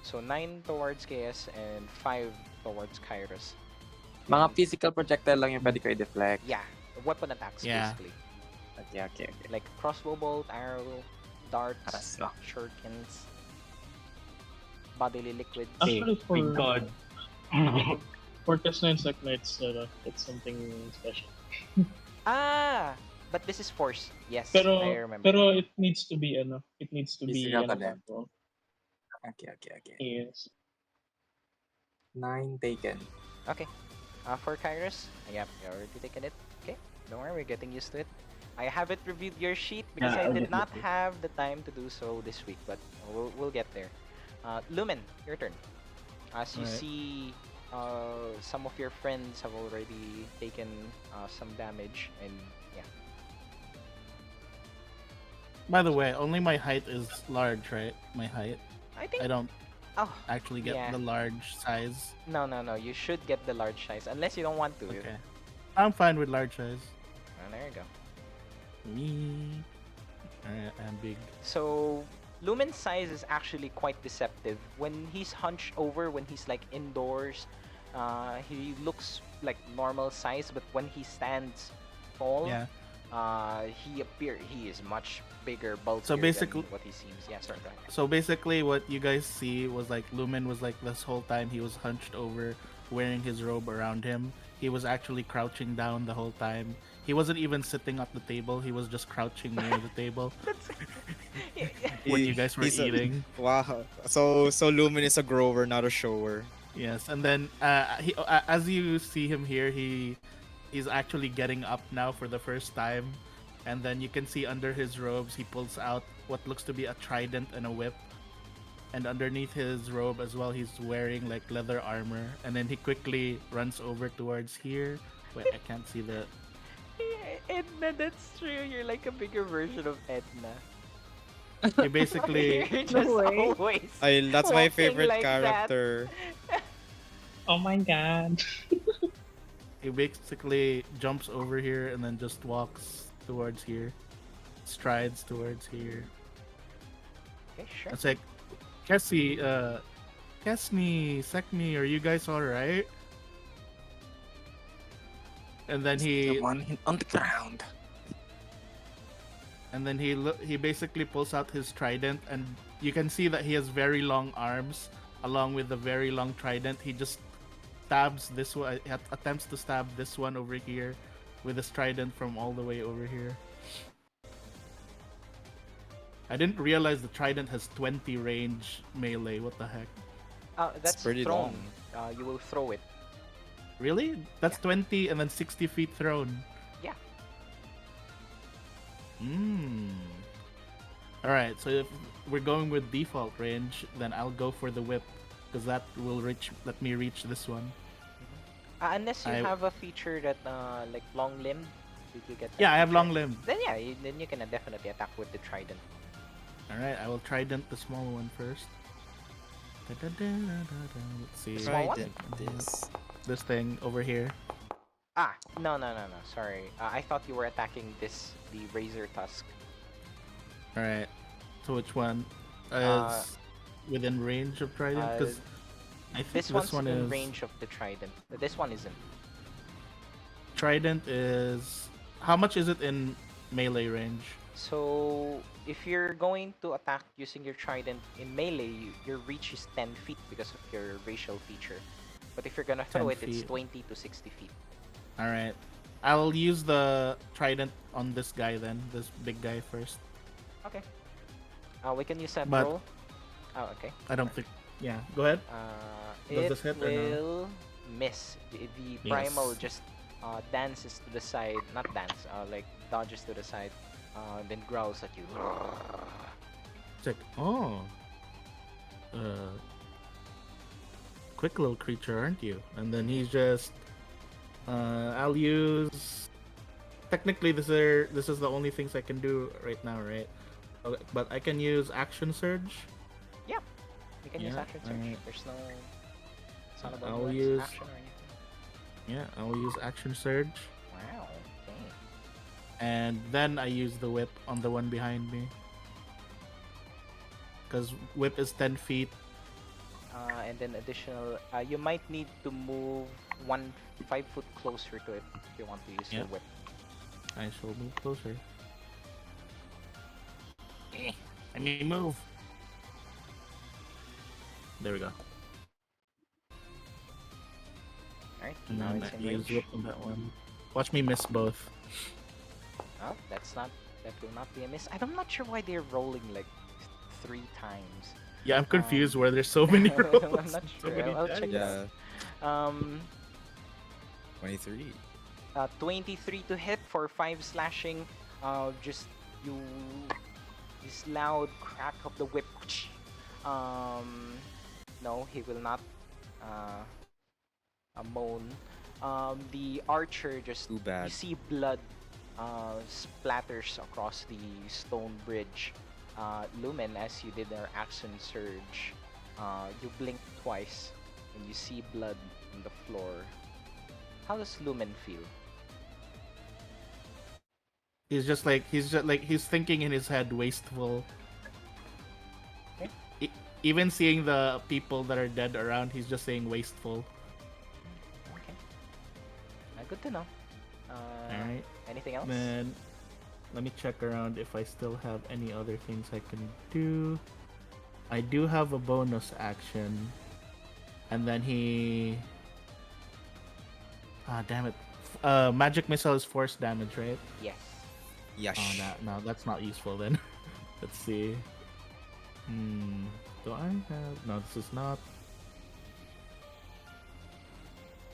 So 9 towards KS and 5 towards Kairos. Mga physical projectile lang yung pwede ko i-deflect. Yeah, weapon attacks Yeah. basically, Okay. like crossbow bolt, arrow, darts, Araslo. shurikens, bodily liquids. Actually, for My God. for Kes'na and Sek'na, it's something special. But this is force. Yes, Pero I remember. pero it needs to be it needs to be Physical pa din. control. Okay. Yes. 9 taken. Okay. For Kairos, yep, you already taken it. Okay, don't worry, we're getting used to it. I haven't reviewed your sheet because I Yeah, I'll did get not used to it. have the time to do so this week, but we'll get there. Lumen, your turn. As you Alright. see, some of your friends have already taken some damage, and yeah. By the way, only my height is large, right? My height. I think. I don't Oh, actually get yeah. the large size. no. You should get the large size unless you don't want to. Okay. I'm fine with large size. There you go. Me. Alright, I'm big. So Lumen's size is actually quite deceptive. When he's hunched over, when he's like indoors, he looks like normal size, but when he stands tall, Yeah. he is much bigger, bulkier So basically- than what he seems. Yeah, sorry, go ahead. So basically, what you guys see was like Lumen was like this whole time he was hunched over, wearing his robe around him. He was actually crouching down the whole time. He wasn't even sitting at the table. He was just crouching near the table when you guys were He's a- eating. Wow. So Lumen is a grower, not a shower. Yes, and then as you see him here, he's actually getting up now for the first time, and then you can see under his robes he pulls out what looks to be a trident and a whip, and underneath his robe as well he's wearing like leather armor, and then he quickly runs over towards here. Wait, I can't see the. Edna, that's true. You're like a bigger version of Edna. He basically You're just way. always. That's my walking favorite like that. character. Oh my god. he basically jumps over here and then just walks towards here, strides towards here. Okay, sure. It's like, Kessie, Kes'ni, Sek'ni, are you guys alright? And then The one on the ground. he basically pulls out his trident, and you can see that he has very long arms, along with a very long trident. He just stabs this one, attempts to stab this one over here, with his trident from all the way over here. I didn't realize the trident has 20 range melee. What the heck? That's pretty thrown. long. You will throw it. Really? That's Yeah. 20 and then 60 feet thrown. Yeah. Alright, so if we're going with default range, then I'll go for the whip, because that will let me reach this one. Unless you I- have a feature that like long limb, did you get that Yeah, I have feature? long limb. Then yeah, then you can definitely attack with the trident. Alright, I will trident the small one first. Da-da-da-da-da-da. Let's see. Small one? This thing over here. No. Sorry. I thought you were attacking the razor tusk. Alright. So which one is Uh, within range of trident? Because I think This one's one in is range of the trident. This one isn't. trident is. How much is it in melee range? So if you're going to attack using your trident in melee, your reach is 10 feet because of your racial feature. But if you're gonna throw 10 it, it's feet. 20 to 60 feet. All right. I'll use the trident on this guy then. This big guy first. Okay. We can use that But- roll. Oh, okay. I don't think. Yeah. Go ahead. Does It this hit or no? will miss. The primal Yes. just dances to the side, not dance, like dodges to the side, then growls at you. It's like, oh, quick little creature, aren't you? And then he's just, I'll use. Technically, this is the only things I can do right now, right? Okay, but I can use action surge. Yeah, you can use Yeah, action surge. alright. There's no. It's not about I'll what use- action or anything. Yeah, I'll use action surge, Wow. Okay. and then I use the whip on the one behind me. Because whip is 10 feet. And then additional, you might need to move 5 foot closer to it if you want to use your Yeah. whip. I shall move closer. Let me move. There we go. Alright, And now then it's I in use range. whip on that one. Watch me miss both. Oh, that will not be a miss. I'm not sure why they're rolling like 3 times. Yeah, I'm confused where there's so many rolls. I'm not so sure. many I'll check it dice. out. Yeah. 23. 23 to hit for 5 slashing. Just you, this loud crack of the whip. No, he will not. Moan. The archer just Too bad. you see blood splatters across the stone bridge. Lumen, as you did our action surge, you blink twice and you see blood on the floor. How does Lumen feel? He's just like he's thinking in his head wasteful. Okay. Even seeing the people that are dead around, he's just saying wasteful. Okay. Good to know. Alright. Anything else? Then let me check around if I still have any other things I can do. I do have a bonus action. And then he damn it. Magic missile is force damage, right? Yes. Yash. Oh, no, that's not useful then. Let's see. Do I have... No, this is not.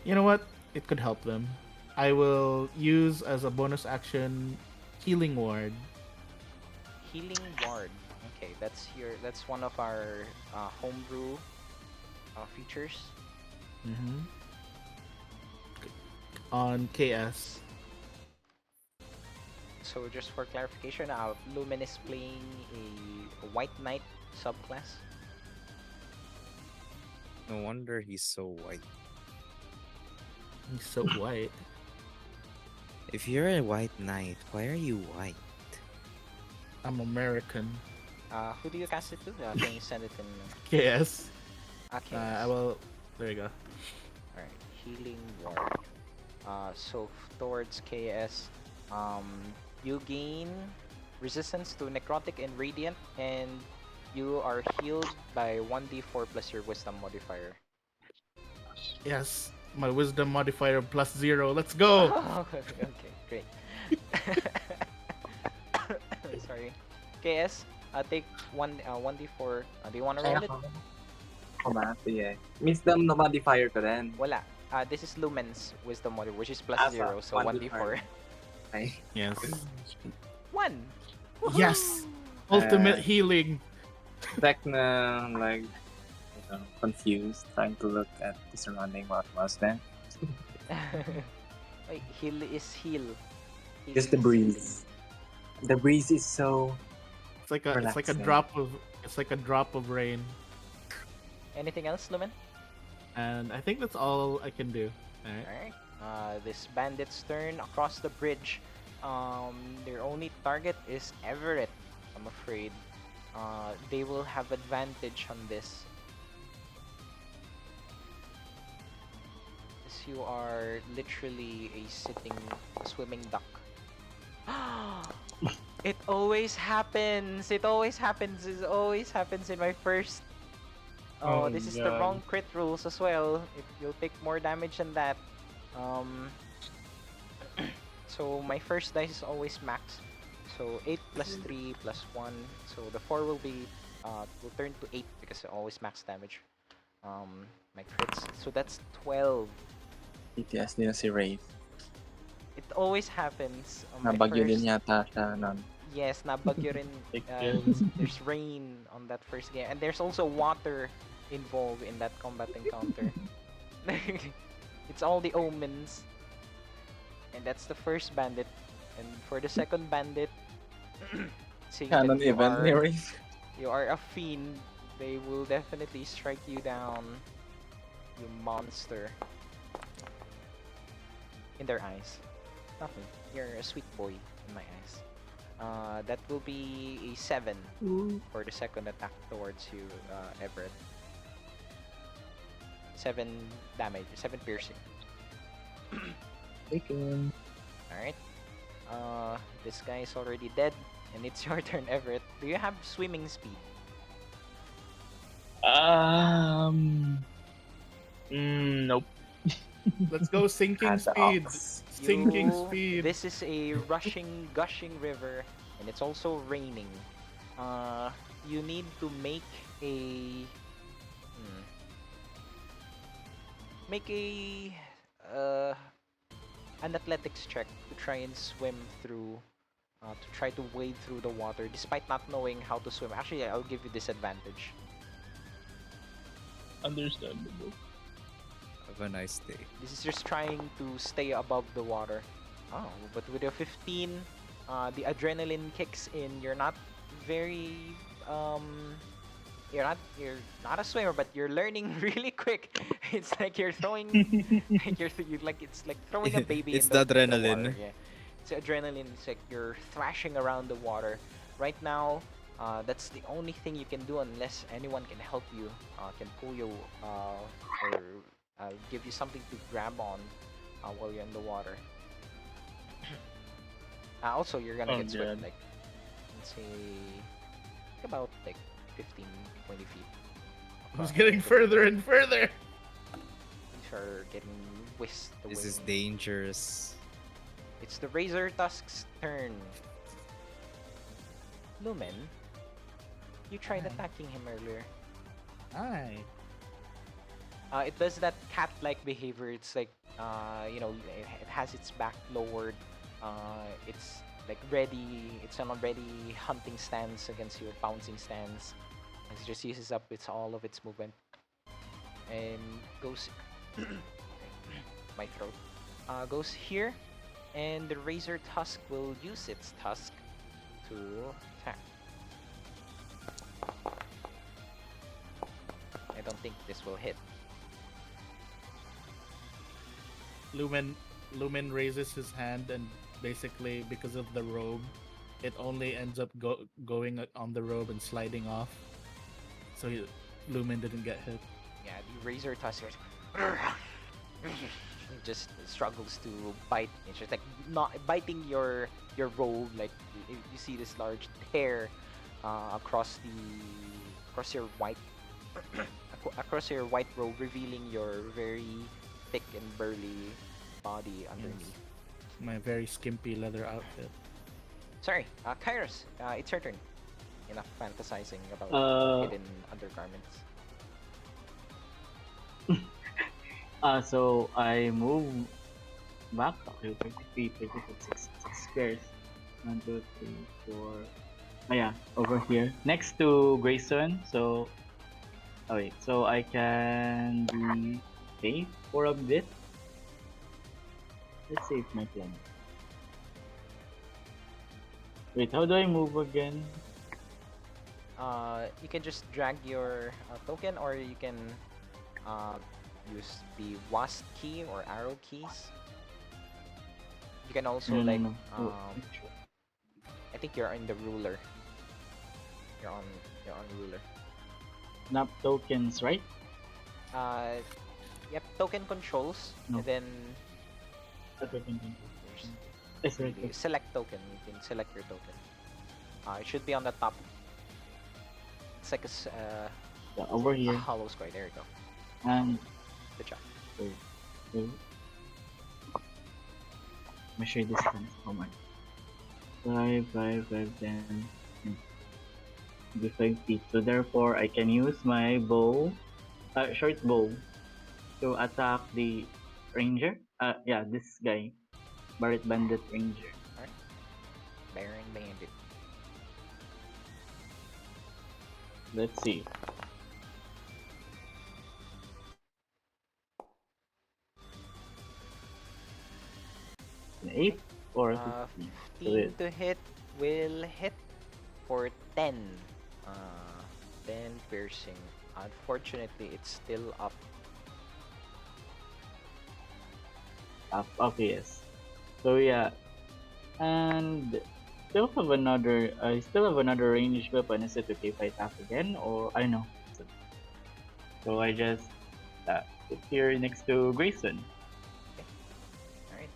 You know what? It could help them. I will use as a bonus action Healing Ward. Healing ward. Okay, that's one of our homebrew features. Mm-hmm. On KS. So just for clarification, Lumen is playing a White Knight subclass. No wonder he's so white. He's so white. If you're a white knight, why are you white? I'm American. Who do you cast it to? Can you send it in? KS. Okay. I will... There you go. Alright, healing ward. So towards KS, you gain resistance to necrotic and radiant, and you are healed by 1d4 plus your wisdom modifier. Yes. My wisdom modifier plus 0. Let's go! Okay, great. Sorry. KS, take 1d4. Do you want to roll it? Ako ba? Sige. Wisdom na modifier ko din. Wala. This is Lumen's wisdom modifier, which is plus Ah, 0, so 1d4. Okay. Yes. 1! Yes! Ultimate healing! Sek'na, like, confused, trying to look at the surrounding what was there. Wait, heal is heal. Just the breeze. The breeze is so... It's like a Relaxing. drop of rain. Anything else, Lumen? And I think that's all I can do. Alright. Alright. This bandit's turn across the bridge. Their only target is Everett, I'm afraid. They will have advantage on this. As you are literally a swimming duck. It always happens! It always happens! It always happens in my first... Oh, Oh this is the God. wrong crit rules as well. You'll take more damage than that. So my first dice is always max. So 8 plus 3 plus 1. So the 4 will be will turn to 8 because it always max damage. My crits. So that's 12. PTSD na si Wraith. It always happens on my Nabagyo din first. yata siya nun. Yes, nabagyo rin. Like, There's rain on that first game, and there's also water involved in that combat encounter. It's all the omens, and that's the first bandit. And for the second bandit, seeing that Canon event ni Wraith. you are a fiend, they will definitely strike you down, you monster. In their eyes. Nothing. You're a sweet boy in my eyes. That will be a 7 for the second attack towards you, Everett. 7 damage, 7 piercing. Taken. Alright. This guy is already dead, and it's your turn, Everett. Do you have swimming speed? Nope. Let's go sinking At the speed. ox. Sinking You- speed. This is a rushing, gushing river, and it's also raining. You need to make a make a an athletics check to try and swim through, to try to wade through the water, despite not knowing how to swim. Actually, I'll give you disadvantage. Understandable. Have a nice day. This is just trying to stay above the water. Oh, but with a 15, the adrenaline kicks in. You're not very you're not a swimmer, but you're learning really quick. It's like you're throwing it's like throwing a baby It's in the the adrenaline. water. Yeah. It's adrenaline. It's like you're thrashing around the water. Right now, that's the only thing you can do unless anyone can help you, can pull you, or give you something to grab on while you're in the water. Also, you're gonna Oh, get swept God. like, let's say, about like 15, 20 feet. It's getting further and further. These are getting whisked away. This is dangerous. It's the Razor Tusk's turn. Lumen, you tried Hi. attacking him earlier. Hi. It does that cat-like behavior. It's like, it has its back lowered. It's like ready. It's on a ready hunting stance against your bouncing stance. It just uses up all of its movement and goes. My throat. Goes here, and the Razor Tusk will use its tusk to attack. I don't think this will hit. Lumen raises his hand, and basically because of the robe, it only ends up going on the robe and sliding off. So Lumen didn't get hit. Yeah, the Razor Tusk just struggles to bite. It's just like not biting your robe. Like you see this large tear across your white across your white robe, revealing your very thick and burly body underneath. My very skimpy leather outfit. Sorry, Kairos, it's your turn. Enough fantasizing about hidden undergarments. So I move back. Okay, 33, 36 squares. 1, 2, 3, 4. Oh yeah, over here. Next to Grayson. So, oh wait. So I can be safe for a bit. Let's save my plan. Wait, how do I move again? You can just drag your token, or you can use the WASD key or arrow keys. You can also No, no, like, no. Oh, I think you're in the ruler. You're on ruler. Snap tokens, right? Yep, token controls, No. and then Token. there's Yes, right. the select token. You can select your token. It should be on the top. It's like Yeah, over a here. hollow square. There you go. And Good job. so, measure distance. How much? 5, 5, 5, 10, 5 feet. So therefore, I can use my bow, short bow, to attack the ranger. Yeah, this guy, Barret Bandit Ranger. Alright. Baron Bandit. Let's see. An 8 or 15. So 15 to hit will hit for 10. 10 piercing. Unfortunately, it's still up. okay, yes. So yeah, and I still have another ranged weapon. Is it okay if I attack again, or I don't know? So I just sit here next to Grayson. Alright.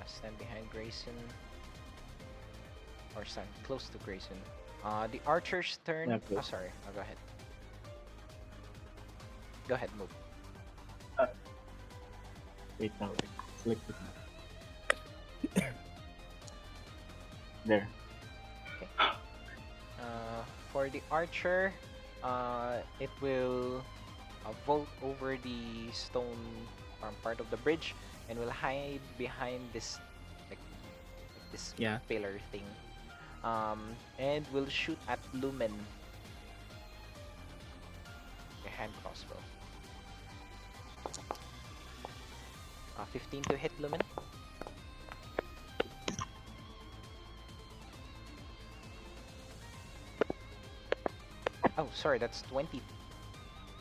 Stand behind Grayson. Or stand close to Grayson. The archer's turn. Yeah, close. Sorry. Go ahead. Go ahead, move. Wait now, select it now. There. For the archer, it will vault over the stone part of the bridge and will hide behind this like this Yeah. pillar thing. And will shoot at Lumen. The hand crossbow. 15 to hit Lumen. Oh, sorry, that's 20.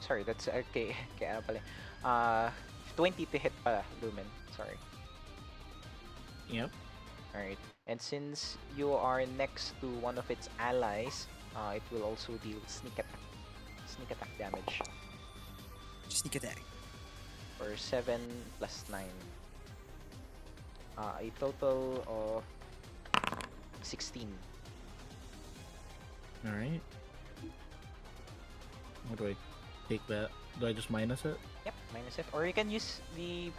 Sorry, that's okay. Kaya pala. 20 to hit pala, Lumen. Sorry. Yep. Alright. And since you are next to one of its allies, it will also deal sneak attack. Sneak attack damage. Sneak attack. For 7 plus 9. A total of 16. Alright. How do I take that? Do I just minus it? Yep, minus it. Or you can use the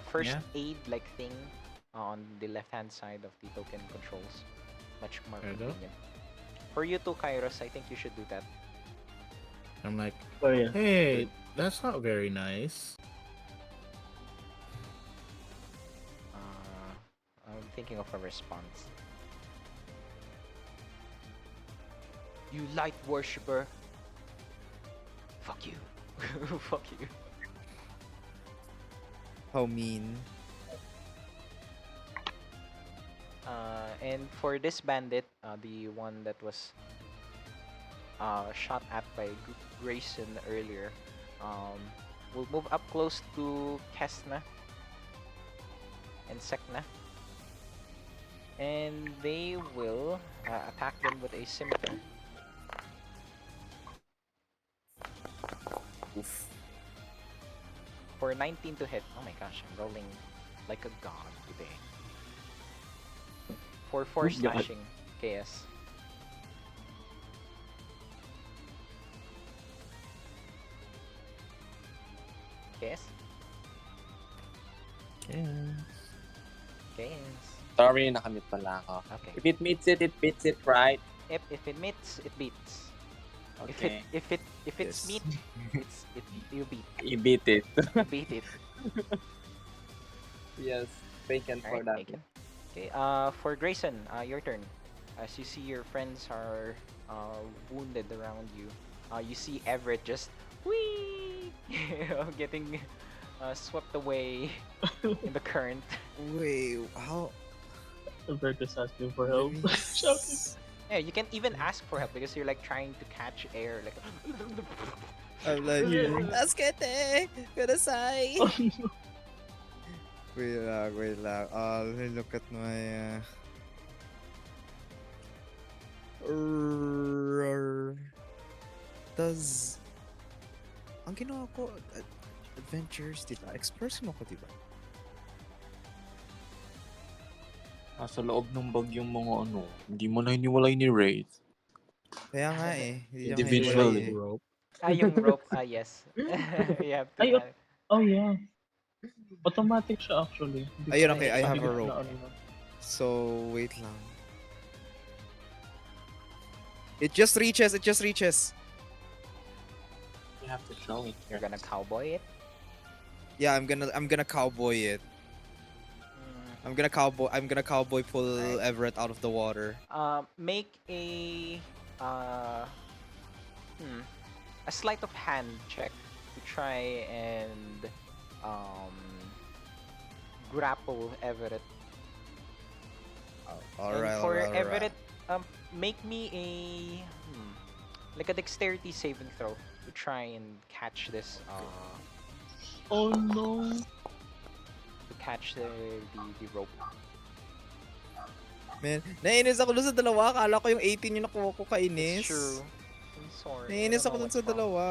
first Yeah. aid like thing on the left hand side of the token controls. Much more There you go. convenient. For you too, Kairos, I think you should do that. I'm like, Oh yeah. hey, that's not very nice. I'm thinking of a response. You light worshipper. Fuck you. Fuck you. How mean. And for this bandit, the one that was shot at by Grayson earlier, will move up close to Kes'na and Sek'na. And they will attack them with a scimitar. Oof. For 19 to hit. Oh my gosh, I'm rolling like a god today. For 4 Oof, God. slashing, KS. KS? Yes. KS. Sorry, nakamit pala ako. Okay. If it meets it, it beats it, right? If it meets, it beats. Okay. If it's Yes. meat, you beat. You beat it. You beat it. Yes, taken for Alright, that. taken. Okay, for Grayson, your turn. As you see your friends are wounded around you, you see Everett just whee getting swept away in the current. Wait, how? Everett is asking for help. Maybe- Shouting. Yeah, you can even ask for help because you're like trying to catch air, like. I'm like, Yeah. Taskete! Kudasai! Oh, no. Wait lang. Let me look at my, Does... Ang ginawa ko, adventures, diba? Explore mo ko, diba? Nasa loob ng bag yung mga ano, hindi mo na hiniwalay ni Wraith. Kaya nga eh. Hindi niya Individually. kahiwalay eh. Rope. Yung rope, yes. You have to. Ay, oh yeah. Automatic siya actually. Hindi Ayun, pa okay, I have a kahigit rope. na ano na. So, wait lang. It just reaches. You have to throw it You're here. gonna cowboy it. Yeah, I'm gonna cowboy it. I'm gonna cowboy pull Alright. Everett out of the water. Make uh, hmm, a sleight of hand check to try and um, grapple Everett. And for Everett, make me a like a dexterity saving throw to try and catch this Oh no! to catch the rope. Man, nainis ako dun sa dalawa. Akala ko yung 18 yung nakuha ko, kainis. It's true. I'm sorry. I Nainis don't ako know dun sa what's wrong. dalawa.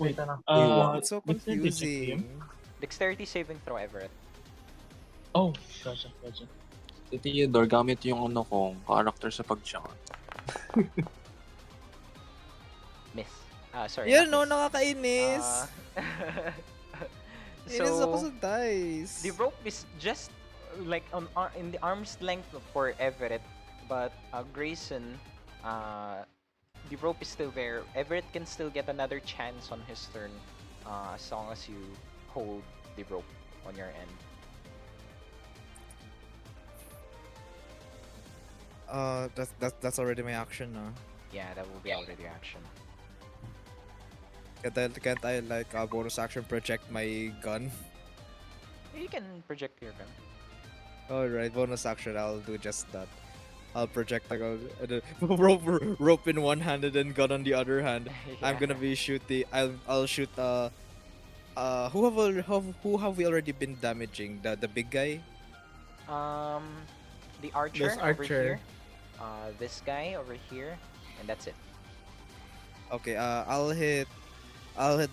Wait, It's so dexterity check, confusing. Dexterity saving throw, Everett. Oh, gotcha. Si Theodore, gamit yung ano kong character sa pag-jump. Miss. Sorry. Yan, not no, miss. nakakainis. Nainis ako So sa dice. the rope is just like in the arm's length for Everett, but Grayson, the rope is still there. Everett can still get another chance on his turn, as long as you hold the rope on your end. That's already my action, no? Yeah, that will be already action. Can't I like bonus action project my gun? You can project your gun. Alright, bonus action, I'll do just that. I'll project the gun, rope in one hand and then gun on the other hand. I'm gonna be shooting. I'll shoot. Who have we already been damaging? The big guy. The archer This over archer. here. This guy over here, and that's it. Okay. I'll hit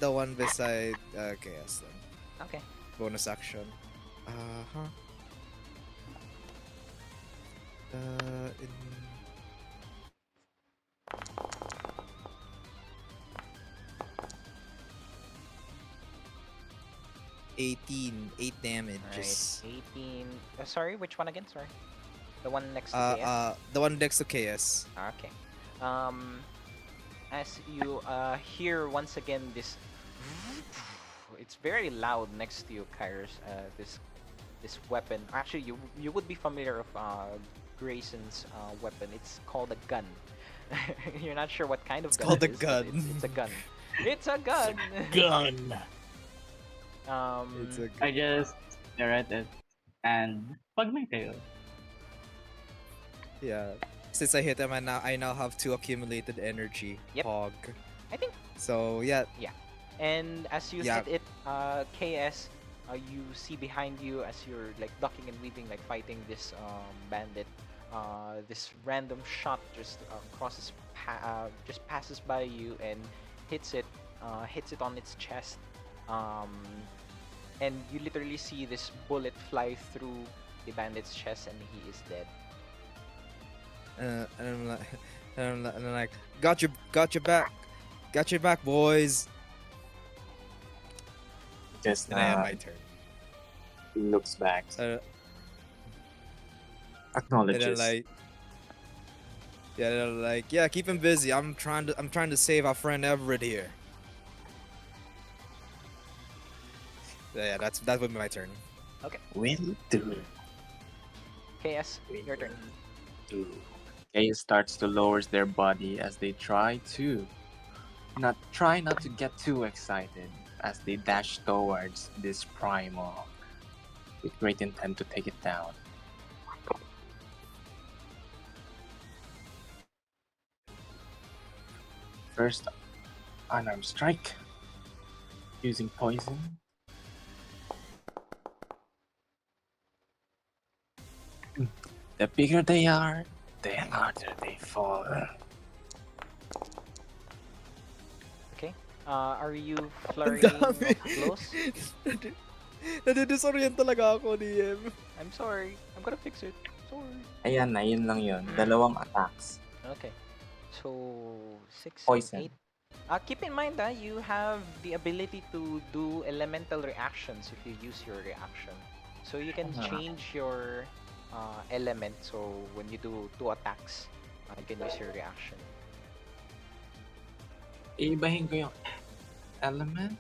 the one beside. Okay, yes. Then. Okay. Bonus action. Huh. In 18, 8 damage. Alright, 18. Sorry, which one again? Sorry. The one next to KS? The one next to KS. Okay. As you hear once again this, it's very loud next to you, Kairos. This weapon. Actually, you would be familiar of Grayson's weapon. It's called a gun. You're not sure what kind of gun called it a is, but gun. It's a gun. It's a gun. Gun. It's a I just stare at it and pag my tail. Yeah. Since I hit him, I now have 2 accumulated energy. Yep. Hog. I think. So yeah. And as you Yeah. hit it, KS, you see behind you as you're like ducking and weaving, like fighting this bandit. This random shot just just passes by you and hits it on its chest. And you literally see this bullet fly through the bandit's chest, and he is dead. And I'm like, got your back, boys. Just And I end my turn. looks back, And acknowledges. then yeah, keep him busy. I'm trying to save our friend Everett here. Yeah, that would be my turn. Will do. KS, your turn. Kay starts to lower their body as they try not to get too excited as they dash towards this primal with great intent to take it down. First, unarmed strike using poison. The bigger they are, the harder they fall. Okay. Are you flurrying of blows? Nadidisorient talaga ako, DM. I'm sorry. I'm gonna fix it. Sorry. Ayan na, yun lang yun. Dalawang attacks. Okay. So 6 Poison. and 8. Keep in mind that you have the ability to do elemental reactions if you use your reaction. So you can change your element. So when you do 2 attacks, you can use your reaction. Iibahin ko yung element?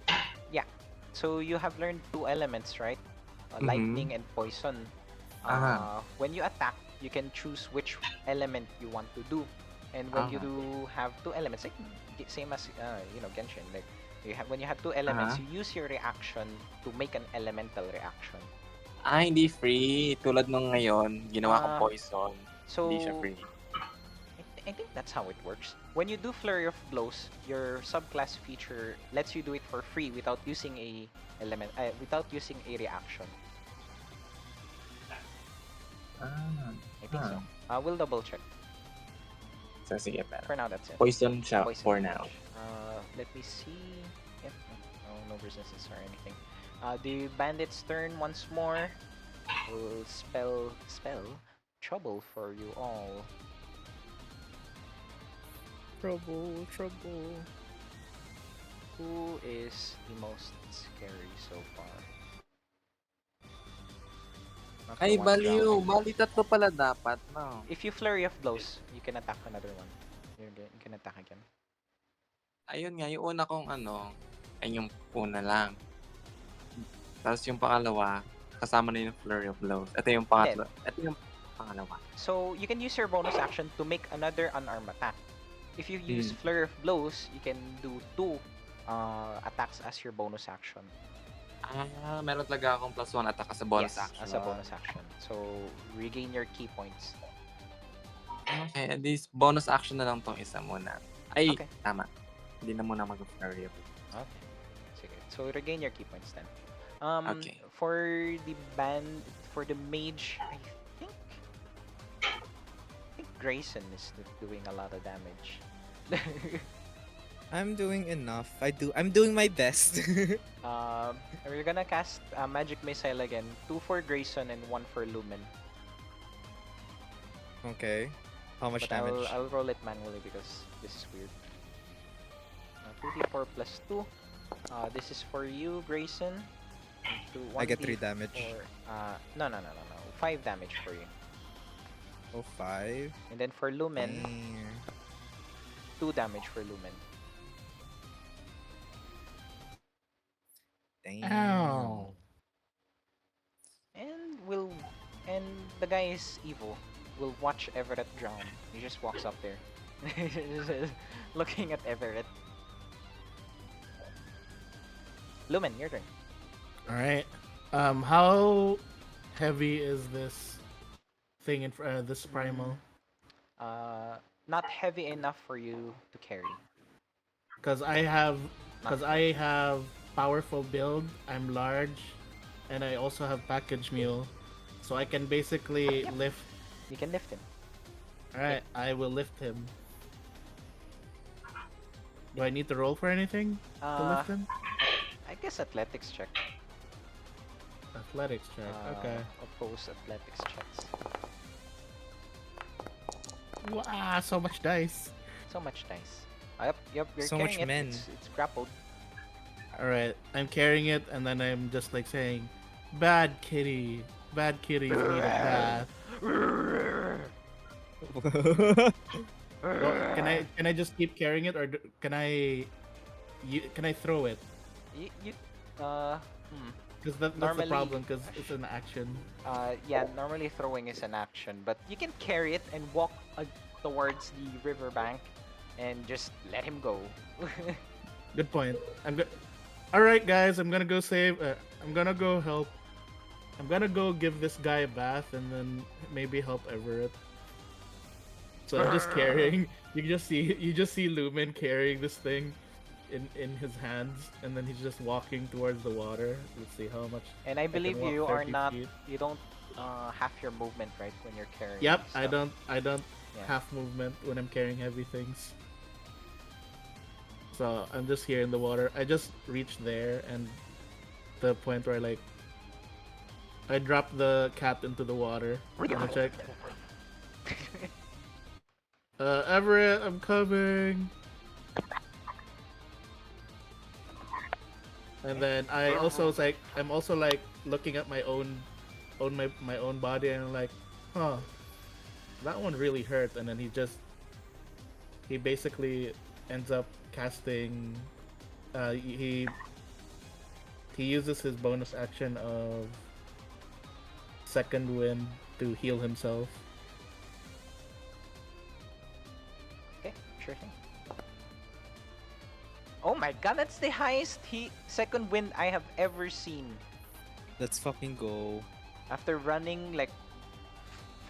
Yeah. So you have learned 2 elements, right? Mhm. Lightning and poison. Aha. When you attack, you can choose which element you want to do. And when you Aha. do have 2 elements, like same as Genshin, like when you have 2 elements, Aha. you use your reaction to make an elemental reaction. Hindi free. Tulad nung ngayon, ginawa kong Ah, poison. Hindi siya So free. I think that's how it works. When you do Flurry of Blows, your subclass feature lets you do it for free without using without using a reaction. I think so. We'll double check. So, sige, pero. For now, that's it. Poison siya Poison for damage. now. Let me see. Yep. No resistance or anything. The bandit's turn once more. Will spell trouble for you all. Trouble, trouble. Who is the most scary so far? Not the Ay, one baliw. drowning. Bali, tatlo pala dapat, no? If you flurry of blows, you can attack another one. You can attack again. Ayun nga, yung una kong ay yung una lang. Tapos yung pangalawa, kasama na yung flurry of blows. Ito yung pangatlo. Ito yung pangalawa. So you can use your bonus action to make another unarmed attack. If you use flurry of blows, you can do 2 attacks as your bonus action. Meron talaga akong +1 attack as a bonus Yes, action. as a bonus action. So regain your key points. Okay, at least bonus action na lang tong isa muna. Ay, Okay. tama. Hindi na muna mag-flurry of blows. Okay. Sige. So regain your key points then. Okay. For the mage, I think Grayson is doing a lot of damage. I'm doing enough. I'm doing my best. We're gonna cast magic missile again. 2 for Grayson and 1 for Lumen. Okay. How much But damage? I'll roll it manually because this is weird. 2d4 plus 2. This is for you, Grayson. I get 3 damage. No. 5 damage for you. Oh, 5. And then for Lumen, Damn. 2 damage for Lumen. Damn. Ow. And the guy is evil. Will watch Everett drown. He just walks up there. Just looking at Everett. Lumen, your turn. All right. How heavy is this thing in this primal? Not heavy enough for you to carry. Because I have powerful build. I'm large, and I also have package mule, so I can basically lift. You can lift him. All right, I will lift him. Do I need to roll for anything to lift him? I guess athletics check. Athletics check. Okay. Oppose athletics checks. Wow, so much dice. So much dice. Yep, you're So carrying much it. men. It's grappled. All right, I'm carrying it, and then I'm just like saying, "Bad kitty, bad kitties need a bath." Well, can I just keep carrying it, or can I throw it? Because that's Normally- the problem. Because it's an action. Yeah, normally throwing is an action, but you can carry it and walk towards the riverbank and just let him go. Good point. All right, guys, I'm gonna go save. I'm gonna go help. I'm gonna go give this guy a bath and then maybe help Everett. So I'm just carrying. You just see Lumen carrying this thing in his hands, and then he's just walking towards the water. Let's see how much. And I believe walk you are 30 not. feet. You don't half your movement right when you're carrying. Yep, I stuff. don't Yeah. half movement when I'm carrying heavy things. So I'm just here in the water. I just reached there and the point where like I dropped the cat into the water. Wanna check? Everett, I'm coming. And then I also was like, I'm also like looking at my my own body, and I'm like, huh, that one really hurt. And then he basically ends up casting. He uses his bonus action of second wind to heal himself. Okay, sure thing. Oh my god, that's the highest second wind I have ever seen. Let's fucking go. After running like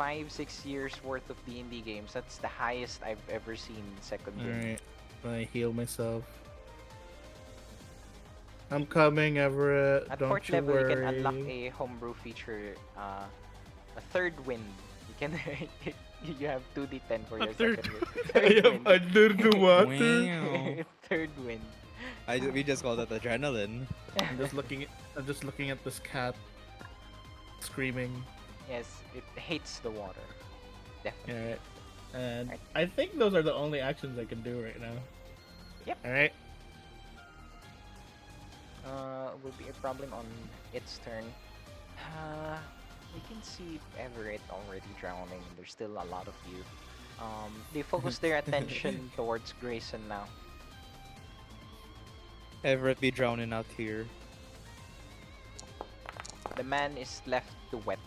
5-6 years worth of D&D games, that's the highest I've ever seen second wind. Alright, I heal myself. I'm coming, Everett. At Don't 4th you level, worry. you can unlock a homebrew feature, a third wind. You can you have 2d10 for your third. second wind. I Third am wind. under the water. Wow. Third wind. We just call that adrenaline. I'm just looking at this cat screaming. Yes, it hates the water. Definitely. Alright. And Alright. I think those are the only actions I can do right now. Yep. Alright. Will be a problem on its turn. We can see Everett already drowning. There's still a lot of you. They focus their attention towards Grayson now. Everett be drowning out here. The man is left to wet.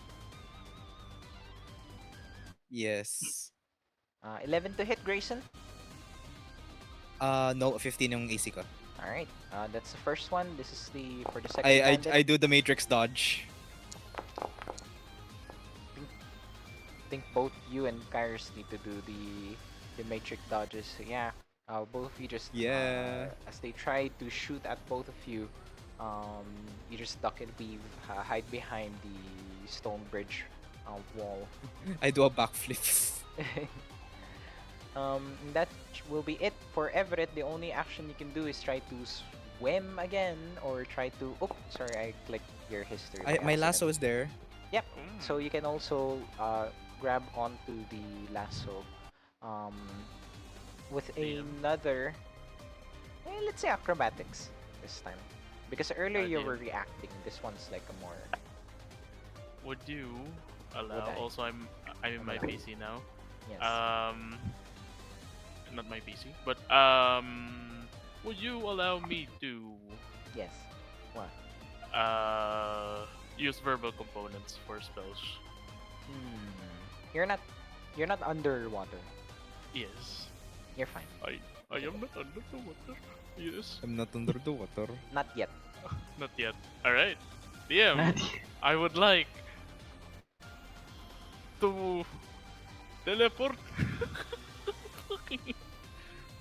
Yes. 11 to hit Grayson. No, 15 yung AC ko. Alright, that's the first one. This is for the second I bandit. I do the Matrix dodge. I think both you and Kairos need to do the matrix dodges. So yeah, both of you just Yeah. as they try to shoot at both of you, you just duck and weave, hide behind the stone bridge wall. I do a backflip. That will be it for Everett. The only action you can do is try to swim again or try to. Oh, sorry, I clicked your history. by My accident. lasso is there. Yep. So you can also grab onto the lasso with another, let's say acrobatics this time. Because earlier you were reacting. This one's like a more. Would you allow? Would I? Also, I'm in my PC now. Yes. Not my PC, but would you allow me to Yes. What? use verbal components for spells? You're not underwater. Yes. You're fine. I am not under the water. Yes. I'm not under the water. Not yet. Not yet. Alright. DM, I would like to teleport.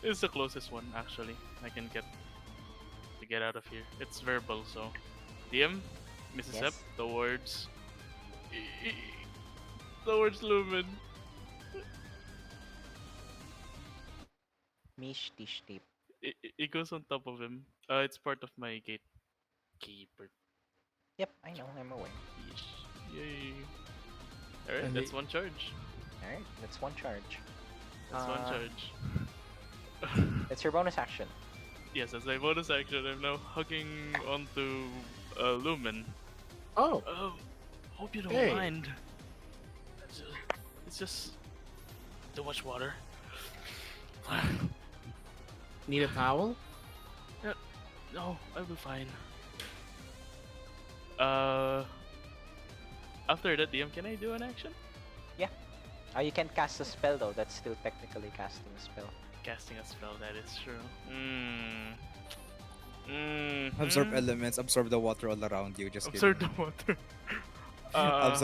It's the closest one actually I can get to get out of here. It's verbal, so DM, Mrs. Yes. Ep, towards Lumen. Mish tish tip. It goes on top of him. It's part of my gatekeeper. Yep, I know. I'm aware. Yeesh. Yay. Alright, And that's the- one charge. Alright, that's one charge. That's one Uh, charge. That's your bonus action. Yes, as my bonus action, I'm now hugging onto Lumen. Oh, Oh, hope you don't Hey. mind. It's just too much water. need a towel? No, I'll be fine. After that, DM, can I do an action? You can cast a spell though. That's still technically casting a spell. Casting a spell, that is true. Absorb elements, absorb the water all around you. Just Absorb kidding. the water.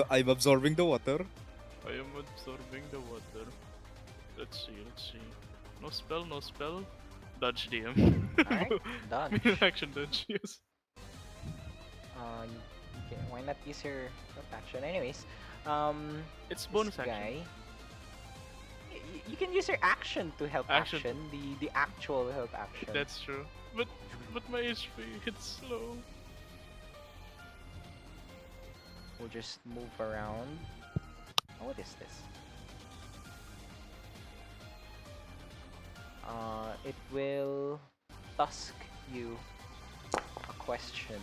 I'm absorbing the water. I am absorbing the water. Let's see. No spell. Dodge DM. Alright, dodge. Action dodge, yes. Okay, why not use your action? Anyways, It's bonus this action. guy. You can use your action to help Action. action. The actual help action. That's true. But my HP hits slow. We'll just move around. Oh, what is this? It will tusk you question,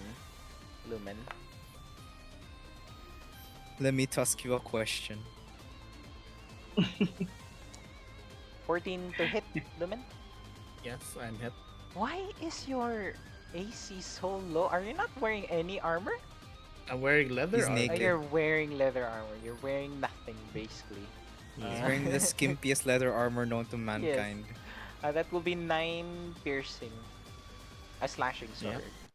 Lumen. Let me ask you a question. 14 to hit, Lumen. Yes, I'm hit. Why is your AC so low? Are you not wearing any armor? I'm wearing leather He's armor. naked. You're wearing leather armor. You're wearing nothing, basically. He's wearing the skimpiest leather armor known to mankind. That will be 9 piercing. A slashing sword. Yep.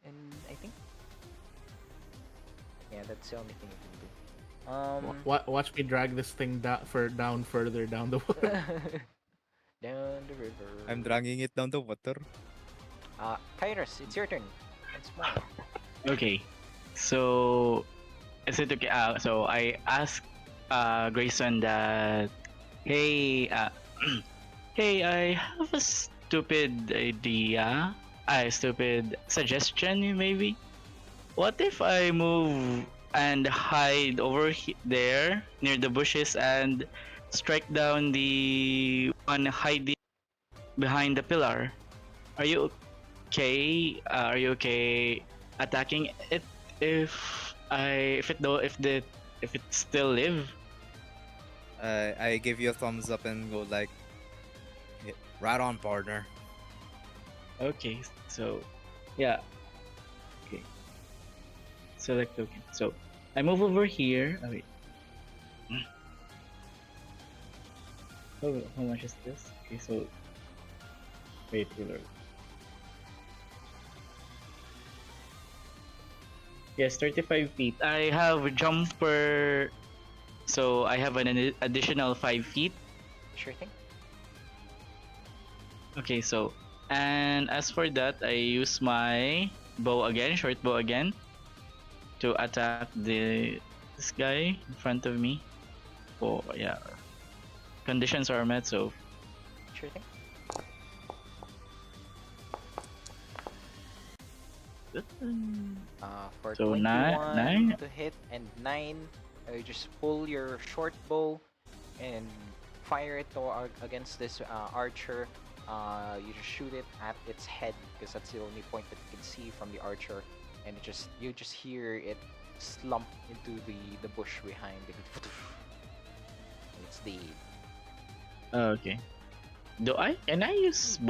And I think... Yeah, that's the only thing you can do. Watch me drag this thing down further down the water. Down the river. I'm dragging it down the water. Kairos, it's your turn. Once more. Okay. So is it okay? So I asked Grayson that, hey, hey, I have a stupid idea. A stupid suggestion, maybe. What if I move and hide over there near the bushes and strike down the one hiding behind the pillar? Are you okay? Are you okay attacking it if it still live? I give you a thumbs up and go like, "Yeah, right on, partner." Okay, so yeah. Okay. Select token. So I move over here. Oh, wait. Oh, how much is this? Okay, so wait, pillar. Yes, 35 feet. I have jumper, so I have an additional 5 feet. Sure thing. Okay, so and as for that, I use my bow again, short bow again, to attack this guy in front of me. Oh yeah, conditions are met, so Sure thing. For So 21 nine. to hit and 9, you just pull your short bow and fire it against this archer. You just shoot it at its head because that's the only point that you can see from the archer, and you just hear it slump into the bush behind it. It's dead. Okay. Can I use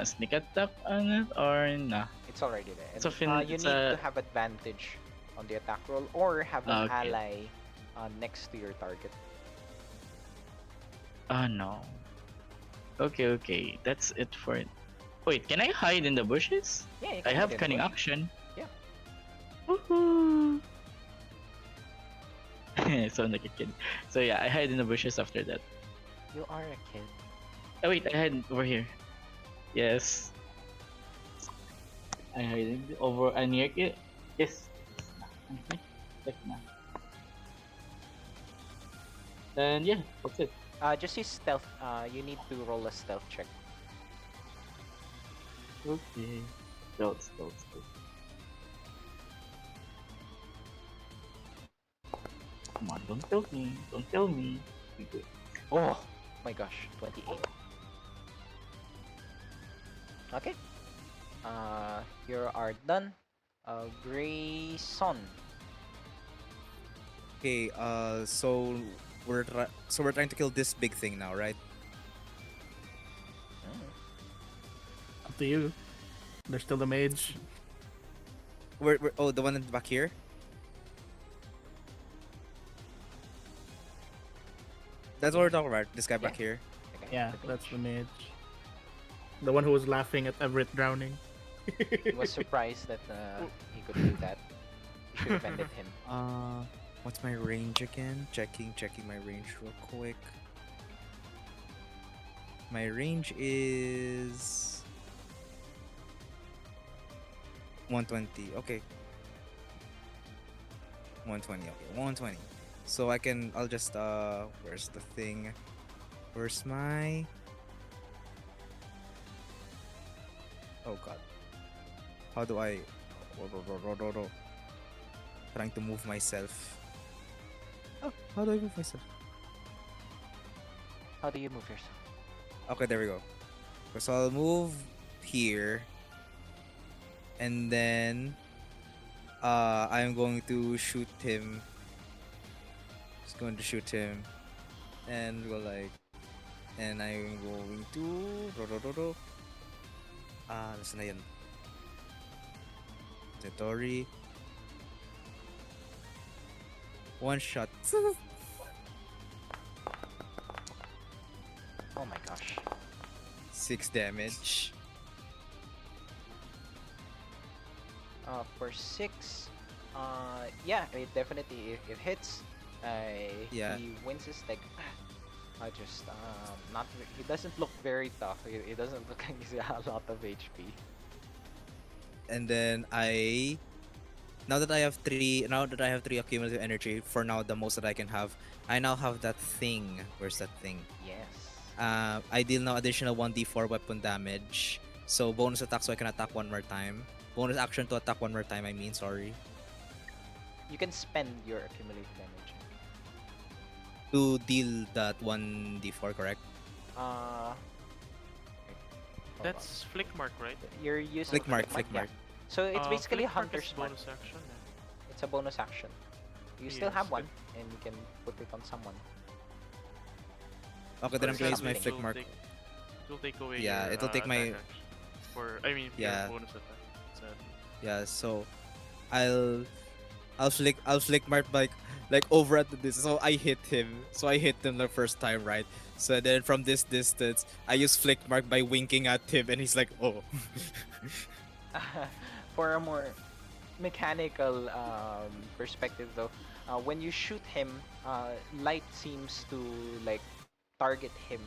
sneak attack on it or nah? It's already there. It's a And, you need to have advantage on the attack roll or have an Okay. ally next to your target. No. Okay. That's it for it. Wait, can I hide in the bushes? Yeah, you I can have hit it cunning away. action. Yeah. Woohoo! Sound like a kid. So yeah, I hide in the bushes after that. You are a kid. Oh wait, I hide over here. Yes. I hide over near it. Yes. Sek'na. And yeah, that's it. Just use stealth. You need to roll a stealth check. Okay. Stealth. Come on, don't tell me. Don't tell me. Be good. Oh my gosh, 28. Okay. You are done. Grayson. Okay, so we're trying to kill this big thing now, right? Up to you. There's still the mage. Oh, the one in the back here. That's what we're talking about. This guy back here. Okay, Yeah, the that's the mage. mage. The one who was laughing at Everett drowning. He was surprised that he could do that. You should have ended him. What's my range again? Checking my range real quick. My range is 120. Okay. 120. Okay, 120. So I'll just where's the thing? Where's my Oh god. How do I trying to move myself. Oh, how do I move myself? How do you move yourself? Okay, there we go. So I'll move here. And then I'm going to shoot him. Just going to shoot him. And go like, and I'm going to nasa na yun? Tori. One shot. Oh my gosh. 6 damage. For 6, yeah, it definitely it hits. Yeah. He winces like, I just not. He doesn't look very tough. He doesn't look like he's got a lot of HP. And then now that I have three accumulative energy, for now the most that I can have, I now have that thing. Where's that thing? Yes. I deal now additional 1d4 weapon damage. So bonus attack, so I can attack one more time. Bonus action to attack one more time, I mean, sorry. You can spend your accumulated energy. To deal that 1d4, correct? Wait, hold That's flick mark, right? on. You're using Flick mark. yeah. So it's basically flick mark is Hunter's Mark. bonus action. It's a bonus action. You still Yes, have one, it- and you can put it on someone. Okay, then I'm Or gonna use my something. flick mark. It will take away. Yeah, your, it'll take my- attack action. Yeah. Your bonus attack. So, Yeah, so I'll flick mark like over at the distance. So I hit him. So I hit him the first time, right? So then from this distance, I use flick mark by winking at him, and he's like, oh. For a more mechanical perspective, though, when you shoot him, light seems to like target him,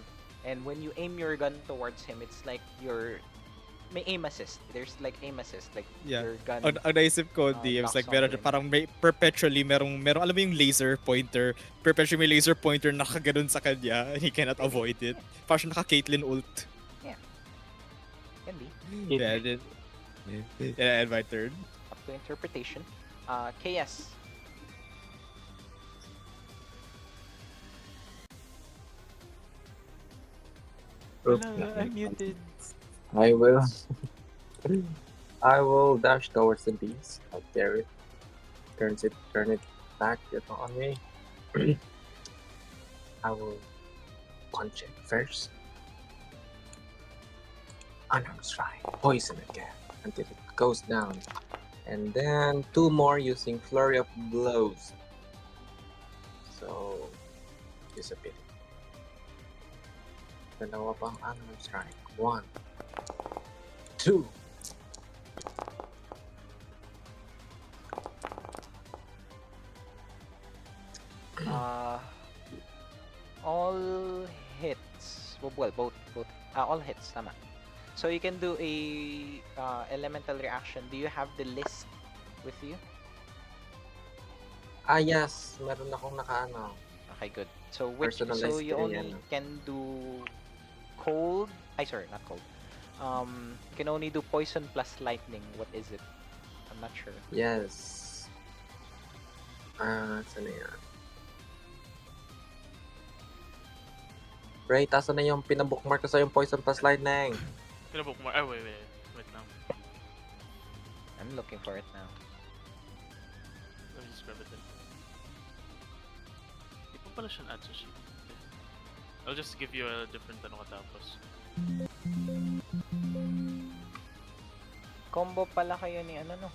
and when you aim your gun towards him, it's like may aim assist. There's like aim assist, like Yeah. your gun. Ang naisip ko, DMs, locks like on meron him. parang may perpetually merong alam mo yung laser pointer, perpetually may laser pointer nakaganon sa kanya and he cannot avoid it. Parang siya naka-Caitlyn ult. Can be Yeah, then yeah, and my turn. up to interpretation. KS. Oops. muted. I will. I will dash towards the beast. How dare it? Turn it back on me. I will punch it first. Unarmed strike. Poison again until it goes down. And then 2 more using flurry of blows. So use a bit. Dalawa pang unarmed strike. 1, 2. All hits. Well, both. All hits, tama. So you can do a elemental reaction. Do you have the list with you? Ah, yes. Meron akong nakaano. Okay, good. So which? So Personalized you only yan. can do cold. Sorry, not cold. You can only do poison plus lightning. What is it? I'm not sure. Yes. Saan na yan? Ray, tasan na yung pinabookmark ko sa yung Poison plus Lightning? pinabook mo. Wait lang. I'm looking for it now. Let me just grab it then. Di pa pala siya add sa sheet. Okay. I'll just give you a different katapos. Combo pala kayo ni ano no?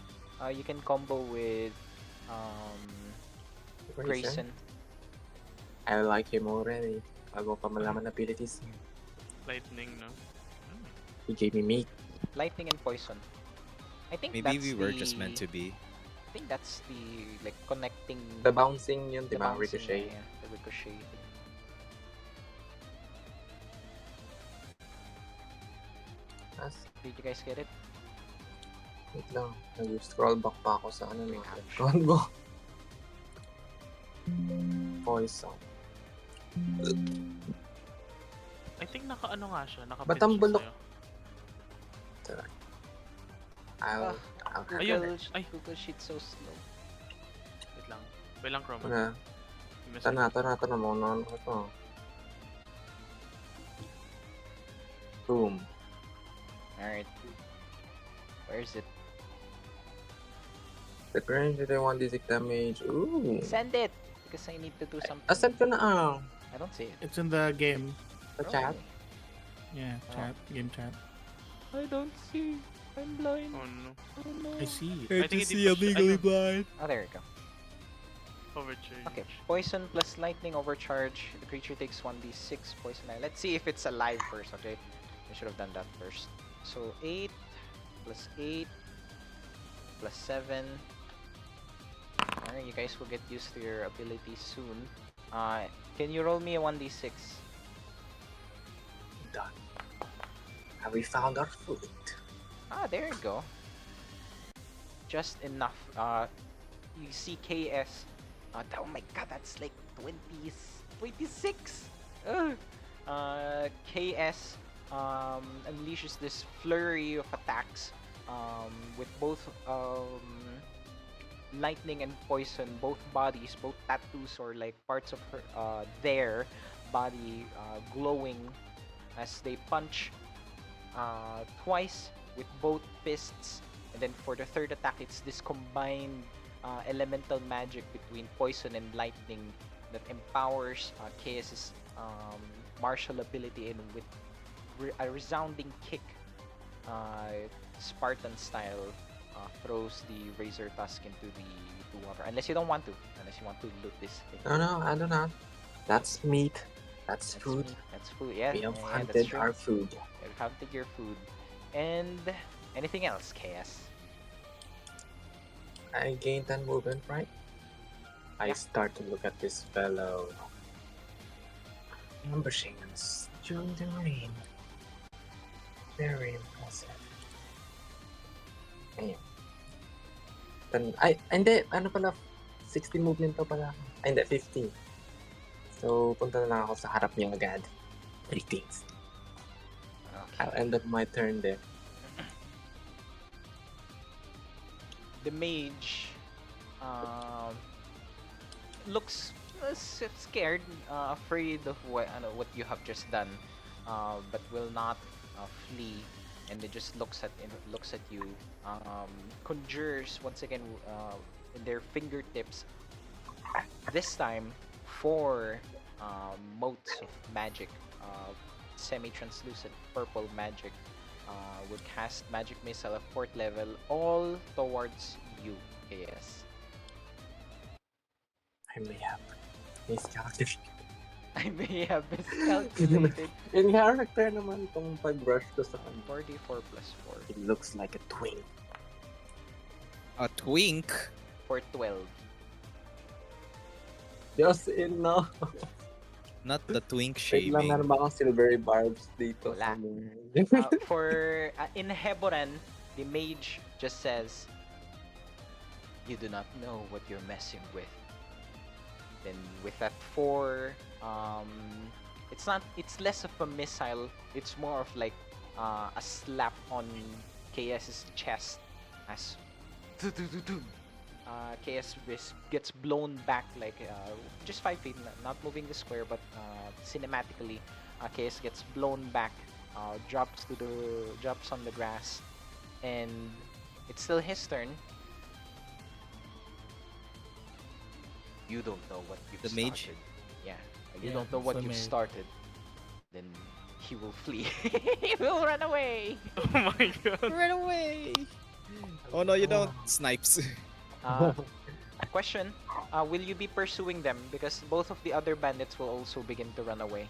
You can combo with Grayson. I like him already. Bago pa malaman abilities niya. Lightning, no? He gave me meat. Lightning and poison. I think Maybe that's we were just meant to be. I think that's the like connecting. The bouncing yun, the di ba? bouncing, Ricochet. yeah, the ricochet. Did you guys get it? Wait lang. Nag-scroll back pa ako sa ano no. Ouch. Combo. Poison. I think naka-ano nga siya. Naka-pitch Ba't ang siya bulok? sa'yo. Tara. I'll Ayun. Google, Ay. Google Sheet so slow. Wait lang. Wait lang, Krome. Tara. Give me a second. Tara muna. Ano ito? Boom. Alright. Where is it? The current they 1d6 damage. Ooh. Send it because I need to do something. Asad ko na I don't see it. It's in the game. Sa Oh, chat. really? Yeah, chat. Game chat. I don't see. I'm blind. Oh no. Oh no. I see it. I think it pushed- I know. blind. Oh, there you go. Overcharge. Okay, poison plus lightning overcharge. The creature takes 1d6 poison. Let's see if it's alive first, okay? I should have done that first. So 8 plus 8 plus 7. Alright, you guys will get used to your abilities soon. Can you roll me a 1d6? Done. Have we found our food? Ah, there you go. Just enough. You see KS. Oh my god, that's like 26. Ugh. KS unleashes this flurry of attacks with both lightning and poison, both bodies, both tattoos or like parts of her their body glowing as they punch twice with both fists, and then for the third attack it's this combined elemental magic between poison and lightning that empowers Chaos's martial ability, and with a resounding kick, Spartan style, throws the razor tusk into the water. Unless you don't want to. Unless you want to loot this thing. No, I do not. That's meat. That's food. meat. That's food. Yeah. We have yeah, that's hunted true. our food. You've hunted your food. And anything else, Chaos? I gained 10 movement, right? I start to look at this fellow. Ambushing us during the rain. Very impressive. Ayun. Then, hindi, ano pala, 60 movement pa pala. Ay, hindi, 50. So, punta na lang ako sa harap niya agad. Greetings. I'll end up my turn there. The mage looks scared, afraid of what you have just done, but will not flee, and it just looks at you, conjures once again in their fingertips. This time, 4 motes of magic, semi-translucent purple magic. Will cast magic missile of 4th level, all towards you, KS. I may have miscalculated. I may have miscalculated. In character naman itong pag-brush ko sa kanya. 44 plus 4 It looks like a twink. A twink? for 12. Just in no. Not the twink Wait lang, shaming. meron ba akong silvery barbs dito? Wala. For Inhabited, the mage just says, "You do not know what you're messing with." Then with that 4, it's less of a missile. It's more of like a slap on KS's chest as KS gets blown back like just 5 feet, not moving the square, but cinematically, KS gets blown back, drops on the grass, and it's still his turn. You don't know what you've The started. mage? Yeah, you Yeah, don't know it's what the you've mage. started. Then he will flee. He will run away. Oh my god. Run away! Oh no, you don't. Snipes. Question: will you be pursuing them? Because both of the other bandits will also begin to run away.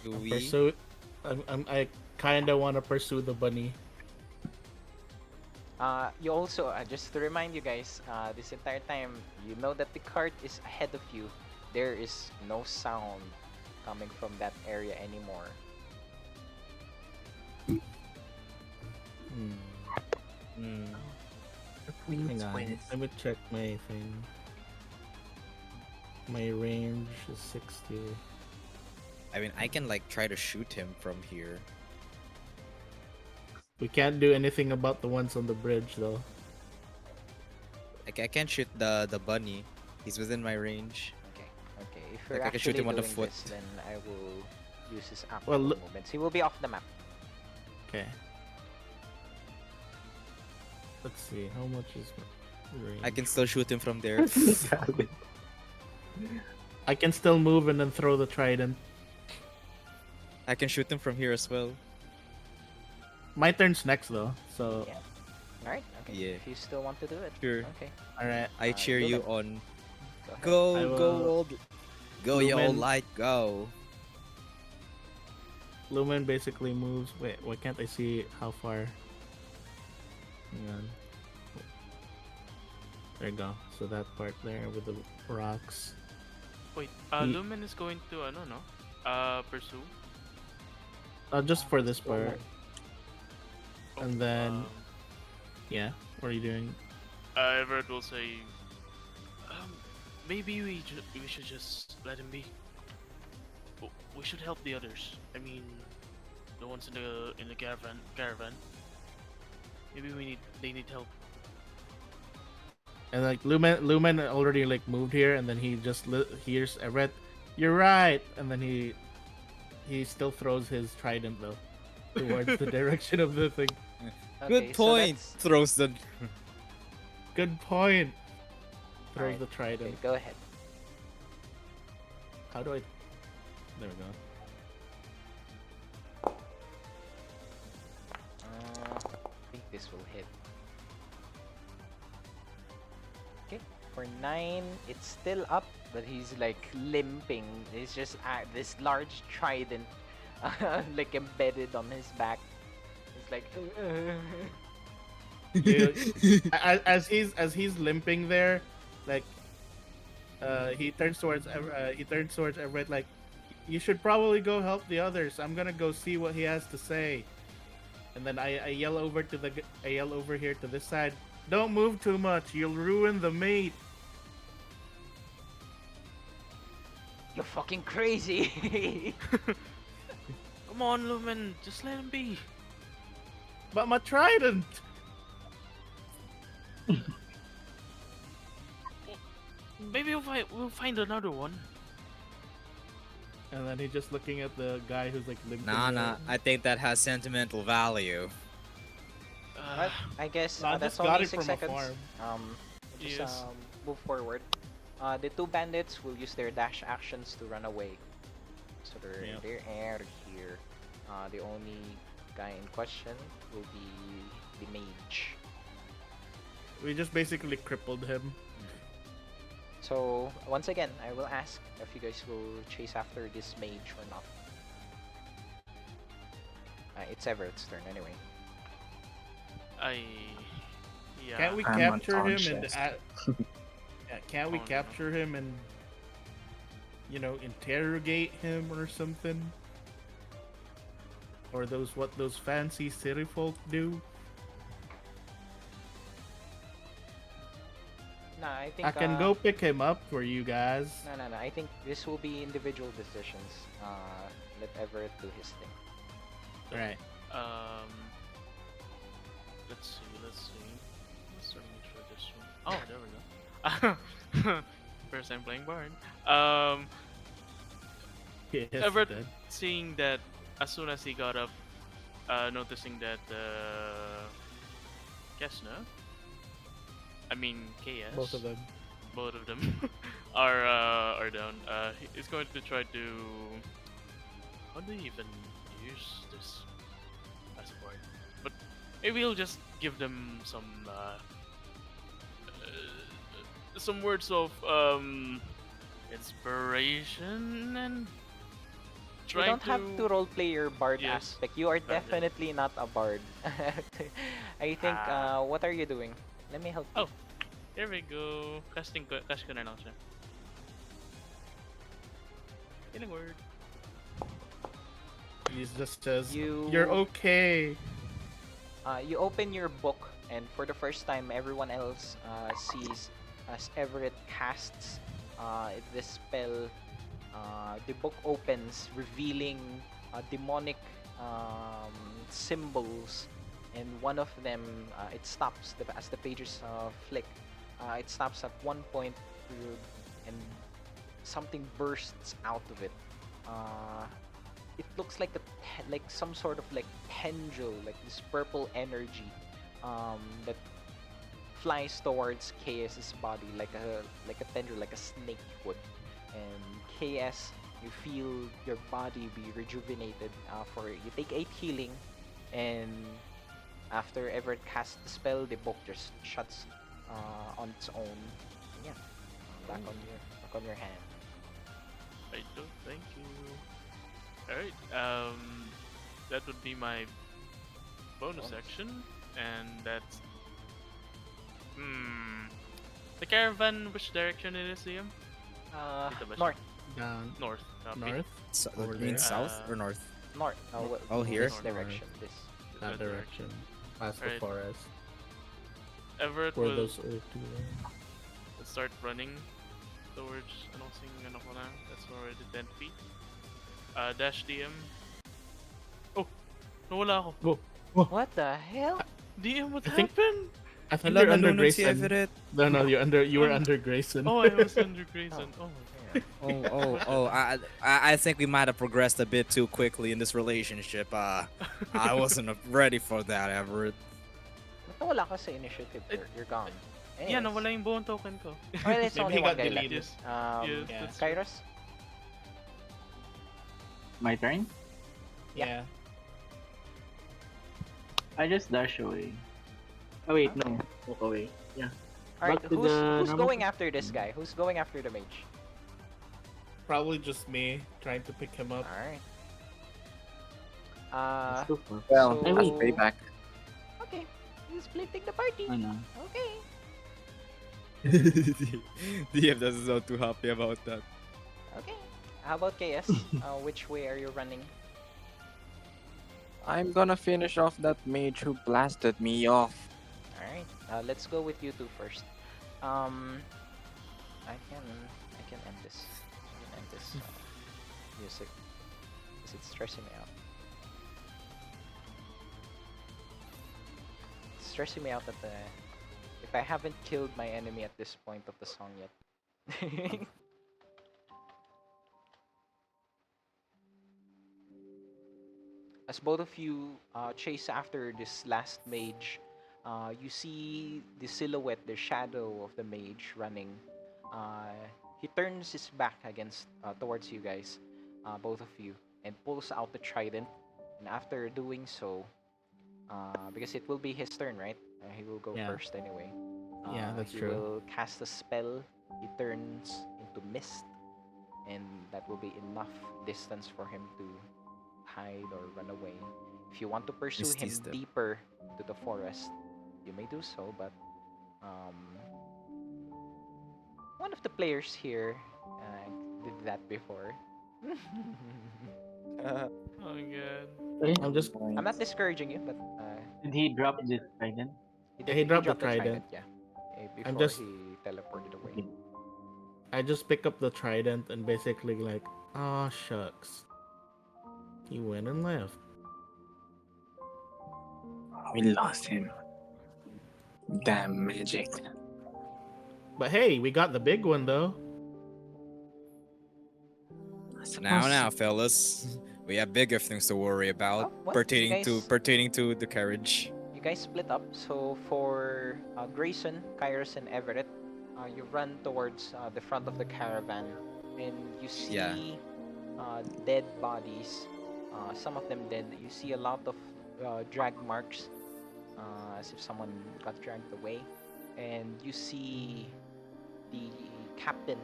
Do we? Pursue. I kind of want to pursue the bunny. You also, just to remind you guys, this entire time, you know that the cart is ahead of you. There is no sound coming from that area anymore. Hang on. Let me check my thing. My range is 60. I mean, I can like try to shoot him from here. We can't do anything about the ones on the bridge though. Like I can't shoot the bunny. He's within my range. Okay. If you're Like, I can actually shoot him on the doing foot. this, then I will use his Well, actual movements. He will be off the map. Okay. Let's see, how much is my range? I can still shoot him from there. I can still move and then throw the trident. I can shoot him from here as well. My turn's next though, so Yeah. All right. Okay. Yeah. If you still want to do it. Sure. Okay. alright. I cheer you Lumen, on. go ahead. I Go, will- old. Go, you old Lumen. light, go. Lumen basically moves. Wait, why can't I see how far? Hang on. There you go. So that part there with the rocks. Wait, He- Lumen is going to no, pursue. Just for this part. Oh, And then- Yeah. What are you doing? Everett will say, maybe we should just let him be. We should help the others. I mean, the ones in the caravan. Maybe they need help. And like Lumen already like moved here, and then he just hears Everett. You're right, and then he still throws his trident though towards the direction of the thing. Okay, Good so point. that's- Throws the. Good point. Throws Alright, the trident. Okay, go ahead. How do I? There we go. I think this will hit. Okay, for 9, it's still up, but he's like limping. He's just this large trident, like embedded on his back. It's like. As he's limping there, like he turns towards Everett like, you should probably go help the others. I'm gonna go see what he has to say. And then I yell over here to this side. Don't move too much. You'll ruin the meat. You're fucking crazy. Come on, Lumen, just let him be. But my trident. Maybe we'll find another one. And then he's just looking at the guy who's like limping. Nah, there. nah. I think that has sentimental value. But I guess I that's just got only it 6 from seconds. afar. Just Yes. move forward. The 2 bandits will use their dash actions to run away. So Yep. they're out of here. The only guy in question will be the mage. We just basically crippled him. So once again, I will ask if you guys will chase after this mage or not. It's Everett's turn anyway. Yeah. Can't we I'm capture him unconscious. and can't we Oh, no. capture him and interrogate him or something? Or what those fancy city folk do? Nah, I think I can go pick him up for you guys. No. I think this will be individual decisions. Let Everett do his thing. Alright. Let's see. Let's search for this one. Oh, there we go. First time playing Bard. Yes, Everett dead. seeing that as soon as he got up, noticing that Kes'na, I mean Keres, Both of them. are down. He's going to try to. How do you even use this as a board? But maybe he'll just give them some words of inspiration and You trying don't have to roleplay your bard Yes. aspect. You are Bard, yeah. definitely not a bard. I think, what are you doing? Let me help you. Oh. Here we go. Cast ko na lang siya. Healing word. He just says, You- "You're okay." You open your book, and for the first time, everyone else sees as Everett casts this spell. The book opens, revealing demonic symbols, and one of them it stops as the pages flick. It stops at one point, and something bursts out of it. It looks like like some sort of like pendule, like this purple energy that flies towards KS's body like a tendril, like a snake would. And KS, you feel your body be rejuvenated. For you take 8 healing, and after Everett casts the spell, the book just shuts on its own. And yeah, back on your hand. I don't thank you. Alright, that would be my bonus action, and that's the caravan. Which direction it is, Liam? North. Down North. Copy. north. So, Over you mean there. south or north? North. Oh, here? This direction. This. That direction. Past the Alright. forest. Everett Where will those are two. start running towards ano ko na. That's already 10 feet. Dash DM. Oh, nawala ako. What the hell? DM, what I think- happened? I think Hello, you're under nanonood si Grayson. Everett. No, you were under Grayson. Oh, I was under Grayson. Oh my god. I think we might have progressed a bit too quickly in this relationship. I wasn't ready for that, Everett. Ba't nawala ka sa initiative? You're gone. Yeah, Anyways. nawala yung buong token ko. Well, it's Maybe only he one got guy left. deleted. Yes. Yes, yeah. that's true. Kairos? My turn? Yeah. I just dash away. Oh wait, no. Walk away. Yeah. Alright, Back to who's the normal- going after this guy? Who's going after the mage? Probably just me trying to pick him up. Alright. Let's go for Well, So- that's payback. Okay. He's splitting the party. ano. Okay. DM doesn't sound too happy about that. Okay. How about KS? Which way are you running? I'm gonna finish off that mage who blasted me off. Alright. Let's go with you two first. I can end this. I can end this music. Because it's stressing me out. It's stressing me out that if I haven't killed my enemy at this point of the song yet. As both of you chase after this last mage, you see the silhouette, the shadow of the mage running. He turns his back towards you guys, both of you, and pulls out the trident. And after doing so, because it will be his turn, right? He will go Yeah. first anyway. Yeah, that's he true. will cast a spell. He turns into mist, and that will be enough distance for him to hide or run away. If you want to pursue Misty him step. deeper to the forest, you may do so, but one of the players here did that before. Oh my god. Eh, I'm just I'm not discouraging you, but Did he drop the trident? he dropped the trident. Yeah, I'm before just- he teleported away. Okay. I just pick up the trident and basically like, oh shucks. He went and left. We lost him. Damn magic. But hey, we got the big one though. Now, fellas, we have bigger things to worry about Oh, what? pertaining You guys- pertaining to the carriage. You guys split up. So for Grayson, Kairos, and Everett, you run towards the front of the caravan, and you see Yeah. dead bodies. Some of them dead. You see a lot of drag marks, as if someone got dragged away, and you see the Captain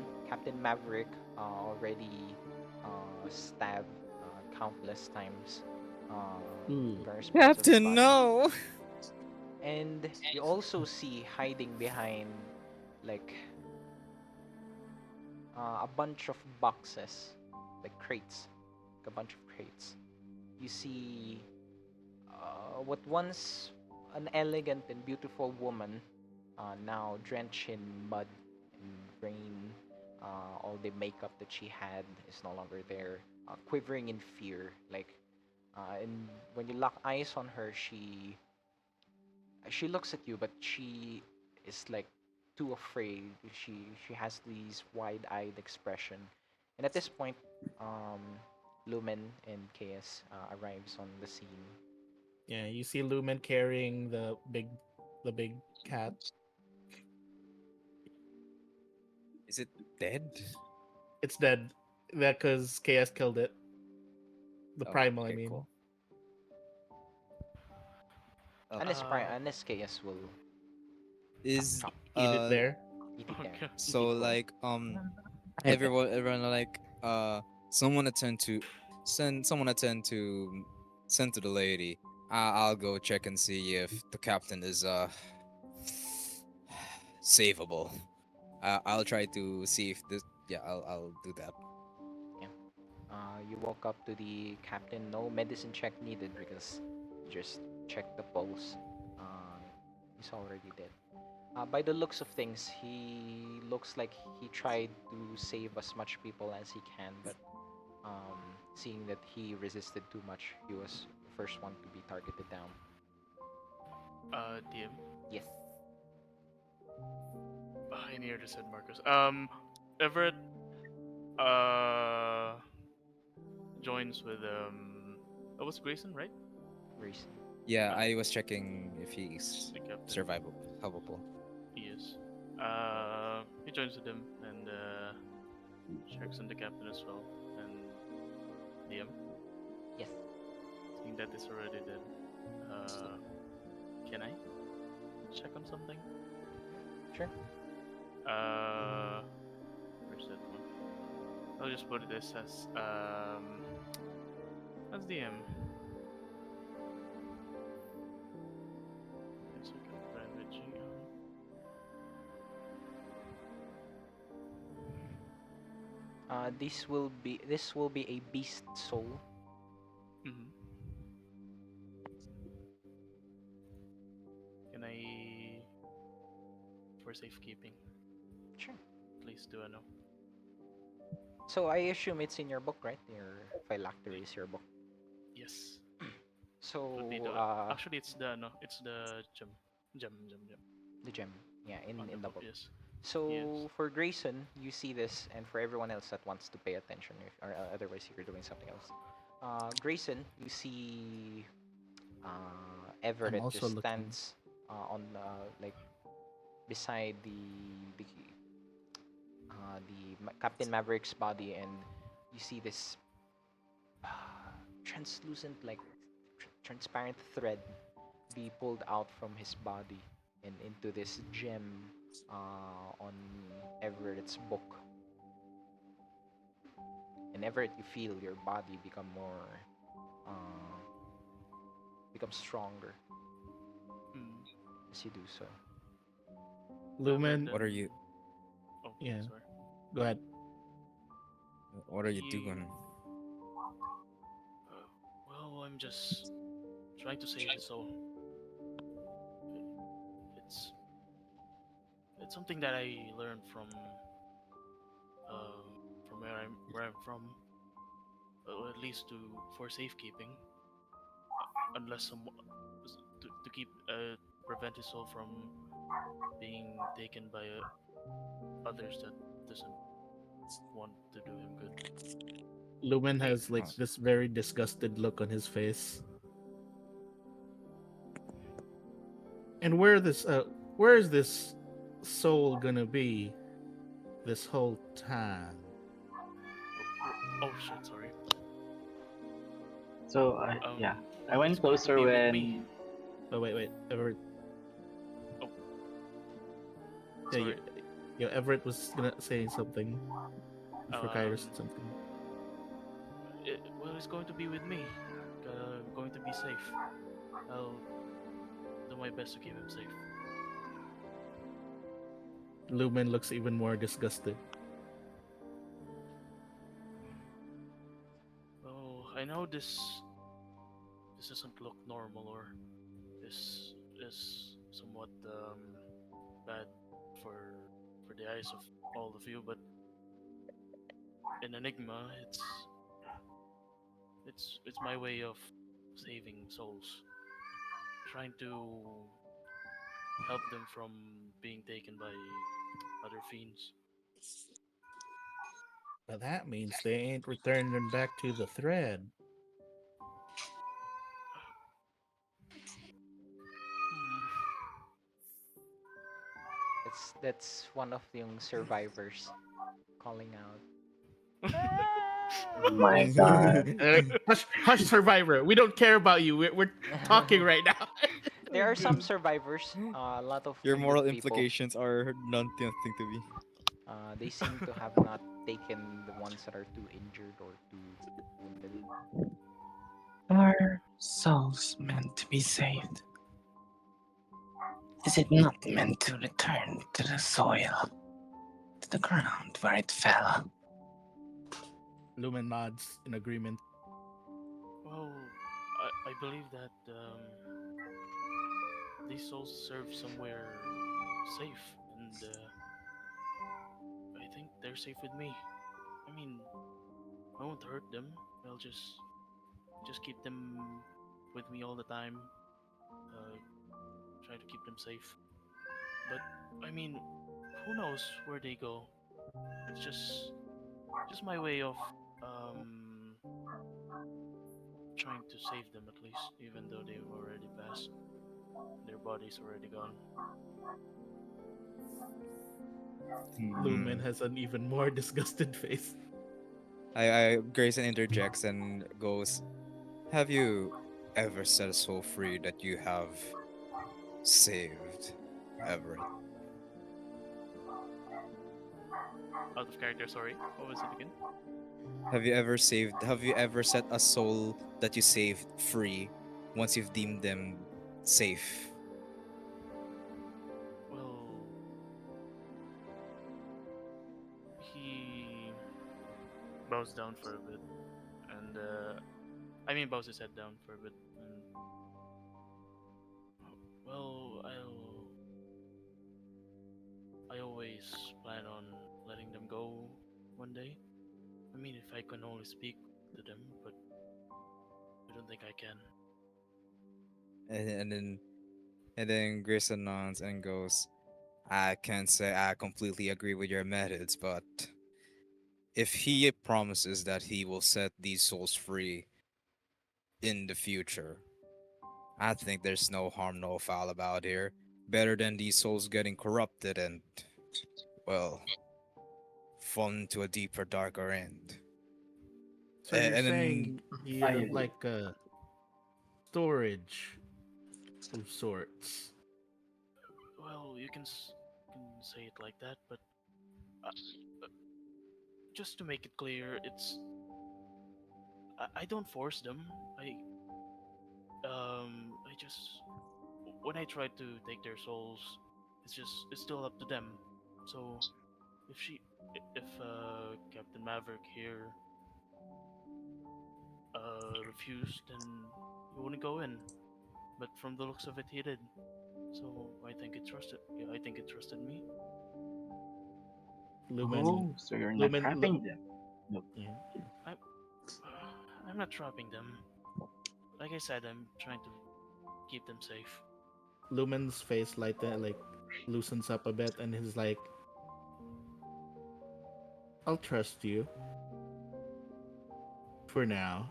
Maverick, already stabbed countless times. Various parts of his Captain, body. no! And you also see hiding behind like a bunch of boxes, like crates, like a bunch of crates. You see what once an elegant and beautiful woman, now drenched in mud and rain. All the makeup that she had is no longer there, quivering in fear. And when you lock eyes on her, she looks at you, but she is like too afraid. She has these wide-eyed expression, and at this point, Lumen and Keres arrives on the scene. Yeah, you see Lumen carrying the big cat. Is it dead? It's dead. That because KS killed it. The Oh, primal, I okay, mean. cool. Okay. Unless KS will Is chop, Eat it there. eat it there. Okay. so Eat it like Okay. everyone like someone attend to send to the lady. I'll go check and see if the captain is savable. I'll try to see if this. Yeah, I'll do that. You walk up to the captain. No medicine check needed because you just check the pulse. Uh, he's already dead. By the looks of things, he looks like he tried to save as much people as he can, but seeing that he resisted too much, he was the first one to be targeted down. DM. Yes. I nearly said Marcus. Everett joins with that was Grayson, right? Grayson. Yeah, Ah, I was checking if he's the captain. survivable. Yes. He joins with him and checks on the captain as well. And DM, Yes. seeing that is already dead. Can I check on something? Sure. Where's that one? I'll just put this as DM. Yes, we can find the GM. This will be a beast soul. Mm-hmm. Can I, for safekeeping, Sure. please do I know? So I assume it's in your book, right? Your phylactery is your book. Yes. So Would be the, actually, it's the gem. the gem, yeah, in On the the book, book. yes. So Yes. for Grayson, you see this, and for everyone else that wants to pay attention, if, or otherwise you're doing something else. Grayson, you see I'm Everett also just looking. stands on like beside Captain Maverick's body, and you see this translucent, like transparent thread be pulled out from his body and into this gem on Everett's book. And Everett, you feel your body become stronger Mm. as you do so. Lumen. What are you? Oh, Yeah. sorry. Go ahead. What are you He- doing? Well, I'm just trying to save his soul. It's it's something that I learned from where I'm from, or at least for safekeeping, unless to keep prevent his soul from being taken by others that doesn't want to do him good. Lumen has like Oh. this very disgusted look on his face. And where is this soul gonna be this whole time? Oh shit, sorry. So yeah, I went It's going to closer be with me. when Oh wait, Everett. Oh, Yeah, sorry. Everett was gonna say something before Kairos Um, said something. well, it's going to be with me. Going to be safe. I'll do my best to keep him safe. Lumen looks even more disgusted. Oh, I know this doesn't look normal, or this is somewhat bad for the eyes of all of you, but in Enigma, it's my way of saving souls, trying to help them from being taken by other fiends. But that means they ain't returning back to the thread. It's That's one of yung survivors calling out. Oh my god. Hush, hush, survivor. We don't care about you. We're talking right now. There are some survivors, a lot of Your wounded moral people. implications are nothing to be. They seem to have not taken the ones that are too injured or too wounded. Are souls meant to be saved? Is it not meant to return to the soil, to the ground where it fell? Lumen nods in agreement. Well, I believe that these souls serve somewhere safe, and I think they're safe with me. I mean, I won't hurt them. I'll just keep them with me all the time. Uh, Try to keep them safe. But I mean, who knows where they go? It's just my way of um trying to save them at least, even though they've already passed. Their body's already gone. Lumen Hmm. has an even more disgusted face. Grayson interjects and goes, "Have you ever set a soul free that you have saved, Everett? Out of character, sorry. What was it again? Have you ever set a soul that you saved free once you've deemed them safe?" Well, he bows down for a bit, and I mean bows his head down for a bit, and well, I always plan on letting them go one day. I mean, if I can only speak to them, but I don't think I can. And, and then and then Grayson nods and goes, "I can't say I completely agree with your methods, but if he promises that he will set these souls free in the future, I think there's no harm, no foul about here. Better than these souls getting corrupted and, well, fallen to a deeper, darker end." So you're And then, saying I you're agree. like a storage of sorts. Well, can say it like that, but uh, uh, just to make it clear, I don't force them. I just when I try to take their souls, it's still up to them. So if Captain Maverick here refused, then he wouldn't go in. But from the looks of it, he did. So I think it trusted. Yeah, I think it trusted me. Lumen, Oh, so you're not Lumen, trapping them. No. yeah. I'm I'm not trapping them. Like I said, I'm trying to keep them safe. Lumen's face like loosens up a bit, and he's like, "I'll trust you for now."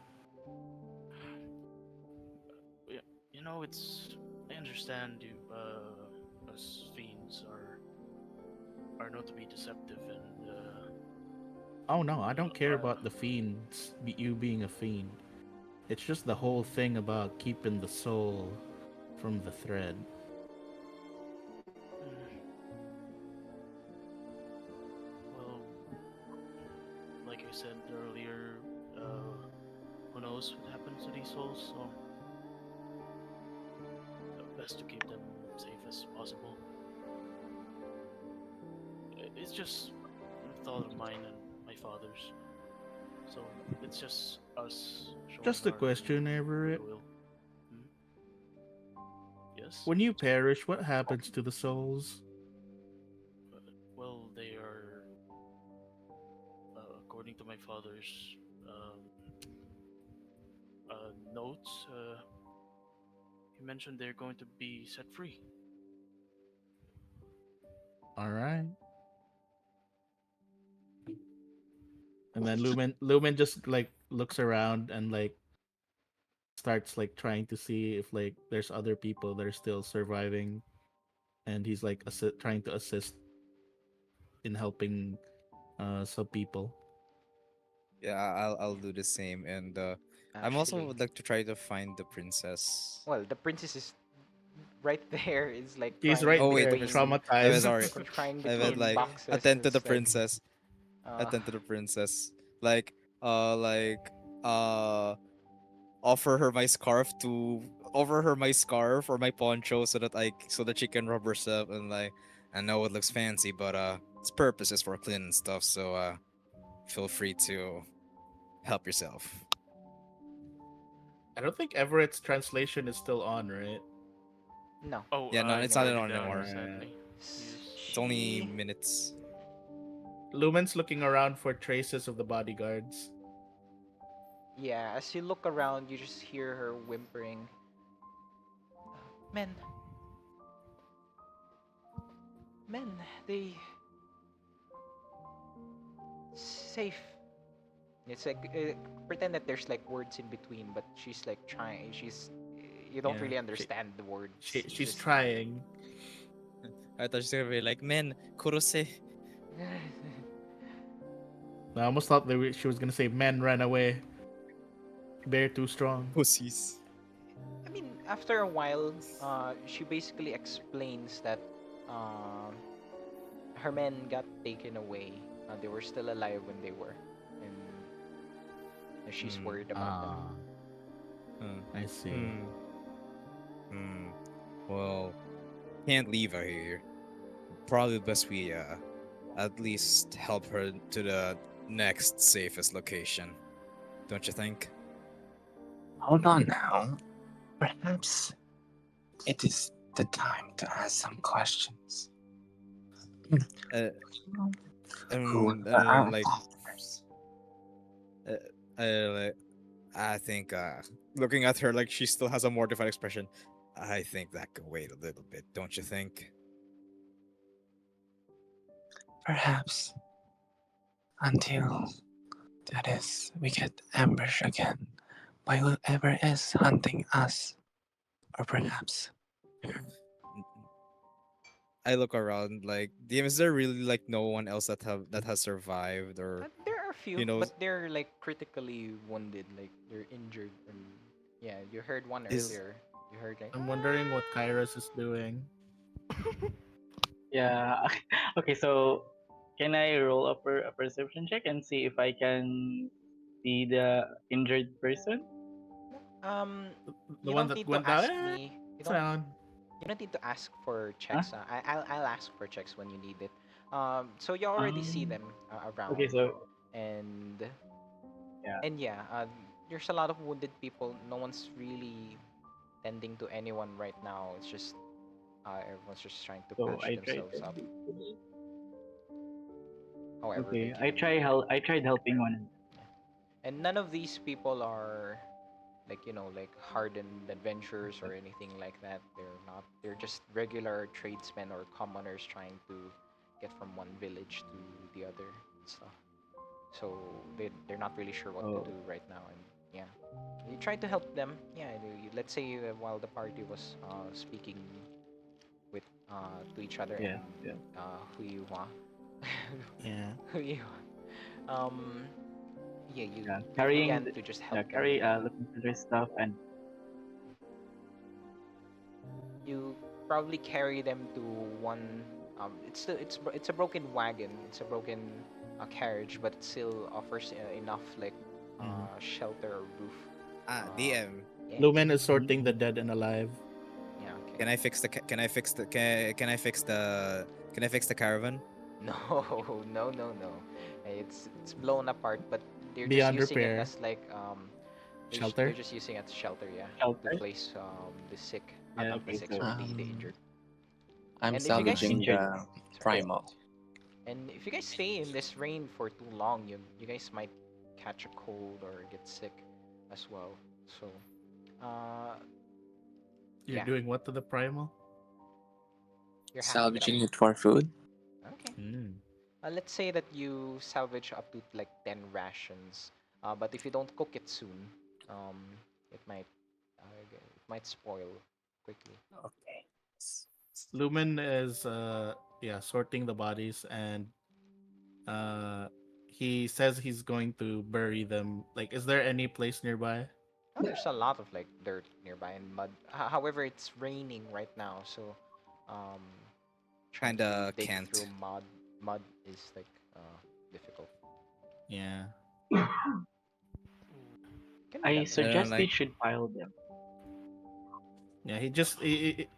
Yeah, it's. I understand you. Us fiends are known to be deceptive, and Oh no, I don't care uh, about the fiends, you being a fiend. It's just the whole thing about keeping the soul from the thread. well, like I said earlier, who knows what happens to these souls? So best to keep them safe as possible. It's just a thought of mine and my father's. So it's just us showing Just a our question, Everett. goodwill. Hmm? Yes. When you perish, what happens to the souls? Uh, well, they are, according to my father's um, notes. He mentioned they're going to be set free. All right. And then Lumen just like looks around and like starts like trying to see if like there's other people that are still surviving, and he's like trying to assist in helping some people. Yeah, I'll do the same, and I'm also Actually, would like to try to find the princess. well, the princess is right there. Is like She's crying right Oh in wait, there, between, I meant traumatized. sorry. crying I meant between Oh like no. boxes. attend to the It's like, princess. uh, Attend to the princess. Like like uh offer her my scarf to offer her my scarf or my poncho so that so that she can rub herself, and like I know it looks fancy, but its purpose is for cleaning stuff, so feel free to help yourself. I don't think Everett's translation is still on, right? no. Oh, Yeah, no, I it's No, not turned it's it on not. down anymore. Alright. sadly. It's only She. minutes. Lumen's looking around for traces of the bodyguards. Yeah, as you look around, you just hear her whimpering. Men, men, they safe. It's like pretend that there's like words in between, but she's like trying. You don't Yeah, really understand the words. It's she's just. trying. I thought she was gonna be like, men, kurose, I almost thought she was gonna say, "Men ran away. They're too strong." pussies. I mean, after a while, she basically explains that um, her men got taken away. They were still alive when they were, and she's Hmm. worried about them. Ah, Hmm. I see. Hmm. Hmm. Well, can't leave her here. Probably best we at least help her to the next safest location. Don't you think? Hold on now. Perhaps it is the time to ask some questions. Uh, Who are our like, customers? uh, like, I think looking at her like she still has a mortified expression. I think that could wait a little bit, don't you think? Perhaps until that is we get ambushed again by whoever is hunting us. Or perhaps I look around like, DM, is there really like no one else that has survived, or There are a few, you know, but they're like critically wounded, like they're injured. And yeah, you heard one is earlier. You heard like. I'm wondering what Kairos is doing. Yeah. Okay, so can I roll a perception check and see if I can see the injured person? Um, The you one don't that need to went down. ask me. It's down. You don't need to ask for Huh? checks. I'll ask for checks when you need it. So you already see Um. them Okay, around, so and yeah. yeah, there's a lot of wounded people. No one's really tending to anyone right now. It's just everyone's just trying to So patch I tried themselves to. up, however they Okay, can. I tried helping one. Yeah. And none of these people are like like hardened adventurers or anything like that. They're not. They're just regular tradesmen or commoners trying to get from one village to the other and stuff. So they're not really sure what to Oh, do right now. And yeah, you try to help them. Yeah, let's say while the party was speaking with to each other and yeah, yeah. Huyuhua. Yeah. Huyuhua. Um, yeah, Yeah, you carrying began the, to just help yeah, them. carry looking for their stuff and You probably carry them to one. It's a broken wagon. It's a broken carriage, but it still offers enough like Mhm. shelter or roof. DM, Yeah, Lumen is sorting the dead and alive. yeah, okay. can I fix the can I fix the can I fix the can I fix the caravan? No, no. It's blown apart, but they're just Beyond using it repair. as like they're Shelter. just using it as shelter, yeah, to shelter. place the sick, Yeah, not the okay, sick, so sorry, the um, injured. I'm And if you guys, salvaging injured. the sorry, Yeah. primal. and if you guys stay in this rain for too long, you guys might catch a cold or get sick as well. So, uh, You're yeah, doing what to the primal? you're hacking it up. Salvaging it for food. Okay. Mm. Let's say that you salvage up to like 10 rations, but if you don't cook it soon, um, it might spoil quickly. Okay. Lumen is yeah sorting the bodies, and Uh, he says he's going to bury them. Like, is there any place nearby? Oh, there's a lot of like dirt nearby and mud. However, it's raining right now, so um, trying to Kinda dig through can't. mud is like difficult. Yeah. Can be I done though. suggest we Like, should pile them. Yeah,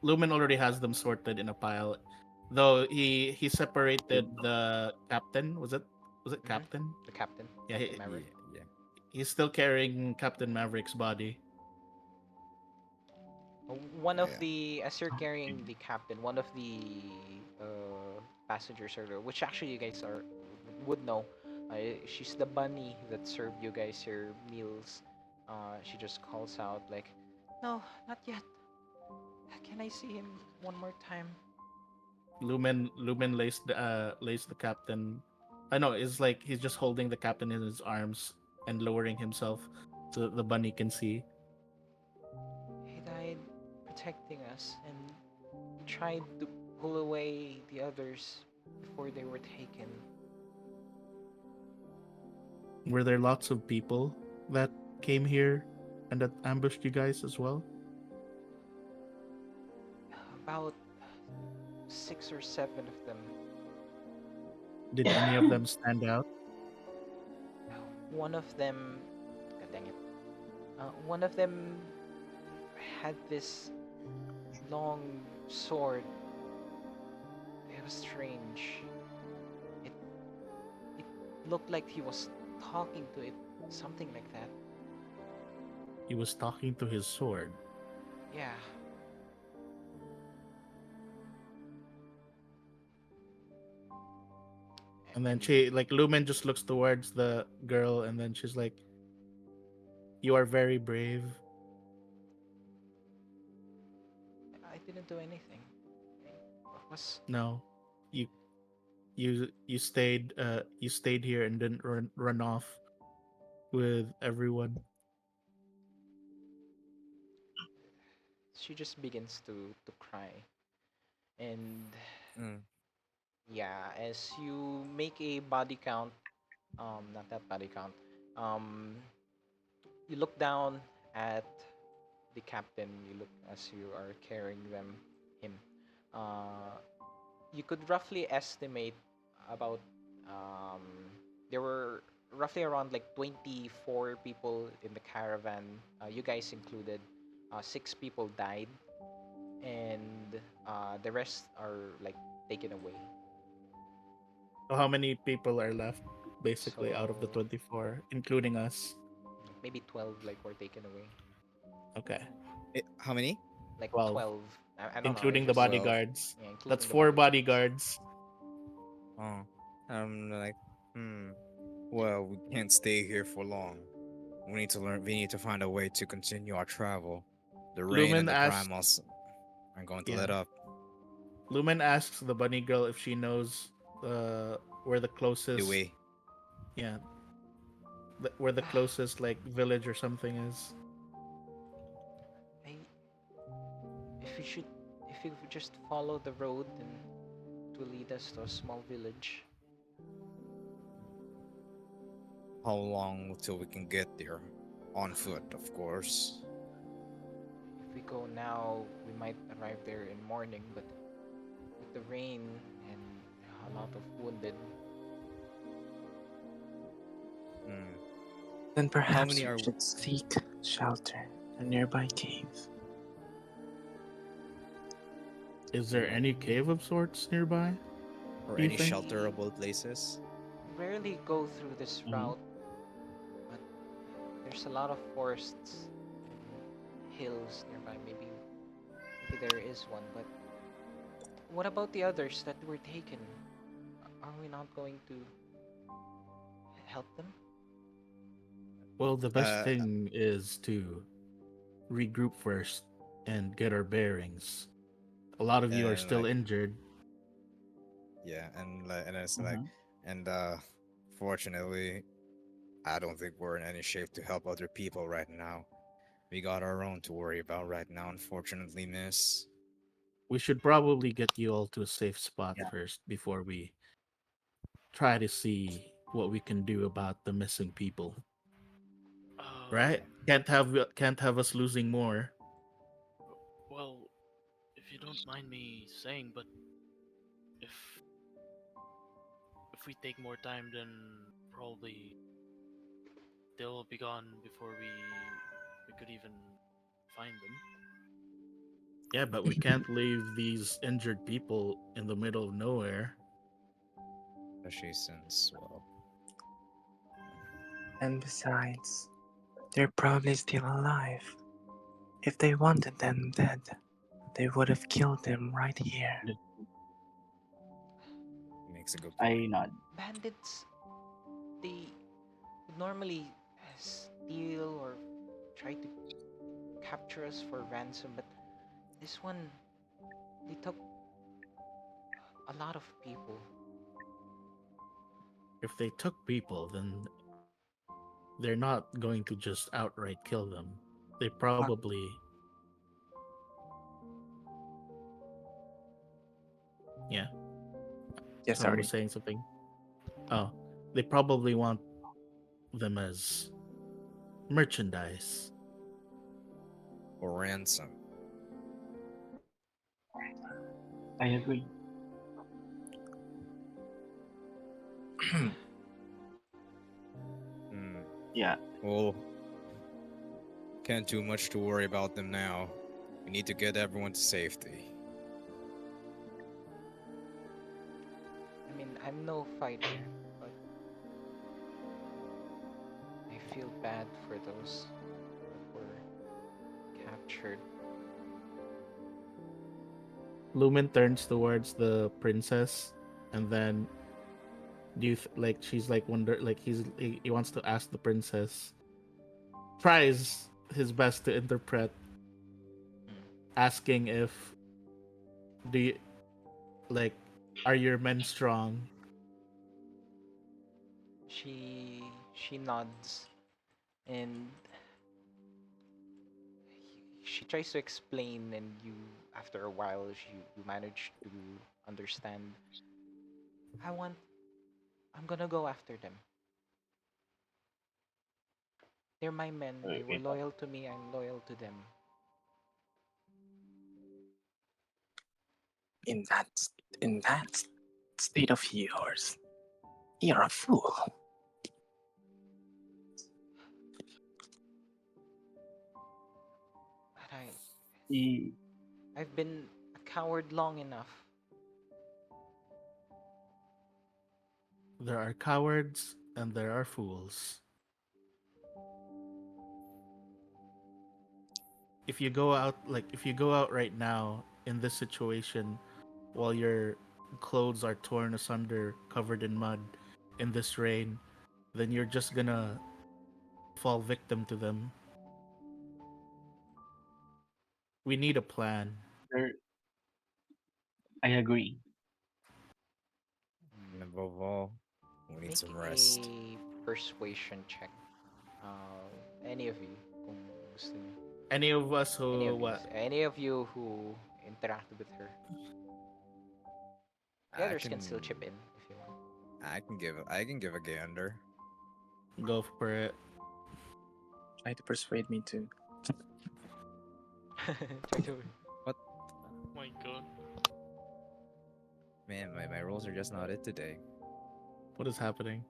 Lumen already has them sorted in a pile. Though he separated the captain. Was it Hmm. captain? The captain, Yeah, Captain Maverick. yeah, yeah. he's still carrying Captain Maverick's body. One of Yeah. the, as you're carrying the captain, one of the passengers, or which actually you guys are would know, she's the bunny that served you guys your meals. She just calls out like, "No, not yet. Can I see him one more time?" Lumen lays the captain. I know it's like he's just holding the captain in his arms and lowering himself so that the bunny can see. He died protecting us, and he tried to pull away the others before they were taken. Were there lots of people that came here and that ambushed you guys as well? About 6 or 7 of them. Did any of them stand out? One of them, God dang it. One of them had this long sword. It was strange. It it looked like he was talking to it, something like that. He was talking to his sword. Yeah. And then And she, like, Lumen just looks towards the girl and then she's like, "You are very brave." I didn't do anything. What was No. You you stayed here and didn't run off with everyone. she just begins to cry. And Mm. yeah, as you make a body count, not that body count, um, you look down at the captain. You look as you are carrying him. Uh, you could roughly estimate about um, there were roughly around like 24 people in the caravan, you guys included. 6 people died, and the rest are like taken away. So how many people are left basically out of the So 24 including us? maybe 12 like were taken away. Okay. How many? Like 12 12. I don't know. I including the just 12. bodyguards. yeah, That's including the four bodyguards. bodyguards. Oh. I'm like, hmm. Well, we can't stay here for long. We need to learn. We need to find a way to continue our travel. The rain Lumen and the asks, primals are going to let yeah. up. Lumen asks the bunny girl if she knows where the The closest, way. yeah, where the closest like village or something is. I, if we should, if we would just follow the road, then it will lead us to a small village. How long till we can get there? On foot, of course. If we go now, we might arrive there in morning, but with the rain and a lot of wounded, Hmm. Then How perhaps many we are should seek shelter in a nearby cave. Is there any cave of sorts nearby? or Do you any think? we shelterable places? rarely go through this Mhm. route, but there's a lot of forests and hills nearby. Maybe there is one, but what about the others that were taken? Are we not going to help them? Well, the best Uh, thing is to regroup first and get our bearings. A lot of you are and still like, injured. yeah, and it's like, Mhm. and fortunately, I don't think we're in any shape to help other people right now. We got our own to worry about right now, unfortunately, miss. We should probably get you all to a safe spot Yeah. first before we try to see what we can do about the missing people. Uh, Right? Can't have us losing more. well, if you don't mind me saying, but if if we take more time, then probably they'll be gone before we could even find them. Yeah, but we can't leave these injured people in the middle of nowhere. Especially since, well, And besides, they're probably still alive. If they wanted them dead, they would have killed them right here. makes a good I point. nod. Bandits, they would normally steal or try to capture us for ransom, but this one, they took a lot of people. If they took people, then they're not going to just outright kill them. They probably. Yeah, Yeah, someone sorry. was saying something. Oh, they probably want them as merchandise. Or ransom. I agree. Hmm. Yeah. Well, can't do much to worry about them now. We need to get everyone to safety. I mean, I'm no fighter, but I feel bad for those that were captured. Lumen turns towards the princess, and then like she's like wonder like he wants to ask the princess. Tries his best to interpret, asking if do you like are your men strong? She nods and she tries to explain, and you, after a while, you manage to understand. I want. I'm gonna go after them. They're my men. They were Okay. loyal to me. I'm loyal to them. In that in that state of yours, you're a fool. But E- I've been a coward long enough. There are cowards and there are fools. If you go out right now in this situation while your clothes are torn asunder, covered in mud, in this rain, then you're just gonna fall victim to them. We need a plan. there- I agree. And above all, we need Make some rest. a persuasion check. Any of you, kung gusto niyo. Any of us Any who of you. what Any of you who interacted with her. The I others can, can still chip in if you want. I can give a gander. go for it. Try to persuade me to. Try to. What? My God. Man, my rolls are just not it today. What is happening?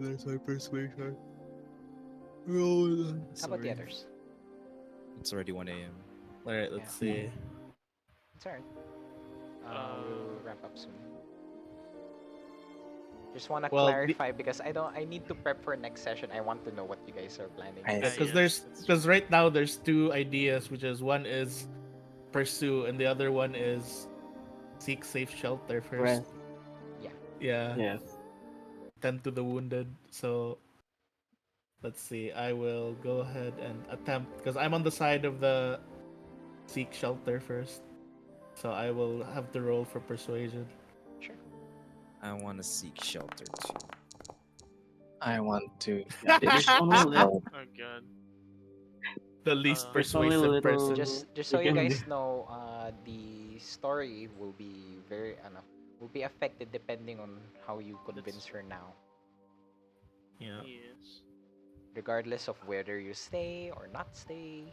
There's my persuasion. Roll. How about the Sorry. others? It's already 1 a.m. Alright, let's Yeah. see. It's alright. We'll wrap up soon. Just wanna Well, clarify because I need to prep for next session. I want to know what you guys are planning. I Because yes, there's that's because right now there's two ideas, which is one is pursue and the other one is seek safe shelter first. Rest. Yeah, Yes. tend to the wounded. So let's see. I will go ahead and attempt because I'm on the side of the seek shelter first. So I will have to roll for persuasion. Sure. I want to seek shelter too. I want to. Yeah, there's only left. Oh God. The least There's only persuasive little person. Just we so you can guys do. know, the story will be will be affected depending on how you convince her now, Yeah. Yes. regardless of whether you stay or not stay.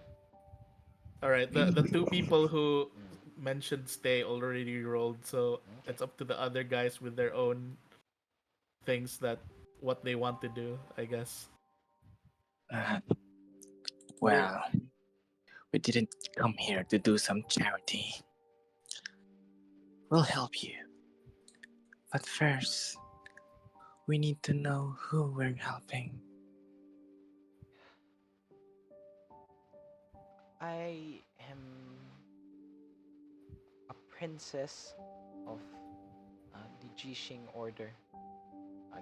All right. The two people who Mm, mentioned stay already rolled, so okay. it's up to the other guys with their own things that what they want to do. I guess. Uh, There, well, we didn't come here to do some charity. We'll help you. But first, we need to know who we're helping. I am a princess of the Jishing order.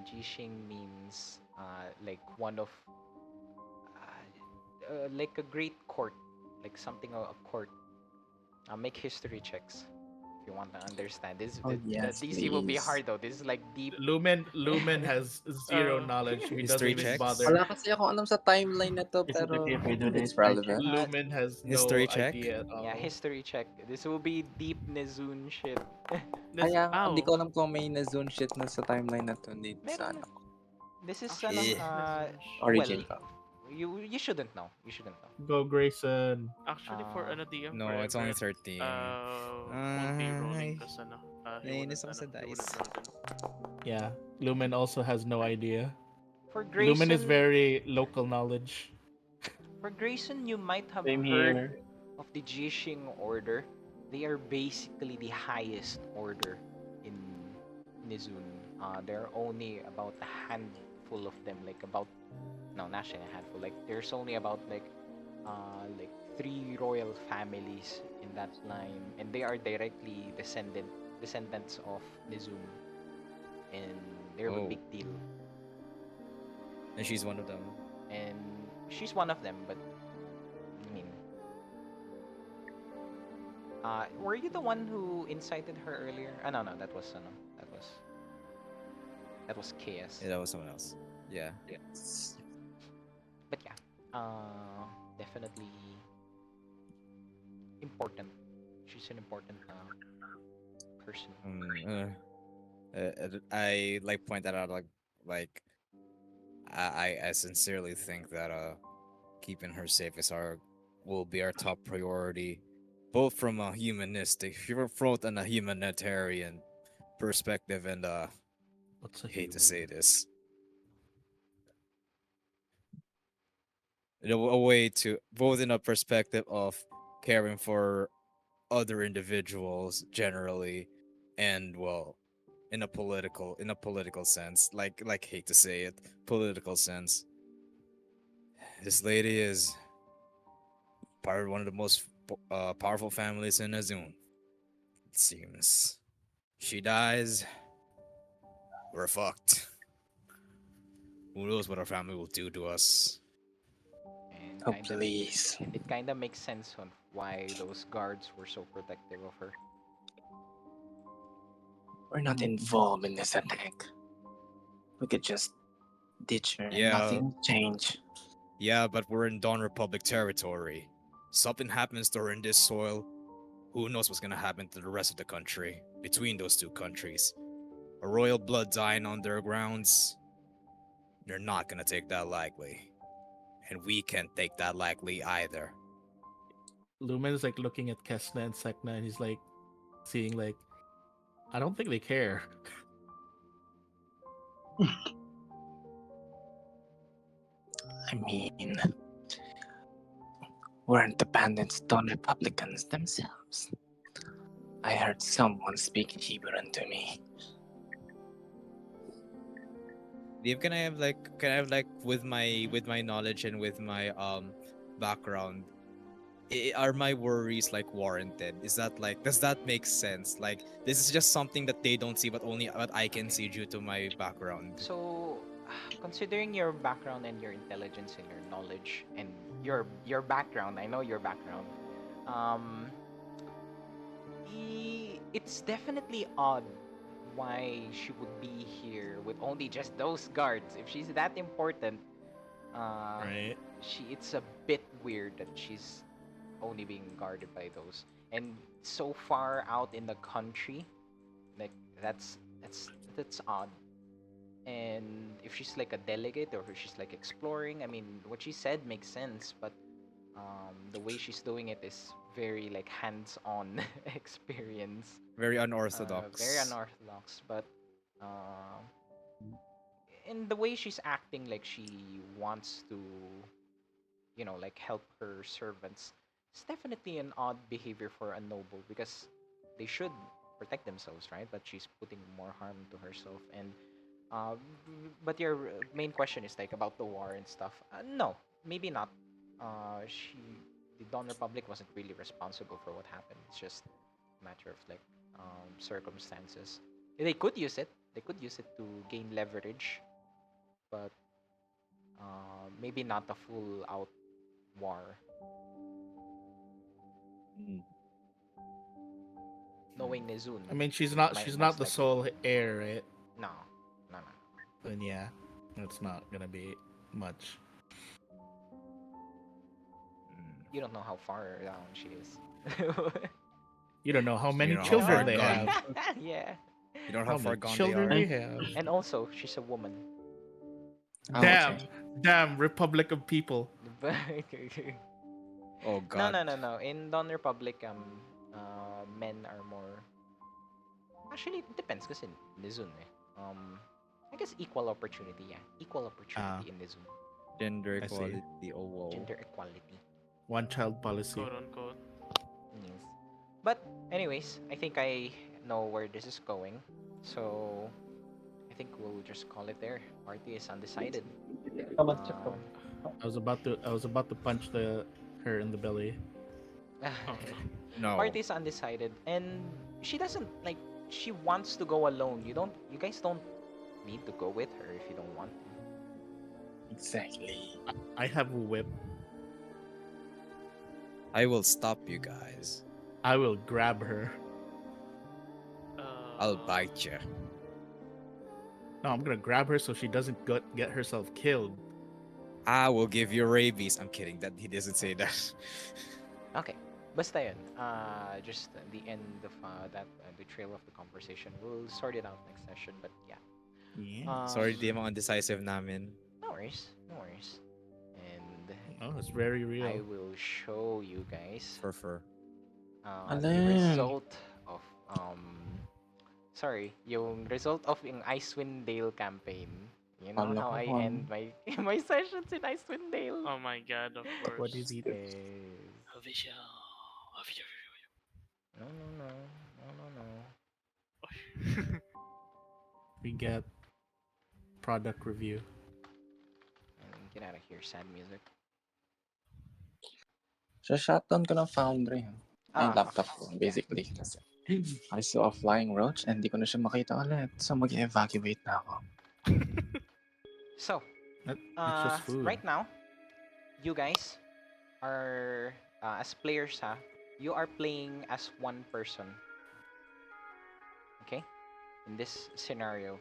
Jishing means like one of like a great court, like something a court. Make history checks if you want to understand. Oh, The yes, DC will be please. hard though. This is like deep. Lumen has zero Uh, knowledge. He doesn't History even checks. bother. Wala kasi ako alam sa timeline na to, is it pero okay if we do the it's history check? relevant. Lumen has History no check. idea at Yeah, all. history check. This will be deep Nizun shit. Kaya nga, hindi ow. ko alam kung may na-zone shit na sa timeline na to. Hindi sa Meron. ano. This is Eh. Origin well, pa. you shouldn't know. You shouldn't know. Go Grayson. Actually, for Uh, ano DM for No, it's only Everett, 13. won't be rolling Ay, kasi nainis ako sa he wouldn't dice. roll din. Yeah. Lumen also has no idea. for Lumen is Grayson, very local knowledge. you might have Same heard here. of the Jishing order. They are basically the highest order in Nizun. There are only about a handful of them, like about no, not actually a handful. Like there's only about like three royal families in that line, and they are directly descendants of Nizun, and they're a Oh, big deal. and she's one of them. And she's one of them, but I mean, were you the one who incited her earlier? No, that was Chaos. Yeah, that was someone else. Yeah. But yeah, definitely important. She's an important person. I like point that out like I sincerely think that keeping her safe is our will be our top priority, both from a humanistic, both and a humanitarian perspective, and What's a hate to human? say this, a way to both in a perspective of caring for other individuals generally, and well, in a political sense, like hate to say it, political sense. This lady is part of one of the most powerful families in Azun. It seems. She dies, we're fucked. Who knows what our family will do to us? And Oh, please. it kind of makes sense on why those guards were so protective of her. We're not involved in this attack. We could just ditch her and Yeah. nothing will change. Yeah, but we're in Dawn Republic territory. Something happens to her in this soil. Who knows what's gonna happen to the rest of the country between those two countries? A royal blood dying on their grounds. They're not gonna take that lightly. And we can't take that lightly either. Lumen's like looking at Kes'na and Sek'na, and he's like seeing like, I don't think they care. I mean, weren't the bandits Dawn Republicans themselves? I heard someone speak Hebrew to me. Dave, can I have like with my knowledge and with my background, are my worries like warranted? Is that like, does that make sense? Like this is just something that they don't see, but only what I can see due to my background. So, considering your background and your intelligence and your knowledge and your background, I know your background. Um, it's definitely odd why she would be here with only just those guards. If she's that important, Right. it's a bit weird that she's only being guarded by those, and so far out in the country, like that's odd. And if she's like a delegate or if she's like exploring, I mean, what she said makes sense, but the way she's doing it is very like hands-on experience, Very unorthodox. very unorthodox. But uh, in the way she's acting, like she wants to, like help her servants, it's definitely an odd behavior for a noble because they should protect themselves, right? But she's putting more harm to herself. And but your main question is like about the war and stuff. No, maybe not. The Dawn Republic wasn't really responsible for what happened. It's just a matter of like circumstances. They could use it. They could use it to gain leverage, but maybe not a full out war. Mm. Knowing Nizun, I mean, she's it not might she's not most the likely. sole heir, right? No, no. Then yeah, that's not gonna be much. You don't know how far down she is. You don't know how You many know how children far they gone. have. Yeah. You don't know How how far many gone they children are. they have. And also, she's a woman. Oh, Damn, okay. damn, Republic of People. Oh No, god. no, no, no. In Dawn Republic, men are more. Actually, it depends kasi Nizun eh. I guess equal opportunity, yeah. Equal opportunity in Nizun. Gender I see. equality. Oh whoa. Gender equality. One child policy. Quote unquote. Yes. But anyways, I think I know where this is going. So I think we'll just call it there. Party is undecided. I was about to punch her in the belly. Oh no. No. Party is undecided, and she doesn't like. She wants to go alone. You guys don't need to go with her if you don't want to. Exactly. I have a whip. I will stop you guys. I will grab her. I'll bite you. No, I'm gonna grab her so she doesn't get herself killed. I will give you rabies. I'm kidding. That he doesn't say that. Okay. Basta yun. Just the end of that, the trail of the conversation. We'll sort it out next session, but yeah. Yeah. Sorry, di mga undecisive namin. No worries. No worries. And Oh, it's very I real. will show you guys Fur. the Alin? result of yung result of yung Icewind Dale campaign. You know Kala how ko I ano. end my my sessions in Icewind Dale? Oh my god, of course. What is it? Official. No, no, no. No, no, no. We get product review. Get out of here, sad music. So, shutdown ko ng foundry. Ay, Ah, laptop ko, basically. Kasi I saw a flying roach and di ko na siya makita ulit. So, mag-evacuate na ako. So, It's just food. right now, you guys are, as players, you are playing as one person. Okay? In this scenario.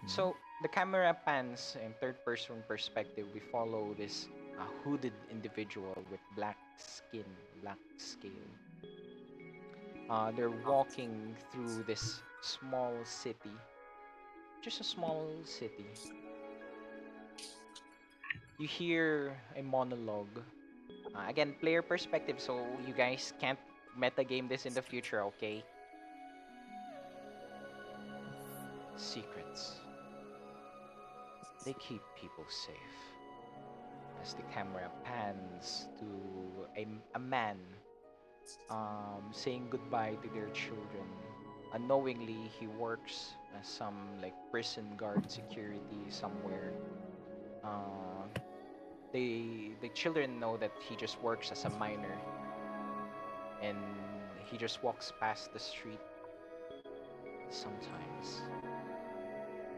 So, the camera pans in third-person perspective. We follow this hooded individual with black skin, black scale. They're walking through this small city. Just a small city. You hear a monologue. Again, player perspective, so you guys can't metagame this in the future, okay? Secrets. They keep people safe. As the camera pans to a man saying goodbye to their children. Unknowingly, he works as some like prison guard security somewhere. The children know that he just works as a miner, and he just walks past the street. Sometimes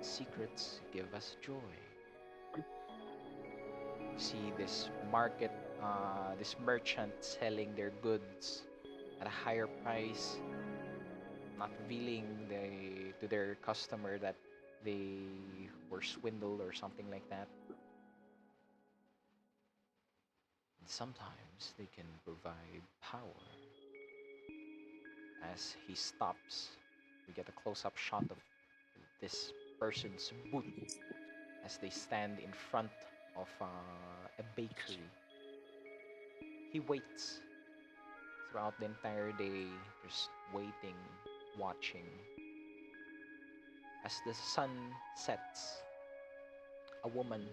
secrets give us joy. See this market, this merchant selling their goods at a higher price, not revealing to their customer that they were swindled or something like that. And sometimes they can provide power. As he stops, we get a close-up shot of this person's boot as they stand in front of a bakery. He waits throughout the entire day, just waiting, watching. As the sun sets, a woman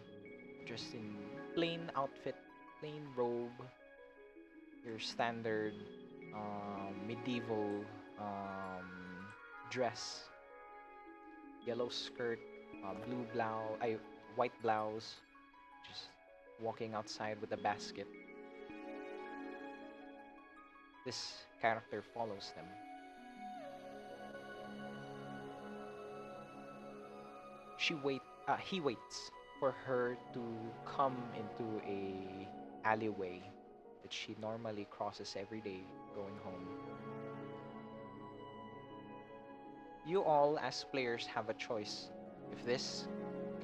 dressed in plain outfit, plain robe, your standard medieval dress, yellow skirt, blue blouse, white blouse, just walking outside with a basket. This character follows them. He waits for her to come into a alleyway that she normally crosses every day going home. You all, as players, have a choice if this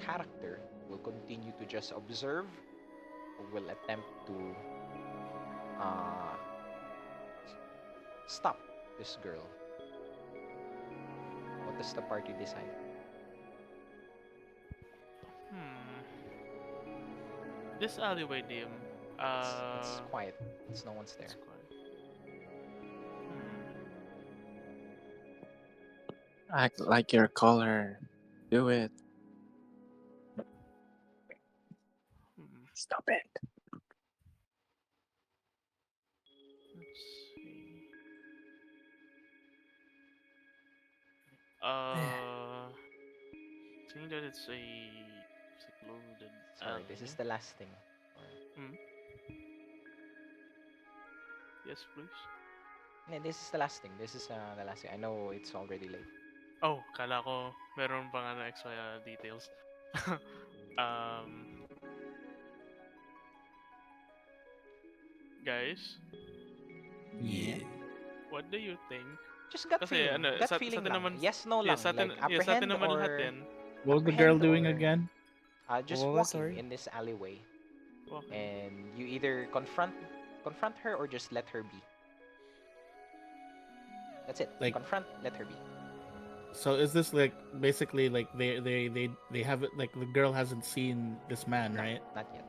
character will continue to just observe or will attempt to stop this girl. What does the party decide? This alleyway, DM. It's quiet. It's no one's there. It's quiet. Act like your color. Do it. Stop it. Let's see. Seeing that it's a secluded Sorry, this is the last thing. Yes, please. Yeah, this is the last thing. This is the last thing. I know it's already late. Oh, kala ko meron pang extra details. Guys, Yeah. what do you think? Just gut Kasi feeling. ano, Gut sa feeling atin lang. naman, Yes, no lang. yeah, sa atin, Like yeah, sa atin apprehend naman or... lahat yan. What was the girl apprehend doing or- again? Just What was, walking sorry? in this alleyway. Walking. And you either confront her or just let her be. That's it. Like- Confront, let her be. So is this like basically like they have it like the girl hasn't seen this man, No, right? not yet.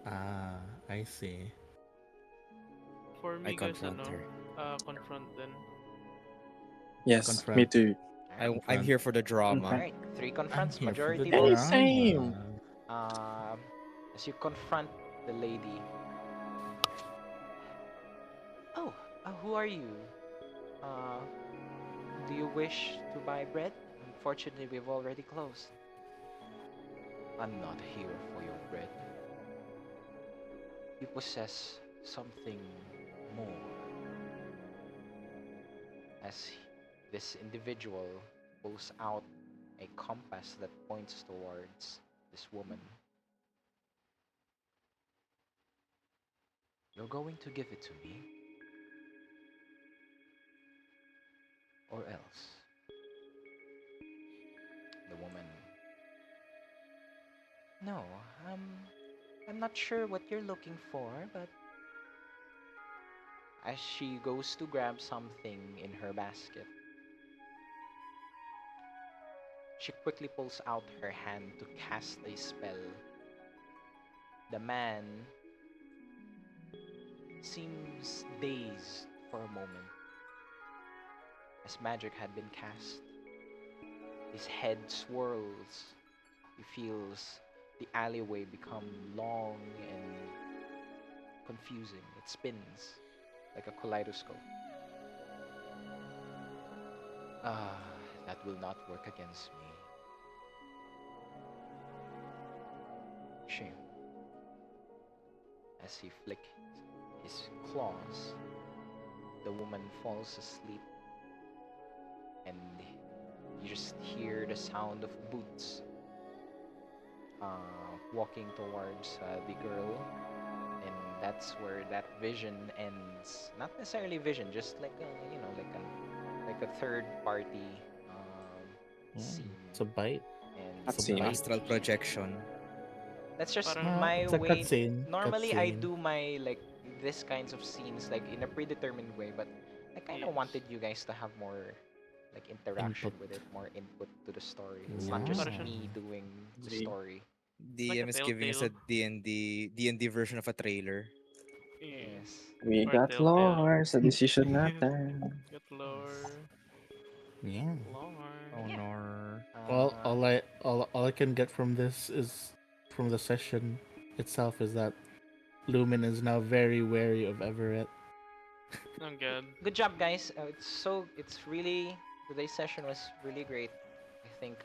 Ah, I see. For me, I guys, confront her. confront then. Yes, Confront. me too. I'm here for the drama. Alright, 3 confronts, I'm here for the majority Hey, votes. same. As you confront the lady. Oh, who are you? Do you wish to buy bread? Unfortunately, we've already closed. I'm not here for your bread. You possess something more. As this individual pulls out a compass that points towards this woman. You're going to give it to me? Or else? The woman. No, I'm not sure what you're looking for, but as she goes to grab something in her basket, she quickly pulls out her hand to cast a spell. The man seems dazed for a moment as magic had been cast. His head swirls. He feels the alleyway become long and confusing. It spins like a kaleidoscope. That will not work against me. Shame. As he flicks his claws, the woman falls asleep, and you just hear the sound of boots walking towards the girl, and that's where that vision ends. Not necessarily vision, just like like a third party scene. It's a bite. And Cutscene. Astral projection. That's just Parang- my It's a way. cutscene. Normally, I Cutscene. do my like this kinds of scenes like in a predetermined way, but I kind of Yes. wanted you guys to have more like interaction Input. with it, more input to the story. It's Wow. not just Parang siyang- me doing the See. story. like a DM is giving us a telltale. D&D version of a trailer. Yeah. Yes. We Or got telltale. lore sa decision natin. Get lore. Yeah. Lore. Oh Yeah. no. Well, Uh, all I can get from this is from the session itself is that Lumen is now very wary of Everett. Oh god. good job, guys. It's really today's session was really great. I think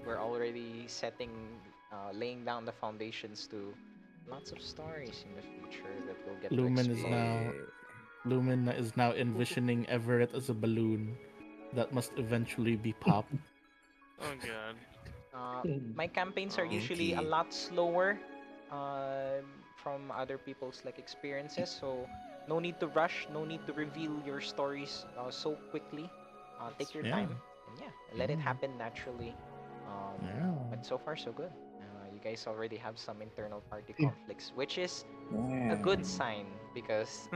we're already laying down the foundations to lots of stories in the future that we'll get to Lumen is explore. now Lumen is now envisioning Everett as a balloon that must eventually be popped. Oh god. My campaigns are Oh. usually a Indeed. lot slower from other people's like experiences, so no need to rush, no need to reveal your stories so quickly. Take your Yeah. time and let it Yeah. happen naturally. Yeah. But so far so good. You guys already have some internal party Yeah. conflicts, which is a Yeah. good sign because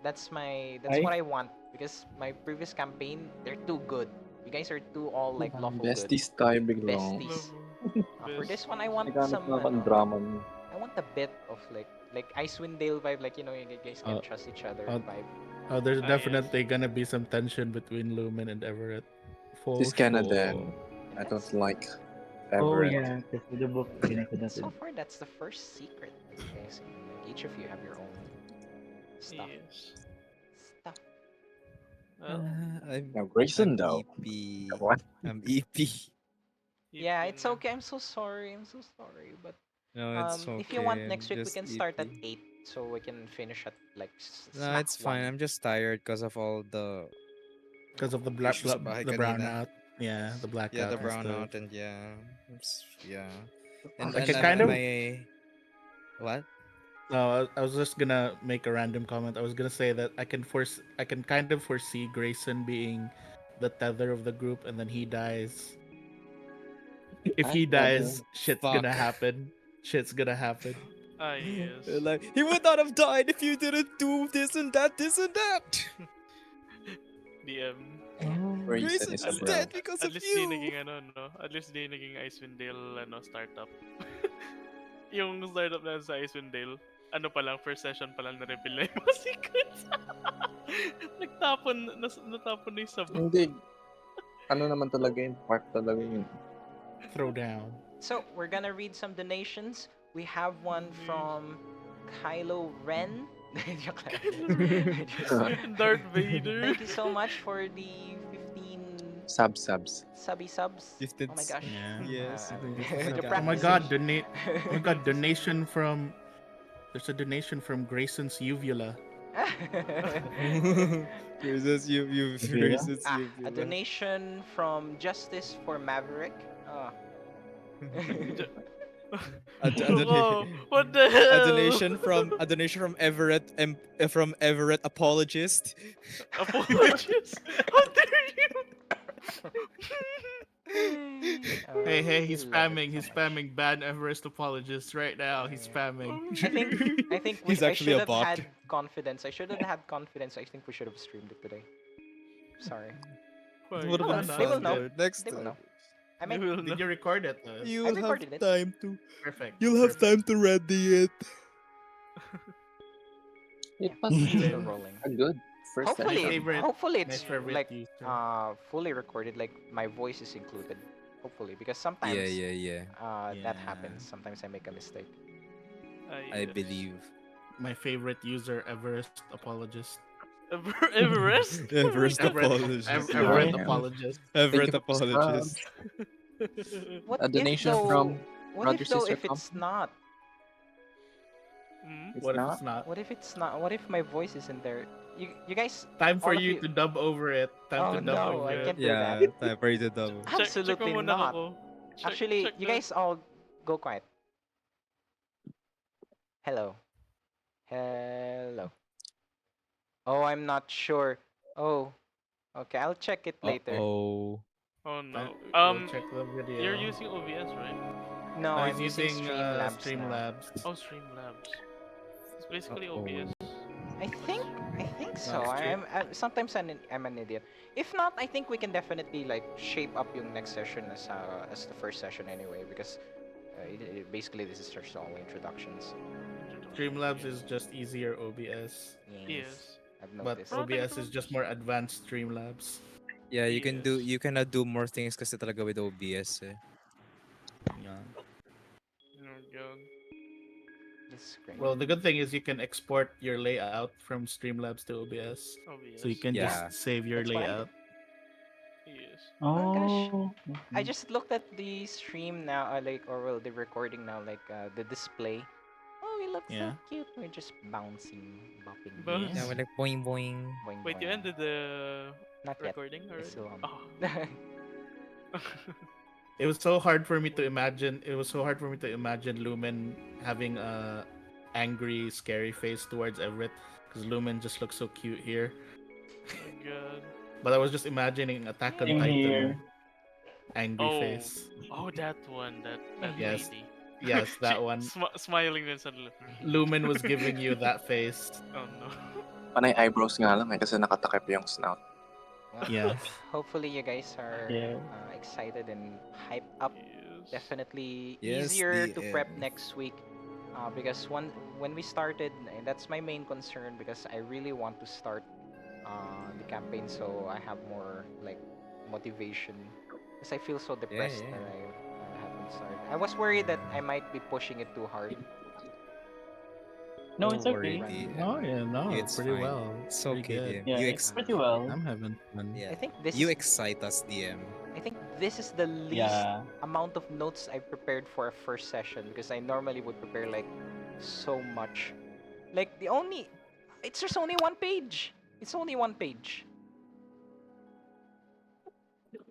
that's I what I want. Because my previous campaign, they're too good. You guys are too all like lawful good Besties tayo biglang. besties. For Best. this one, I want Naghanap some na ako ng drama niyo. I want a bit of like Icewind Dale vibe, like you guys can trust each other vibe. Oh, there's Ah, definitely gonna be some tension between Lumen and Everett. For This Canada. sure. And I that's don't like Oh Everett. yeah, because with the book connected na so sila. far that's the first secret. You guys, like, each of you have your own stuff. Yes. Stuff. Well, Now Grayson I'm though. EP. What? I'm EP. Yeah, Keep it's in- okay. I'm so sorry. I'm so sorry. But No, it's if you want okay. next I'm week, we just can start at EP. 8, so we can finish at like No, smack it's one. fine. I'm just tired because of all the Because of the issues sa bahay the kanina. brownout. Yeah, the Yeah, blackout the and stuff. brownout and yeah. Yeah. And Like, and I kind of- my what? No, I was just gonna make a random comment. I was gonna say that I can kind of foresee Grayson being the tether of the group, and then he dies. If he dies, shit's gonna Fuck. happen. Shit's gonna happen. Ah, yes. Like he would not have died if you didn't do this and that, this and that. DM. Grayson Grayson is a is At, bro. dead because at of least di you. naging ano, no? At least di naging Icewind Dale, startup. Yung startup na sa Icewind Dale, ano pa lang, first session pa lang na-reveal na yung mga secrets. Natapon na yung sub. Hindi. Ano naman talaga yun? Part talaga yun. Throw down. So we're gonna read some donations. We have one from Kylo Ren. Darth Vader. Thank you so much for the 15 Subs. subs. Gifted Oh my gosh. Yeah. Yes, Uh, even you're gifted Oh my subs. god, practicing. Oh my god, donation from. There's a donation from Grayson's uvula. Grayson's you Grayson's a you. donation from Justice for Maverick. Whoa, what the hell? A donation from Everett from Everett apologist. Apologies. How dare you? Hey, he's we love it spamming. so He's much. spamming ban Everest apologists right now. He's spamming. I think He's I actually should a have bot. had confidence. I should have had confidence. I think we should have streamed it today. Sorry. It would have Oh, been they will fun. know. though. Next They will time. know. I mean, Did you record it? You'll have recorded it. time to. Perfect. You'll have time to ready it. It Yeah, was still rolling. a good first Hopefully, session. favorite- hopefully my it's favorite like user. fully recorded, like my voice is included. Hopefully, because sometimes Yeah. that Yeah. happens. Sometimes I make a mistake. I believe. My favorite user, Everest apologist. Everest? Everest Everett, apologist. Everett Yeah. apologist. Everett Thank you for the apologist. What A donation if though? from What Brother if though? Sister If it's Company? not? It's What if not? it's not? What if it's not? What if my voice isn't there? You guys. Time for all of you you- to dub over it. Time Oh to dub no, over I it. can't do Yeah, that. time for you to double. Check mo Absolutely muna not. ako. Actually, check you na. guys all go quiet. Hello. Hello. Oh, I'm not sure. Oh, okay. I'll check it later. Oh. Oh no. We'll check the video. You're using OBS, right? No, No, I'm he's using using Streamlabs now. Streamlabs. Oh, Streamlabs. It's basically Uh-oh. OBS. I think so. That's true. Sometimes I'm an idiot. If not, I think we can definitely like shape up yung next session as the first session anyway, because basically this is just all introductions. Streamlabs is just easier OBS, Yes. I've but noticed. OBS is just more advanced Streamlabs. Yeah, you can do Yes. you cannot do more things kasi talaga with OBS eh. Yeah. Oh god. This is great. Well, the good thing is you can export your layout from Streamlabs to OBS, OBS. so you can Yeah. just save your That's what I layout. Yes. Oh gosh. I okay. just looked at the stream now, the recording now, the display. Oh, we look Yeah. so cute. We're just bouncing, bopping. Bounce. Yeah, we're like boing boing. Boing, Wait, you boing. ended the Not yet. recording already? It's still on. Oh. It was so hard for me to imagine. It was so hard for me to imagine Lumen having a angry, scary face towards Everett, because Lumen just looks so cute here. Oh god. But I was just imagining Attack on Same Titan here. angry Oh. face. Oh, that one. That Yes. lady. Yes, that She- one. Smiling and suddenly. Lumen was giving you that face. Oh no. Panay eyebrows nga lang kasi nakatakip yung snout. Well, Yeah. Hopefully you guys are Yeah. excited and hyped up. Yes. Definitely Yes, easier to prep DM. next week. Because when we started, and that's my main concern, because I really want to start the campaign, so I have more like motivation. Because I feel so depressed yeah. that I haven't started. I was worried that I might be pushing it too hard. No, Don't it's worry, okay. DM. Oh yeah, no, It's pretty fine. well. It's Pretty okay, good. DM. Yeah, You it's pretty well. I'm having fun. Yeah. I think this You is excite us, DM. I think this is the least Yeah. amount of notes I prepared for a first session, because I normally would prepare like so much. Like it's just only one page. It's only one page.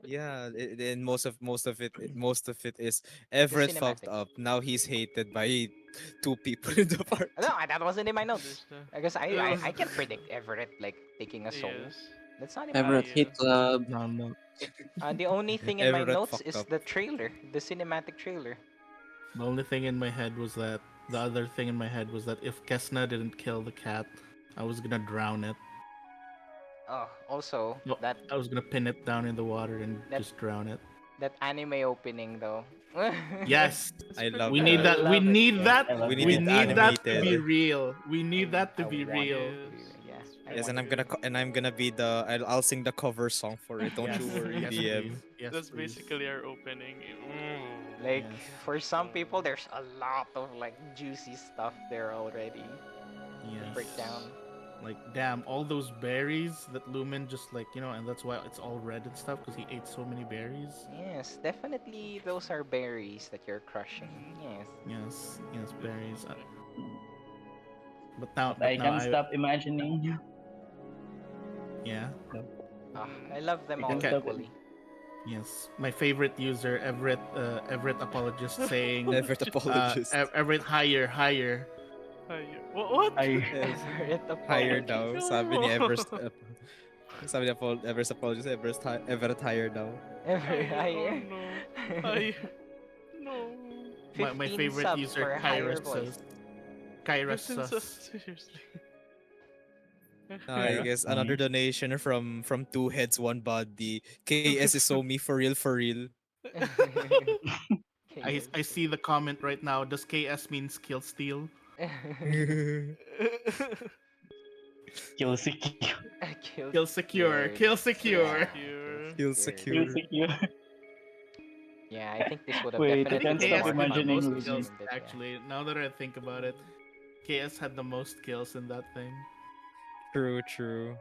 Yeah, and most of it is Everett fucked cinematic. up. Now he's hated by two people in the party. No, that wasn't in my There's notes. the- Because It I was- can predict Everett like taking a soul. Yes. That's not in my Everett notes. Hit yes. Club. No, no. The only thing in my Everett notes fucked is up. the trailer, the cinematic trailer. The only thing in my head was that the other thing in my head was that if Kes'na didn't kill the cat, I was gonna drown it. Oh, also No, that I was gonna pin it down in the water and That- just drown it. that anime opening though. Yes, I love we that. need that. We love it, need yeah. that. I love We that. We need it need that to be animated. real. We need that to I be want real. it. Yes. Yeah, I Yes, want and I'm gonna be the I'll sing the cover song for it. Don't Yes, you worry, yes, DM. please. Yes, That's please. basically our opening. Like Yes. for some people, there's a lot of like juicy stuff there already to Yes. break down. Like, damn, all those berries that Lumen just like, and that's why it's all red and stuff, because he ate so many berries. Yes, definitely those are berries that you're crushing. Yes. Yes, yes, berries. But now, I can't stop imagining. Yeah, I love them I all can stop equally. yes. My favorite user, Everett apologist, saying, Everett apologist. Everett higher, higher. What? Everett Higher apologies. daw. Sabi ni Everest. Sabi ni Everest apologist. Everett higher daw. Everett higher. Oh no. Higher. No. My 15 favorite subs user, for a higher Kairos voice. says. Kairos Listen, says. seriously. I guess another donation from two heads, one body. KS is so me for real, for real. I see the comment right now. Does KS mean skill steal? Kill secure. Kill secure. Kill secure. Feel Kill secure. secure. Yeah, I think this would have Wait, I definitely can't been stop more KS had the fun imagining if most we Lumen. kills, zoomed it, yeah. actually. Now that I think about it, KS had the most kills in that thing. True.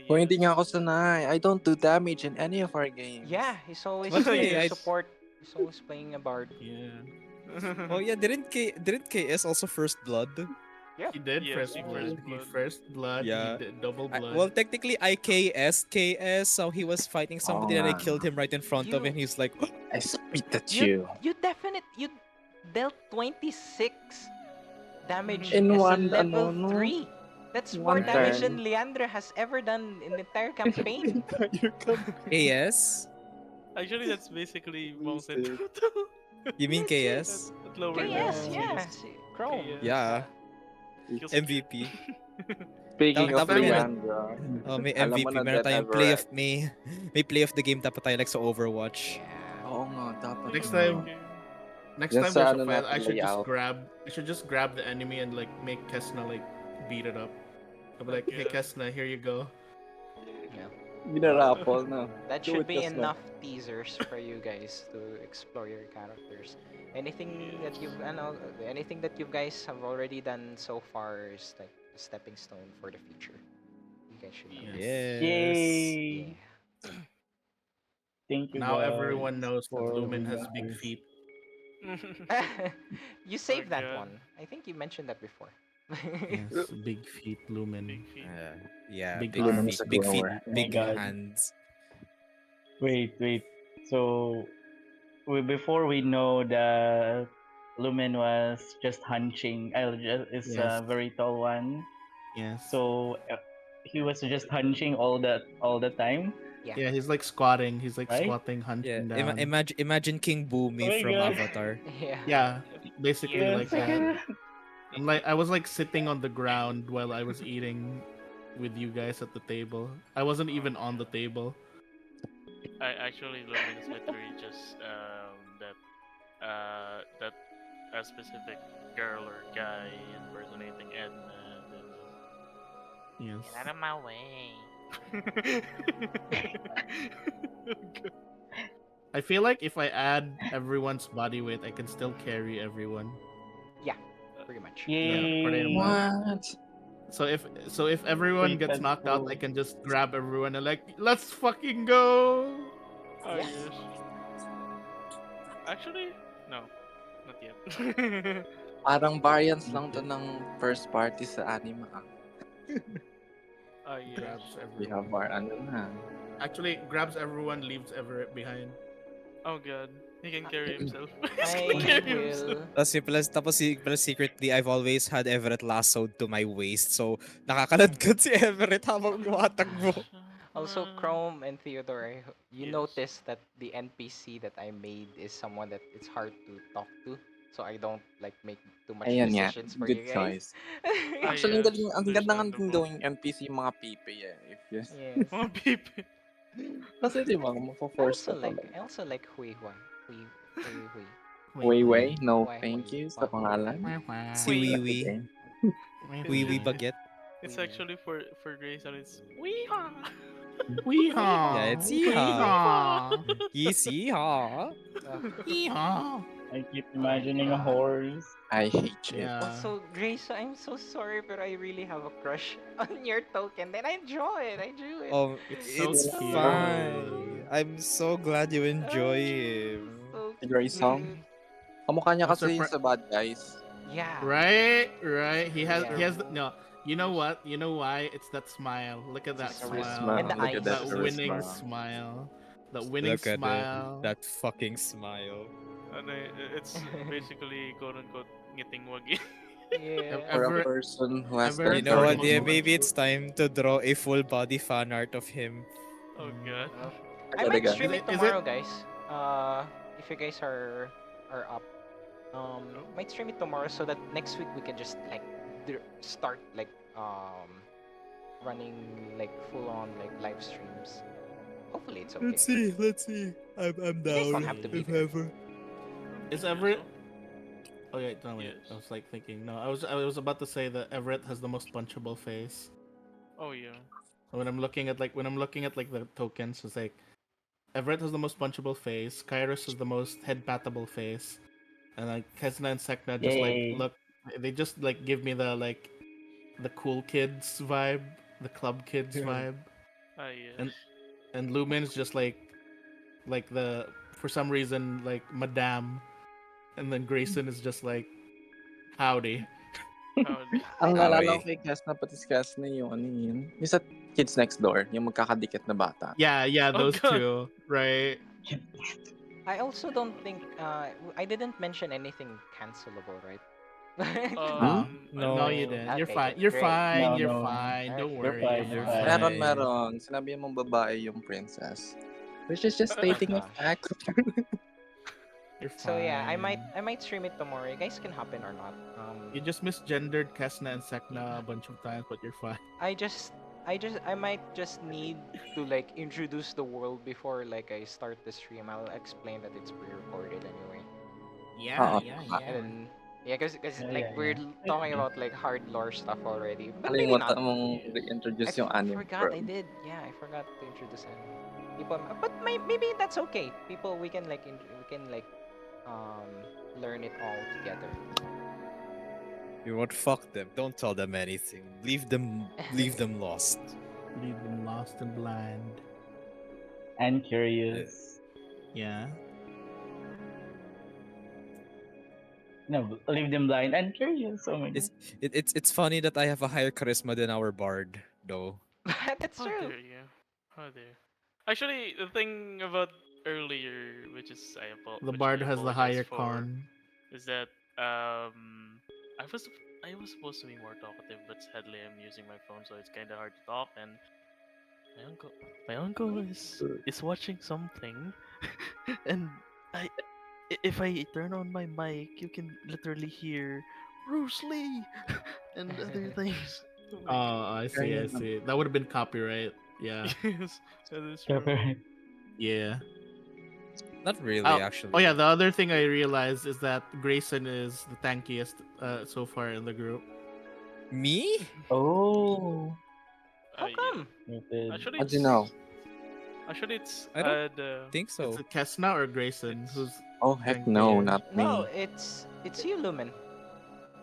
Kung hindi nga ako sanay, I don't do damage in any of our games. Yeah, he's always Well, playing hey, I- support. He's always playing a bard. Yeah. Oh yeah, didn't KS also first blood? Yeah. He did Yes, first he blood. first He blood. first blood. Yeah. He did double blood. Well, technically I KS, so he was fighting somebody and I nga. killed him right in front of him. He's like, I spit at You you. you dealt 26 damage In as one, a level ano, no? 3. That's more One damage turn. than Leandra has ever done in the entire campaign. KS. Actually, that's basically Wasted. Mountain Brutal. You mean KS? At lower KS, levels, yeah. yes. Chrome. Yeah, Kills a kid. MVP. Speaking Next of time, Leandra, May alam mo MVP. na Meron that tayong play of Everett. may play of the game dapat tayo like sa Overwatch. Yeah. Oo nga, dapat Next Play of the time, nga. game. next Yan time sa there's a ano fight, natin layout. I should just grab the enemy and like make Kes'na like beat it up. I'll be like, hey Okay. Kes'na, here you go. Yeah. Binarapol na. That Do should it, be Kes'na. enough teasers for you guys to explore your characters. Anything that anything that you guys have already done so far is like a stepping stone for the future. You guys should know. Yes. Yay! Yeah. Thank you Now guys everyone knows that for Lumen has bringing big us. feet. You saved that God. one. I think you mentioned that before. Yes, big feet, Lumen. Big feet. Yeah, Big big arms. feet, big feet, Oh my big God. hands. Wait. So before we know that Lumen was just hunching, is Yes. a very tall one. Yes. So he was just hunching all the time, Yeah, he's like squatting. He's like right? squatting, Yeah, hunching down. imagine King Boomy Oh my from God. Avatar. Yeah. Yeah, basically Yes, like I that. can. I was like sitting on the ground while I was eating with you guys at the table. I wasn't even on the table. I actually Lumen is literally just that a specific girl or guy impersonating Edna. Yes. Get out of my way. I feel like if I add everyone's body weight, I can still carry everyone. Yeah. Pretty much. Yay! pretty much. What? So if everyone Wait, gets that's knocked out, cool. I can just grab everyone and like, let's fucking go. Oh Yeah. yes. Actually, no, not yet. Parang variants lang to ng first party sa anime. Oh yes. Grabs We have everyone. our ano na. Actually, grabs everyone, leaves Everett behind. Oh god, he can carry himself. I He can carry himself. will. Tapos secretly, I've always had Everett lassoed to my waist. So, nakakalagkad si Everett habang tumatakbo. Also, Krome and Theodore, you Yes. notice that the NPC that I made is someone that it's hard to talk to. So I don't like make too much Ayan nga, decisions for good you guys. choice. Actually, yes, ang ganda nga din understandable. gawing NPC yung mga pipi eh. If you... Yes. Mga pipi. Kasi di ba, I mapo-force also ka like talaga. I also like Hui Hui. Hui. Way, no Why, thank why, you sa why? pangalan. Si Wee. Wiwi. Wiwi baguette. It's actually for Grayson. It's Weehaw. Weehaw. Yeah, it's yeehaw. Yeehaw. Yeehaw. I keep imagining a horse. I hate you. Yeah. Also, Grace, I'm so sorry, but I really have a crush on your token. Then I draw it. I drew it. Oh, It's so it's cute. fine. I'm so glad you enjoy him. So Si Grayson. cute. Kamukha niya I'm kasi surpri- sa Bad Guys. Yeah. Right. He has Yeah. no. You know what? You know why? It's that smile. Look at that Charisma. smile. And the Look at eyes. that That winning charisma. smile. That winning Look at smile. that fucking smile. Ano, it's basically quote unquote ngiting wagi. Yeah. For a Everett- person who has Everett You know what? Sorry. Yeah, maybe it's time to draw a full body fan art of him. Oh god. I might Agad-agad. stream it Is it- tomorrow, guys. If you guys are up, might stream it tomorrow so that next week we can just like start like running like full on like live streams. Hopefully it's okay. Let's see. I'm guys don't down. have to be if there. ever. Is Everett? Oh yeah, no wait. Yes. I was like thinking. No, I was about to say that Everett has the most punchable face. Oh yeah. When I'm looking at like the tokens, it's like Everett has the most punchable face. Kairos has the most head pattable face, and like Kes'na and Sek'na just Yay. like look. They just like give me the cool kids vibe, the club kids vibe, Ah yes. and Lumen's just like the for some reason like Madame, and then Grayson is just like howdy. Howdy. Ang Sorry. naalala ko kay Kes'na, pati si Kes'na yung ano yun. Yung sa Kids Next Door, yung magkakadikit na bata. Yeah, Oh, those God. two, right? I also don't think I didn't mention anything cancelable, right? No, you didn't. You're Okay, fine. good. You're Great. fine. No, You're no. fine. Don't Okay. worry. You're You're fine. fine. Meron. Sinabi mong babae yung princess. Which is just stating a fact. You're So yeah, I might fine. I might stream it tomorrow. You guys can hop in or not. You just misgendered Kes'na and Sek'na a bunch of times, but you're fine. I just I might just need to like introduce the world before like I start the stream. I'll explain that it's pre-recorded anyway. Yeah, Oo, yeah, tama. And yeah. then yeah, cause Yeah, like yeah, we're yeah. talking Okay. about like hard lore stuff already, but maybe Kalimutan not. mong Yes. reintroduce I yung anime, forgot bro. I did. Yeah, I forgot to introduce anime. People, but maybe that's okay. People, we can like we can like um learn it all together. You know what? Fuck them. Don't tell them anything. Leave them lost. Leave them lost and blind. And Yeah. curious. Yeah. No, leave them blind and curious. Oh my god. It's funny that I have a higher charisma than our bard, though. That's How true. dare you? How dare? Actually, the thing about earlier, The which bard I has the apologize higher for, con. is that I was I was supposed to be more talkative, but sadly I'm using my phone, so it's kind of hard to talk. And my uncle, my uncle is watching something, and I if I turn on my mic, you can literally hear Bruce Lee and other things. Oh my god. Oh, I see, I see. That would have been copyright. Yeah. Yes, that is true. Copyright. Yeah. Not really, Oh, oh actually. yeah, the other thing I realized is that Grayson is the tankiest so far in the group. Me? Oh. How Yeah. come? Noted. Actually, How'd you it's know? I don't the think It's so. a Kes'na or Grayson it's who's Oh, heck no, tankier. not No, me. it's you, Lumen.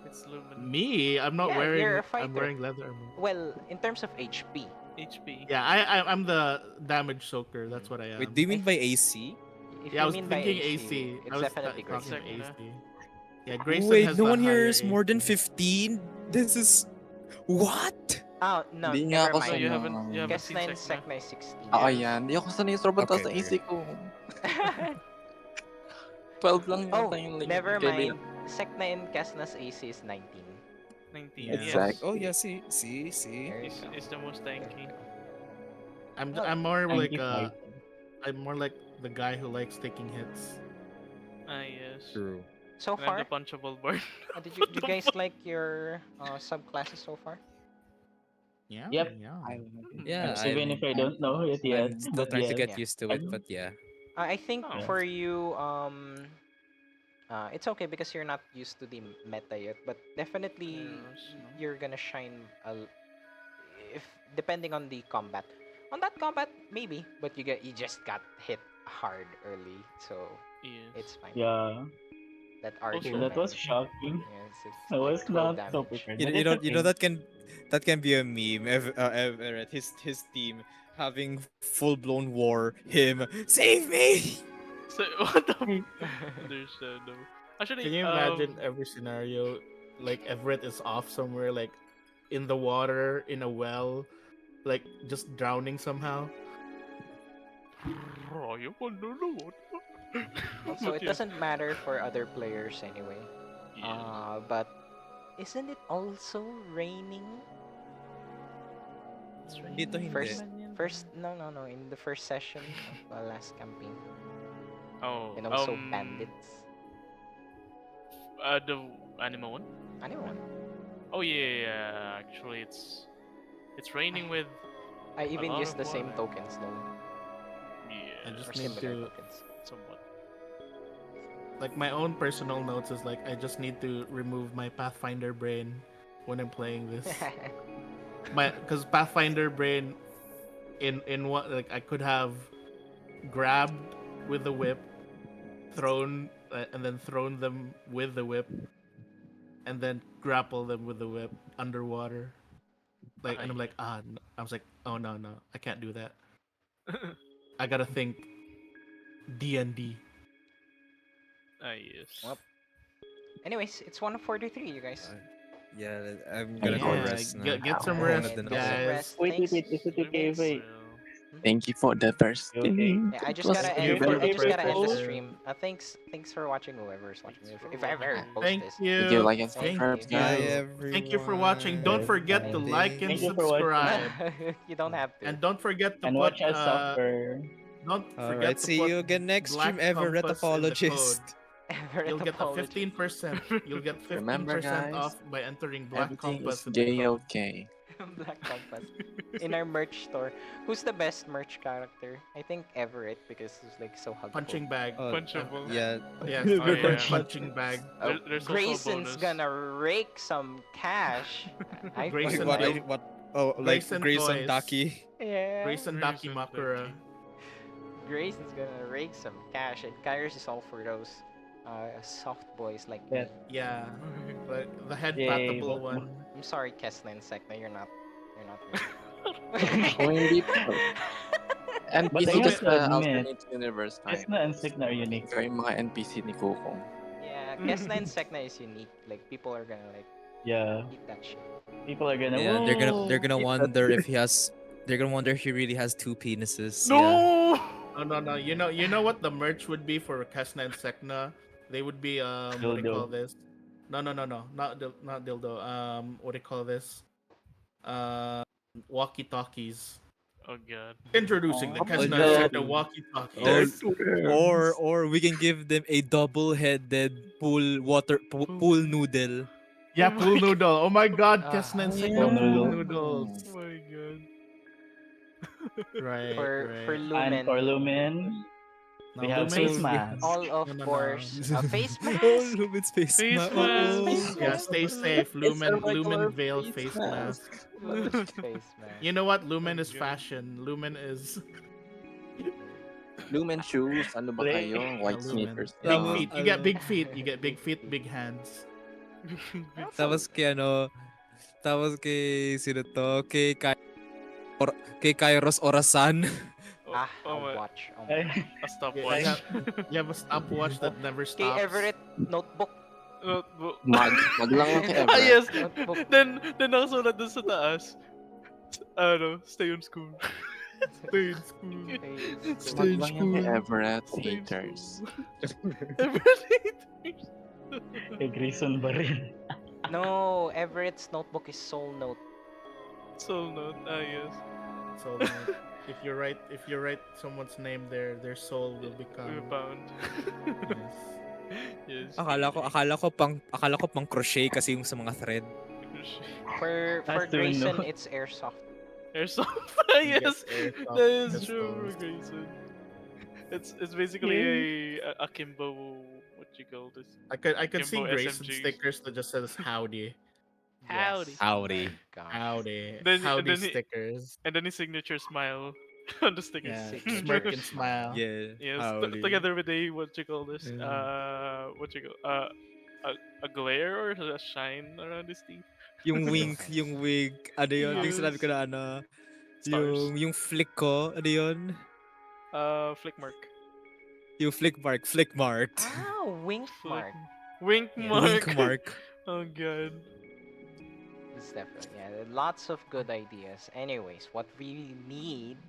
it's Lumen Me? Yeah, you're a I'm fighter. wearing leather armor. Well, in terms of HP, HP. Yeah, I'm the damage soaker. That's what I Wait, am. do you I mean by AC? if Yeah, I you was mean by thinking AC, AC. I it's was definitely talking Grayson. to AC. Sek'na. Yeah, Grayson Wait, has no the one here higher is more than AC. 15? This is... What? Oh no, Hindi nga never ako No, mind. you haven't seen Kes'na and Sek'na. Sek'na is 16. Oo, Yes. yan. Hindi ako sanay sobrang taas Okay, ng okay. AC ko. 12 lang Oh, yata yung never kailan. mind. Sek'na and Kes'na's AC is 19. 19. Yeah. Yes. Oh, yeah, see? There you Is go. is the most There you tanky. go. I'm Well, I'm more like Tanky fighter. I'm more like the guy who likes taking hits. Ah yes. True. so And I'm far, the punchable bard. did What you the guys fuck? like your subclasses so far? Yeah, Yep. yeah. Yeah, Even if I don't know it yet, I'm still but trying to yes. get Yeah. used to it, but yeah. I think Oh. for you, it's okay because you're not used to the meta yet. But definitely, Kairos, no? you're gonna shine if depending on the combat. On that combat, maybe, but you just got hit hard early, so Yes. it's fine. Yeah. That Also, That argument, was shocking. yes, it's I like was 12 not so damage. prepared. You, But you it's know, you know okay. that can be a meme. Everett, his team having full blown war. Him, save me! So what the? There's no. Actually, Can you imagine every scenario? Like Everett is off somewhere, like in the water, in a well, like just drowning somehow. You want to know what? Also, But it yes, doesn't matter for other players anyway. yes. But isn't it also raining? It's Dito raining hindi. First, no, in the first session of last campaign, Oh, and also bandits. the anime one. Anyone? Oh yeah. Actually, it's raining with I a even lot used of the same water. tokens though, I Yeah, just or need similar to tokens. somewhat. like my own personal notes is like I just need to remove my Pathfinder brain when I'm playing this. Because Pathfinder brain in what like I could have grabbed with the whip, thrown and then thrown them with the whip, and then grapple them with the whip underwater. Like and I'm like I was like oh no I can't do that. I gotta think D&D. Yes. Well, anyways, it's 1:43, you guys. Yeah, I'm I'm gonna go going. Yeah, rest now. get some I wanna rest, Alright, then get some also. guys. rest. Wait, Thanks. is it okay if I... Thank you for the first Okay. game. Yeah, I It just was gotta Thank you end. for Is the I it just gotta end the okay? stream. Thanks for watching, whoever's watching. Thanks for If I ever watching. post Thank this. Thank you, you. like and Thank subscribe, you. Bye, guys. everyone. Thank you for watching. Don't Yes, forget to bye. like and Thank you for watching. subscribe. You don't have to. And don't forget to And put watch us suffer. don't All forget right, to see put you again next stream, black Everett compass in the code. apologist. Everett You'll get a apology. 15%. You'll get 15% Remember, guys, off by entering Black everything Compass is in the code. J-OK. Black Compass. In our merch store. Who's the best merch character? I think Everett because he's like so huggable. Punching bag. Punchable. Yeah. Yes, Oh, yeah. punching bag. There's also a Grayson's bonus. gonna rake some cash. I Grayson What? Bill. What? Oh, like Grayson Grayson toys. Daki. Yeah. Grayson Daki Grayson Makura. Grayson's gonna rake some cash, and Kairos is all for those soft boys like Yeah. me. Yeah, like the head Yay, patable but- one. I'm sorry, Kes'na and Sek'na, you're not. Kung hindi pa. But I NPC have kasi to admit, alternate universe tayo. Kes'na and Sek'na are unique. Ikaw yung mga NPC ni Kuko. Yeah, Kes'na and Sek'na is unique. Like people are gonna like Yeah, eat that shit. people are gonna. Yeah, they're gonna "Whoa!" wonder if he has. They're gonna wonder if he really has two penises. No! No. You know what the merch would be for Kes'na and Sek'na? They would be what do you call Dildo. this? No, not dildo. What do you call this? Walkie talkies. Oh god. Introducing the Oh, Kes'na and the- Sek'na walkie talkies. There's- Or we can give them a double-headed pool noodle. Yeah, Oh pool my noodle. Oh my god, Ah, Kes'na and yeah. Sek'na pool Noodle. noodles. Oh my god. Right, For right. Lumen, And for Lumen, Now, we have Lumen face is- masks. all of No. course, face Oh, mask. Lumen's face Face mask. mask. Face Yeah, mask. stay safe. Lumen regular Veil face face mask. Lumen's face mask. You know what? Lumen Oh, is God. fashion. Lumen is Lumen shoes. Ano ba Play. kayo? White Lumen. sneakers. Big Tama. feet. You get big feet. You get big feet, big hands. Tapos kay sino to? Kay Kairos Orasan. Ah, Oh I'll my. watch. Oh Ay, my. A stopwatch. You have a stopwatch that never Kay stops. Everett notebook. Mag lang yung kay Ah, Everett. yes. Notebook. Then nakasulat dun sa taas. Stay on school. Stay in school. Mag lang yung kay Everett. Stay in Haters. kay Grayson ba rin? No, Everett's notebook is Soul Note. Soul note. Ah, yes. So if you write someone's name there, their soul will become. We found. Yes. Yes. Akala ko pang crochet kasi yung sa mga thread. For As to Grayson, know. it's airsoft. Airsoft. You Yes. get airsoft That is pistols. true for Grayson. It's basically a akimbo. What you call this? I could see Kimbo Grayson SMGs. stickers that just says howdy. Howdy. Yes. Howdy. Oh my gosh. Howdy. Then- howdy and then he- stickers. And then his signature smile on the sticker. Yeah. Signature Smirk and smile. Yeah. Yes, Howdy. together with a what you call this? Yeah. What you call a glare or a shine around his teeth. Yung wink, yung wig. Ano yun? Yung Yes. sinabi ko na ano. Stars. Yung flick ko. Ano yun? Flick mark. Yung flick mark. Ah, wink mark. Wink Yeah. mark. Wink mark. Oh god. It's definitely, yeah, lots of good ideas. Anyways, what we need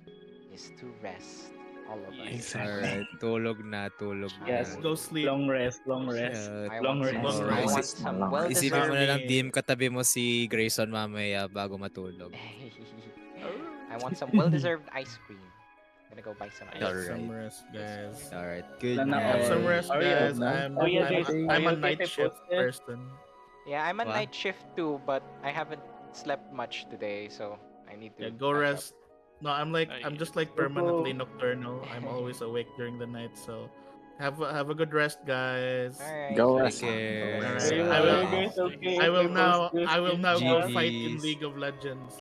is to rest, all of us. Yes. Alright. Tulog na. Yes, Go sleep. Long rest, long rest. Yeah. I Long want rest. some, Long I want rest. some Isipin Isipin mo well-deserved. na lang, Dim, katabi mo si Grayson mamaya bago matulog. I want some well-deserved ice cream. Gonna go buy some ice Alright. Some rest, guys. Alright. Good Sana night. Have some all. rest, Are you guys. okay? I'm Oh, yeah, guys. I'm Are a you okay night if I shift post it? person. Yeah, I'm on What? night shift too, but I haven't slept much today, so I need to Yeah, go catch up. rest. No, I'm just like Go, permanently go. nocturnal. I'm always awake during the night, so have a good rest, guys. Alright. Go Take rest. care. Alright, Are you I will- guys okay? I will if I now post this go GGs. fight in League of Legends.